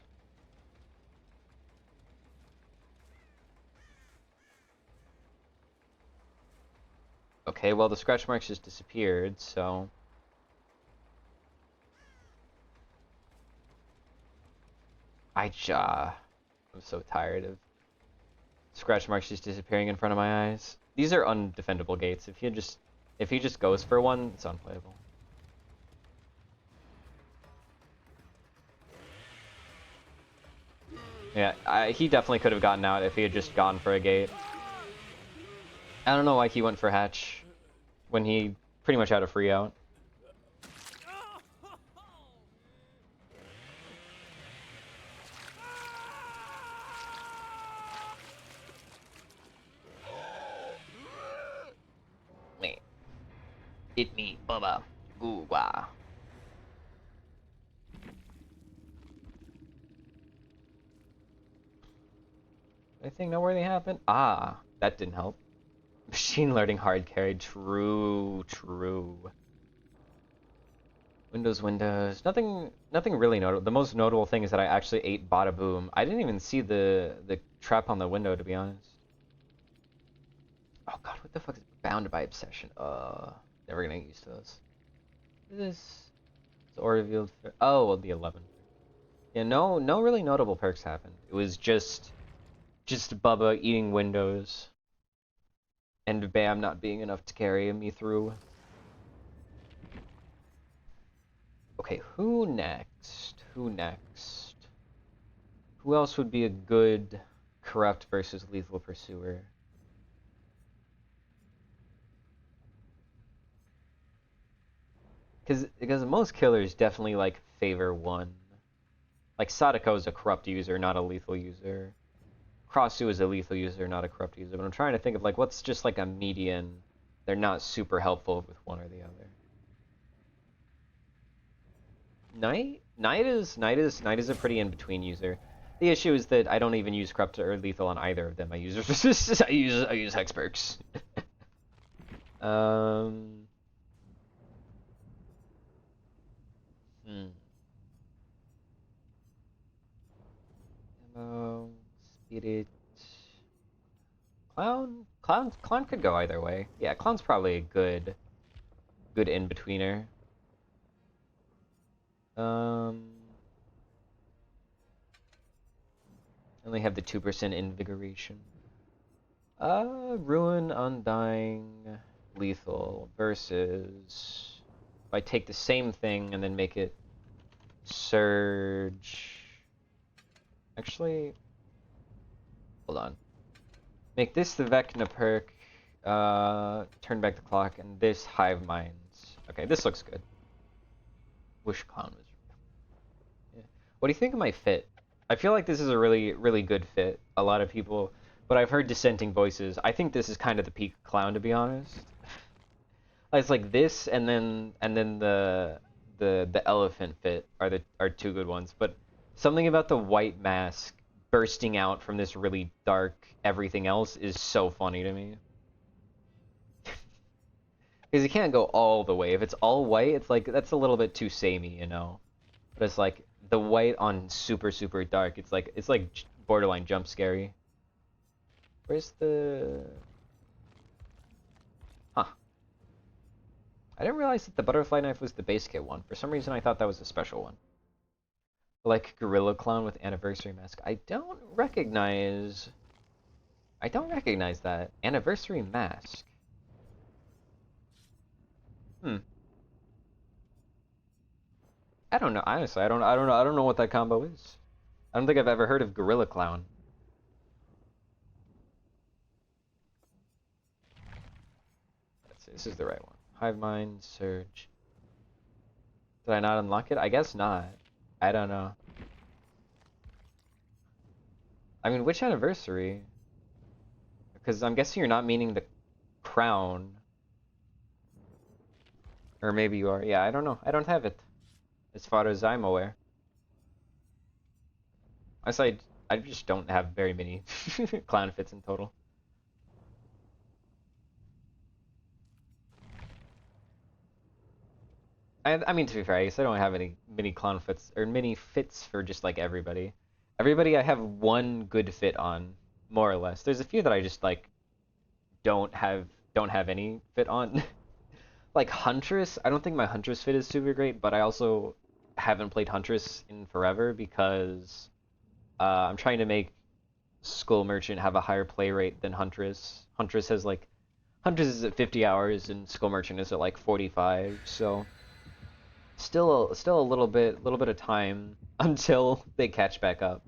Okay, well the scratch marks just disappeared, so... I'm so tired of scratch marks just disappearing in front of my eyes. These are undefendable gates. If he just goes for one, it's unplayable. Yeah, he definitely could have gotten out if he had just gone for a gate. I don't know why he went for hatch when he pretty much had a free out. Wait. Hit me, Bubba. Goo wah. Anything noteworthy happened? Ah, that didn't help. Machine learning hard carry. True. Windows. Nothing really notable. The most notable thing is that I actually ate Bada Boom. I didn't even see the trap on the window, to be honest. Oh god, what the fuck is bound by obsession? Never gonna get used to those. This is or revealed. Oh, well, the 11. Yeah, no really notable perks happened. It was just Bubba eating windows. And Bam not being enough to carry me through. Okay, who next? Who else would be a good corrupt versus lethal pursuer? Because most killers definitely like favor one. Like Sadako is a corrupt user, not a lethal user. Crossu is a lethal user, not a corrupt user. But I'm trying to think of like what's just like a median. They're not super helpful with one or the other. Knight is a pretty in-between user. The issue is that I don't even use corrupt or lethal on either of them. I use I use hex perks. Ammo, Spirit, Clown could go either way. Yeah, Clown's probably a good in-betweener. Only have the 2% invigoration. Ruin, Undying, Lethal versus if I take the same thing and then make it Surge. Actually, hold on. Make this the Vecna perk. Turn back the clock, and this Hive Minds. Okay, this looks good. Wish Clown was. Yeah. What do you think of my fit? I feel like this is a really good fit. A lot of people, but I've heard dissenting voices. I think this is kind of the peak Clown, to be honest. It's like this, and then the elephant fit are 2 good ones. But something about the white mask bursting out from this really dark everything else is so funny to me. Because you can't go all the way. If it's all white, it's like, that's a little bit too samey, you know? But it's like, the white on super dark, it's like borderline jump scary. Where's the... Huh. I didn't realize that the butterfly knife was the base kit one. For some reason I thought that was a special one. Like Gorilla Clown with Anniversary Mask. I don't recognize that. Anniversary Mask. Hmm. I don't know. Honestly, I don't know what that combo is. I don't think I've ever heard of Gorilla Clown. Let's see, this is the right one. Hive Mind, Surge. Did I not unlock it? I guess not. I don't know. I mean, which anniversary? Because I'm guessing you're not meaning the crown. Or maybe you are. Yeah, I don't know. I don't have it. As far as I'm aware. I just don't have very many clown fits in total. I mean, to be fair, I guess I don't have any mini clown fits or mini fits for just like everybody. Everybody I have one good fit on, more or less. There's a few that I just like don't have any fit on. Like Huntress, I don't think my Huntress fit is super great, but I also haven't played Huntress in forever because I'm trying to make Skull Merchant have a higher play rate than Huntress. Huntress is at 50 hours and Skull Merchant is at like 45, so still a little bit of time until they catch back up.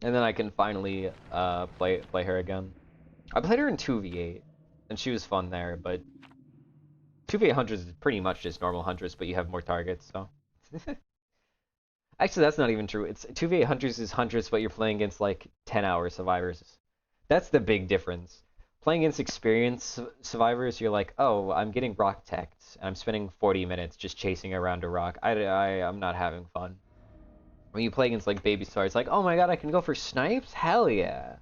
And then I can finally play her again. I played her in 2v8 and she was fun there, but 2v8 Huntress is pretty much just normal Huntress, but you have more targets, so actually, that's not even true. It's 2v8 Huntress is Huntress, but you're playing against like 10-hour survivors. That's the big difference. Playing against experienced survivors, you're like, oh, I'm getting rock teched, and I'm spending 40 minutes just chasing around a rock. I'm not having fun. When you play against like baby stars, it's like, oh my god, I can go for snipes? Hell yeah.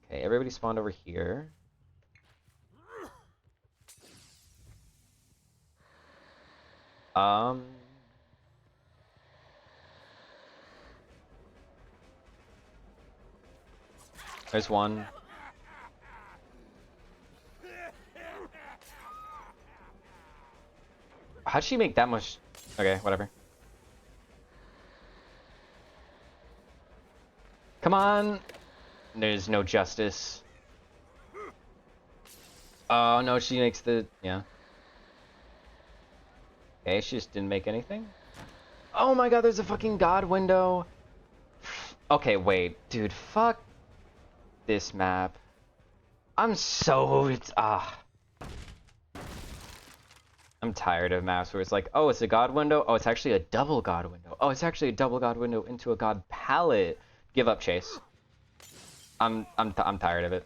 Okay, everybody spawned over here. There's one. How'd she make that much? Okay, whatever. Come on! There's no justice. Oh no, she makes the... yeah. Okay, she just didn't make anything. Oh my god, there's a fucking god window! Okay, wait. Dude, fuck this map. I'm tired of maps where it's like, oh, it's a god window. Oh, it's actually a double god window. Oh, it's actually a double god window into a god palette. Give up, Chase. I'm tired of it.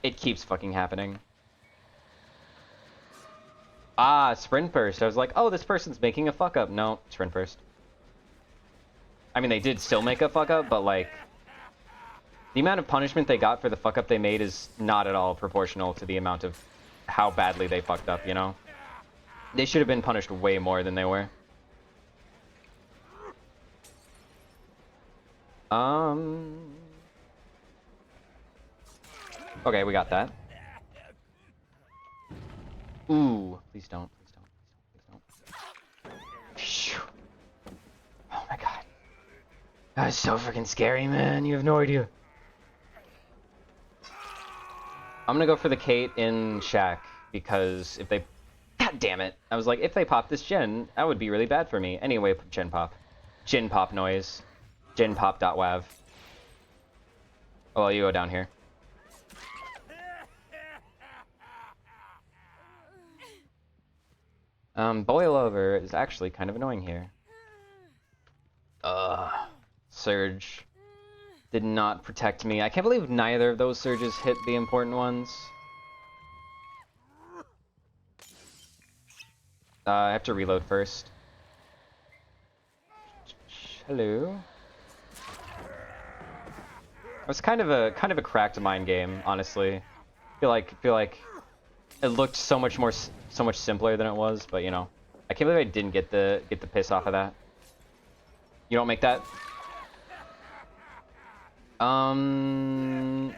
It keeps fucking happening. Ah, sprint burst. I was like, oh, this person's making a fuck up. No, sprint burst. I mean, they did still make a fuck up, but like, the amount of punishment they got for the fuck up they made is not at all proportional to the amount of how badly they fucked up, you know? They should have been punished way more than they were. Okay, we got that. Ooh, please don't, please don't, please don't, please don't. Phew. Oh my god. That was so freaking scary, man. You have no idea. I'm gonna go for the Kate in Shack, because if they... God damn it. I was like, if they pop this gen, that would be really bad for me. Anyway, gen pop. Gen pop noise. Gen pop.wav. Oh, well, you go down here. Boil over is actually kind of annoying here. Surge did not protect me. I can't believe neither of those surges hit the important ones. I have to reload first. Hello. It was kind of a cracked mind game, honestly. Feel like it looked so much simpler than it was, but you know, I can't believe I didn't get the piss off of that. You don't make that.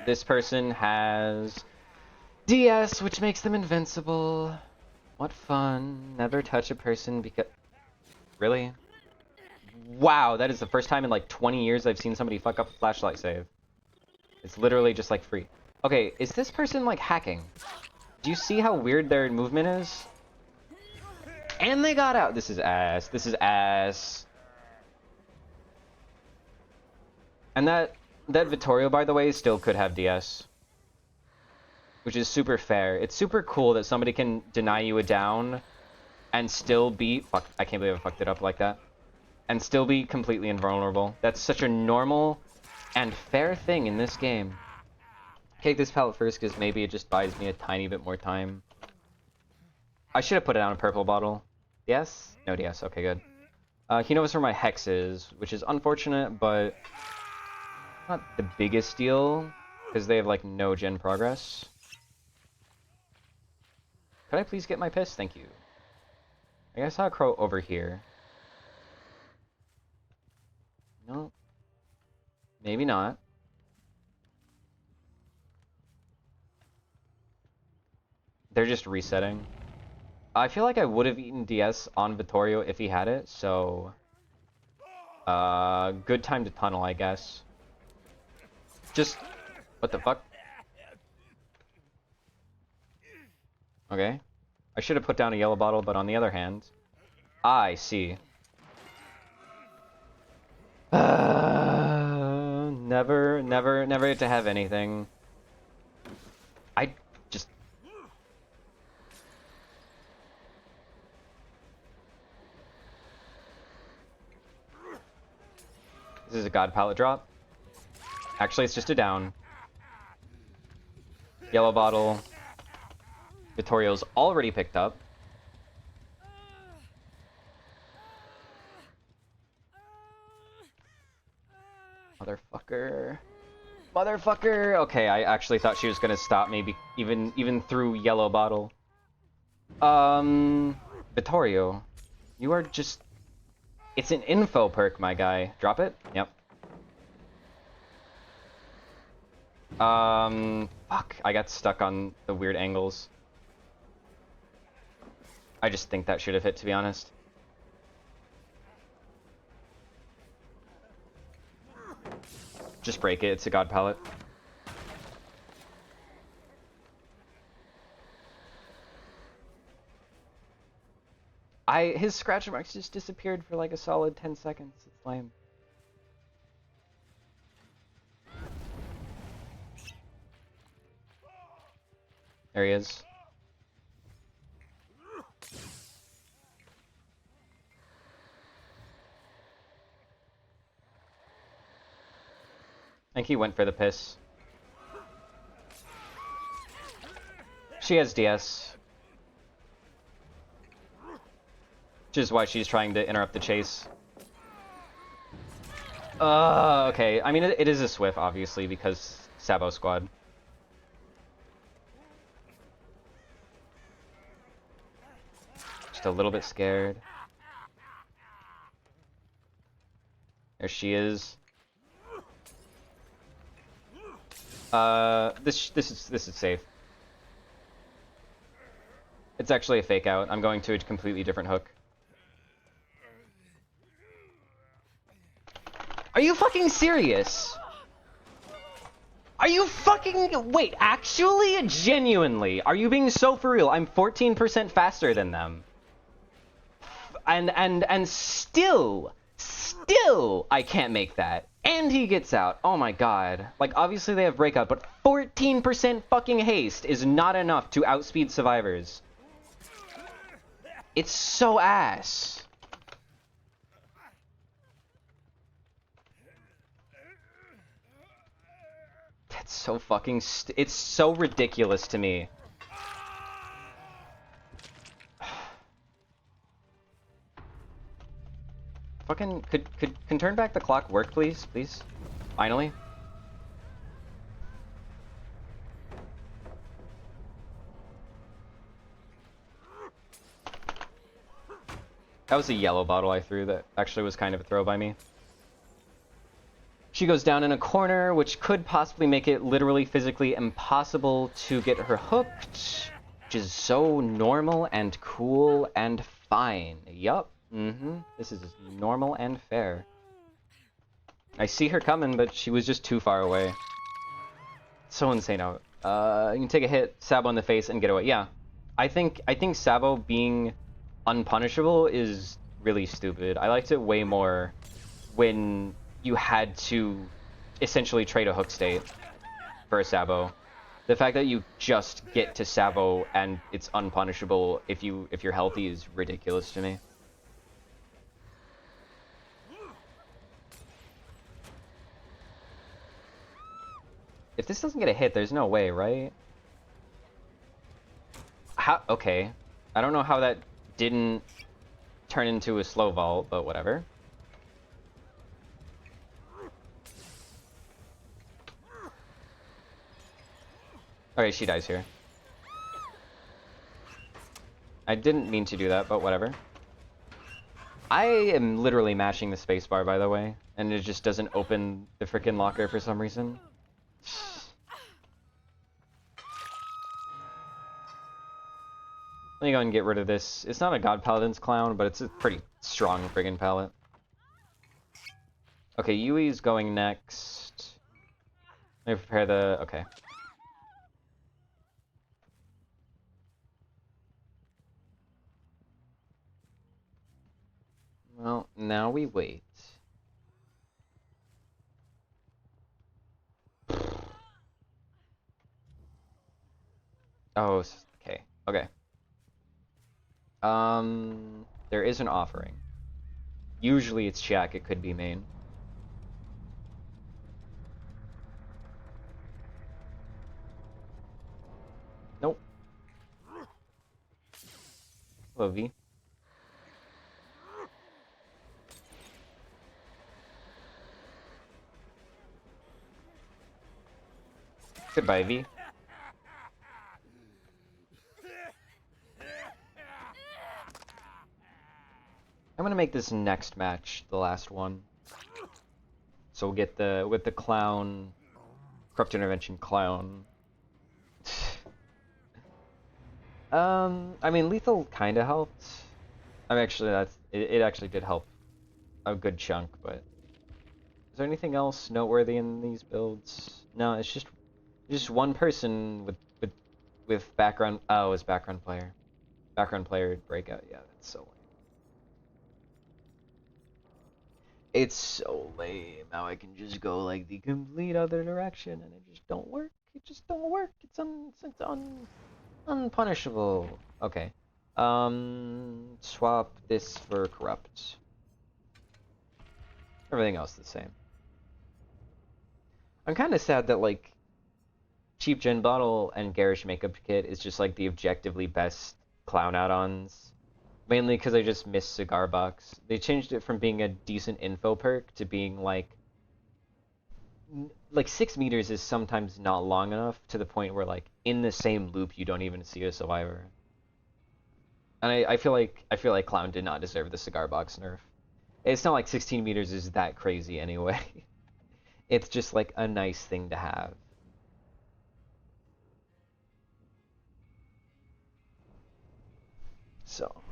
This person has DS, which makes them invincible. What fun. Never touch a person because... Really? Wow, that is the first time in like 20 years I've seen somebody fuck up a flashlight save. It's literally just like free. Okay, is this person like hacking? Do you see how weird their movement is? And they got out. This is ass. This is ass. And that Vittorio, by the way, still could have DS. Which is super fair. It's super cool that somebody can deny you a down and still be... Fuck, I can't believe I fucked it up like that. And still be completely invulnerable. That's such a normal and fair thing in this game. Take this pallet first because maybe it just buys me a tiny bit more time. I should have put it on a purple bottle. Yes? No DS. Okay, good. He knows where my hex is, which is unfortunate, but not the biggest deal because they have like no gen progress. Could I please get my piss? Thank you. I saw a crow over here. No. Maybe not. They're just resetting. I feel like I would have eaten DS on Vittorio if he had it, so... good time to tunnel, I guess. Just... What the fuck? Okay. I should have put down a yellow bottle, but on the other hand... I see. Never get to have anything. I just... This is a god pallet drop. Actually, it's just a down. Yellow bottle. Vittorio's already picked up. Motherfucker. Motherfucker! Okay, I actually thought she was gonna stop me even through yellow bottle. Vittorio. You are just... It's an info perk, my guy. Drop it? Yep. Fuck. I got stuck on the weird angles. I just think that should have hit, to be honest. Just break it, it's a god pallet. His scratch marks just disappeared for like a solid 10 seconds. It's lame. There he is. I think he went for the piss. She has DS. Which is why she's trying to interrupt the chase. Okay. I mean, it is a Swift, obviously, because Sabo squad. Just a little bit scared. There she is. This is safe. It's actually a fake out. I'm going to a completely different hook. Are you fucking serious? Are you fucking... Wait, actually? Genuinely? Are you being so for real? I'm 14% faster than them. And still, I can't make that. And he gets out. Oh my god. Like, obviously they have breakout, but 14% fucking haste is not enough to outspeed survivors. It's so ass. That's so fucking it's so ridiculous to me. Fucking can turn back the clock work, please? Please? Finally? That was a yellow bottle I threw that actually was kind of a throw by me. She goes down in a corner, which could possibly make it literally physically impossible to get her hooked, which is so normal and cool and fine. Yup. This is normal and fair. I see her coming, but she was just too far away. So insane out. You can take a hit, Sabo in the face, and get away. Yeah. I think Sabo being unpunishable is really stupid. I liked it way more when you had to essentially trade a hook state for a Sabo. The fact that you just get to Sabo and it's unpunishable if you're healthy is ridiculous to me. If this doesn't get a hit, there's no way, right? How? Okay. I don't know how that didn't turn into a slow vault, but whatever. Okay, she dies here. I didn't mean to do that, but whatever. I am literally mashing the spacebar, by the way, and it just doesn't open the frickin' locker for some reason. Let me go and get rid of this. It's not a God Paladin's clown, but it's a pretty strong friggin' palette. Okay, Yui's going next. Let me prepare the... okay. Well, now we wait. Oh, okay. Okay. There is an offering. Usually it's Shaq, it could be main. Nope. Hello, V. Goodbye, V. I'm gonna make this next match the last one. So we'll get with the clown, corrupt intervention clown. I mean, lethal kind of helped. I mean, actually, it actually did help a good chunk. But is there anything else noteworthy in these builds? No, it's just one person with background. Oh, it's background player breakout. Yeah, that's so lame. It's so lame how I can just go like the complete other direction and it just don't work. It just don't work. It's unpunishable. Okay. Swap this for corrupt. Everything else the same. I'm kind of sad that like cheap gin bottle and garish makeup kit is just like the objectively best clown add-ons. Mainly because I just miss Cigar Box. They changed it from being a decent info perk to being like 6 meters is sometimes not long enough to the point where like in the same loop you don't even see a survivor. And I feel like Clown did not deserve the Cigar Box nerf. It's not like 16 meters is that crazy anyway. It's just like a nice thing to have. So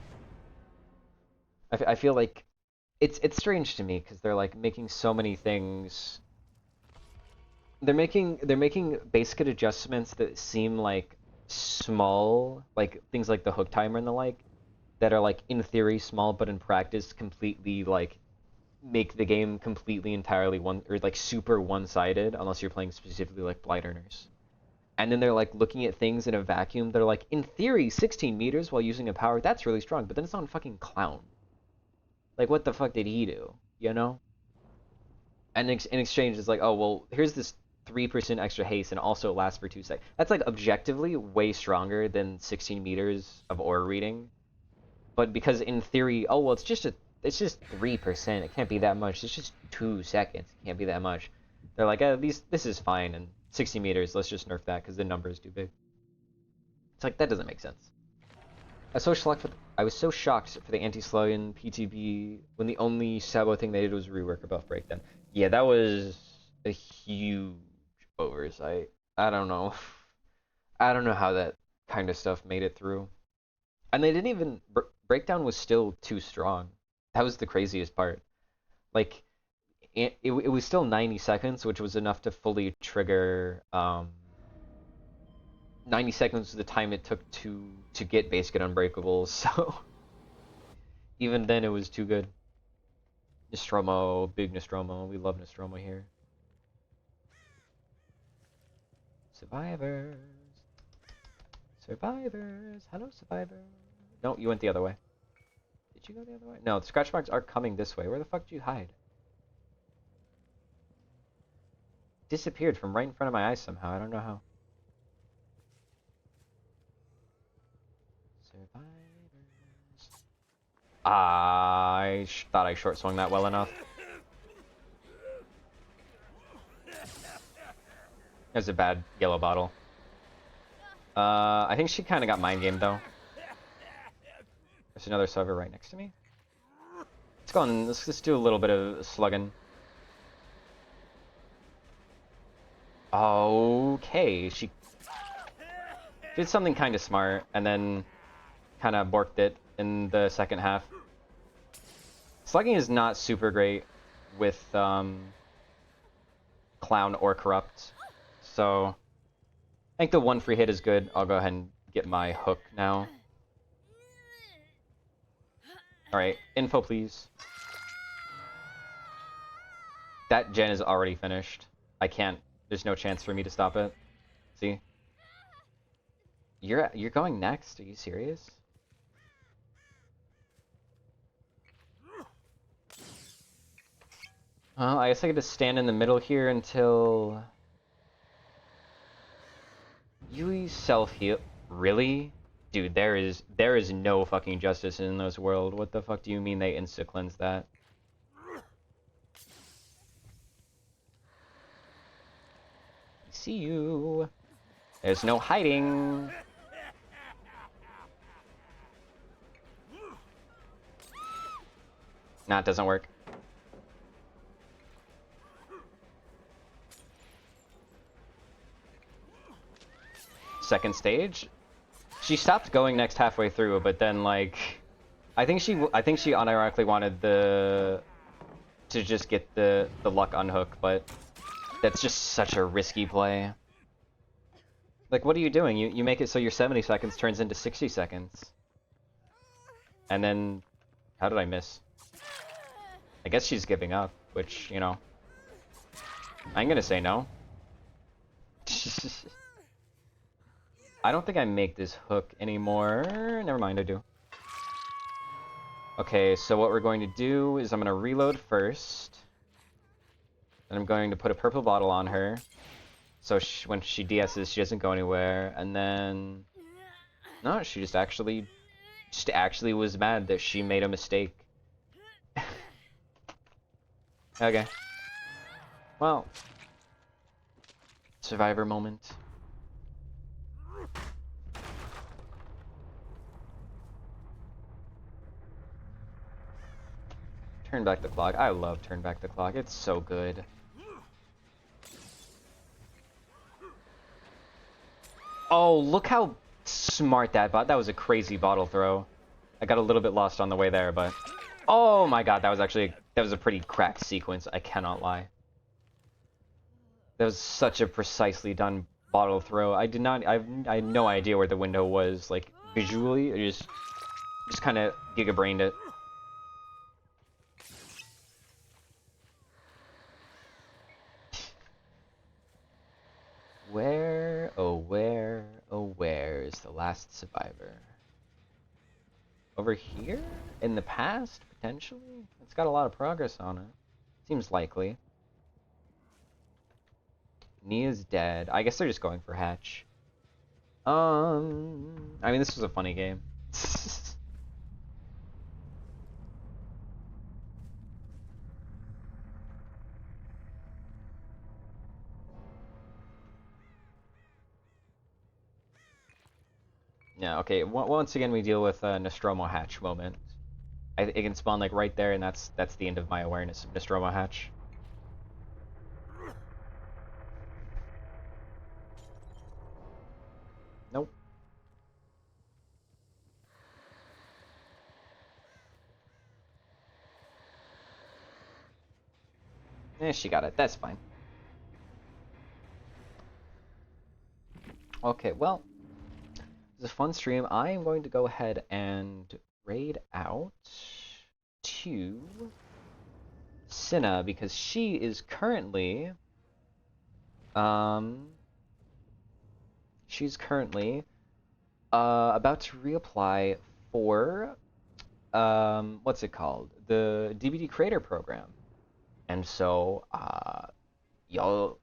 I feel like it's strange to me because they're like making so many things. They're making basic adjustments that seem like small, like things like the hook timer and the like, that are like in theory small, but in practice completely like make the game completely entirely one or like super one-sided unless you're playing specifically like Blight Earners. And then they're like looking at things in a vacuum. They're like, in theory, 16 meters while using a power, that's really strong, but then it's on fucking Clown. Like, what the fuck did he do? You know? And in exchange, it's like, oh, well, here's this 3% extra haste and also it lasts for 2 seconds. That's like objectively way stronger than 16 meters of aura reading. But because in theory, oh, well, it's just 3%. It can't be that much. It's just 2 seconds. It can't be that much. They're like, this is fine. And 60 meters, let's just nerf that because the number is too big. It's like, that doesn't make sense. I was so shocked for the Anti-Slowing PTB when the only Sabo thing they did was rework a buff breakdown. Yeah, that was a huge oversight. I don't know. I don't know how that kind of stuff made it through. And they didn't even... Breakdown was still too strong. That was the craziest part. Like, it was still 90 seconds, which was enough to fully trigger 90 seconds was the time it took to get basic and unbreakable, so even then it was too good. Nostromo, big Nostromo, we love Nostromo here. Survivors. Survivors. Hello, survivors. No, you went the other way. Did you go the other way? No, the scratch marks are coming this way. Where the fuck did you hide? Disappeared from right in front of my eyes somehow. I don't know how. Survivors. I thought I short swung that well enough. That was a bad yellow bottle. I think she kind of got mind gamed though. There's another server right next to me. Let's go on. Let's do a little bit of slugging. Okay, she did something kind of smart and then kind of borked it in the second half. Slugging is not super great with Clown or Corrupt, so I think the one free hit is good. I'll go ahead and get my hook now. Alright, info please. That gen is already finished. I can't, there's no chance for me to stop it. See? You're going next? Are you serious? Well, I guess I could just stand in the middle here until Yui self-heal. Really? Dude, there is no fucking justice in this world. What the fuck do you mean they insta-cleanse that? I see you. There's no hiding. Nah, it doesn't work. Second stage? She stopped going next halfway through, but then like I think she unironically wanted to just get the luck unhook, but that's just such a risky play. Like, what are you doing? You make it so your 70 seconds turns into 60 seconds. And then how did I miss? I guess she's giving up, which, you know, I'm gonna say no. I don't think I make this hook anymore. Never mind, I do. Okay, so what we're going to do is I'm going to reload first. Then I'm going to put a purple bottle on her. So when she DS's, she doesn't go anywhere. And then... No, she just actually was mad that she made a mistake. Okay. Well. Survivor moment. Turn back the clock. I love turn back the clock. It's so good. Oh, look how smart that was a crazy bottle throw. I got a little bit lost on the way there, but oh my god, that was a pretty cracked sequence. I cannot lie. That was such a precisely done bottle throw. I had no idea where the window was, like visually. I just kind of giga-brained it. Where, oh where is the last survivor? Over here? In the past, potentially? It's got a lot of progress on it. Seems likely. Nia's dead. I guess they're just going for Hatch. I mean, this was a funny game. Yeah, okay, once again we deal with a Nostromo Hatch moment. It can spawn like right there, and that's the end of my awareness of Nostromo Hatch. Nope. She got it. That's fine. Okay, well, it's a fun stream. I am going to go ahead and raid out to Cinna because she is currently she's currently about to reapply for what's it called? The DVD Creator Program. And so y'all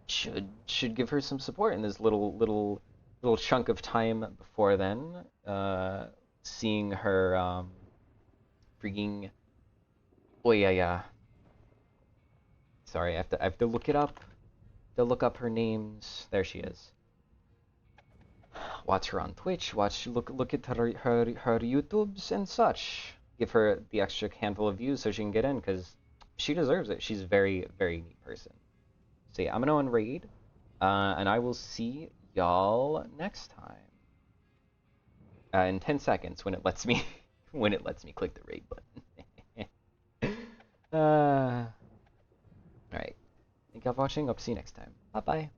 should give her some support in this little chunk of time before then. Seeing her freaking oh yeah. Sorry, I have to look it up. To look up her names. There she is. Watch her on Twitch. Look at her YouTubes and such. Give her the extra handful of views so she can get in because she deserves it. She's a very neat person. So yeah, I'm gonna unraid, and I will see y'all next time. In 10 seconds when it lets me click the raid button. Alright. Thank y'all for watching. Hope to see you next time. Bye bye.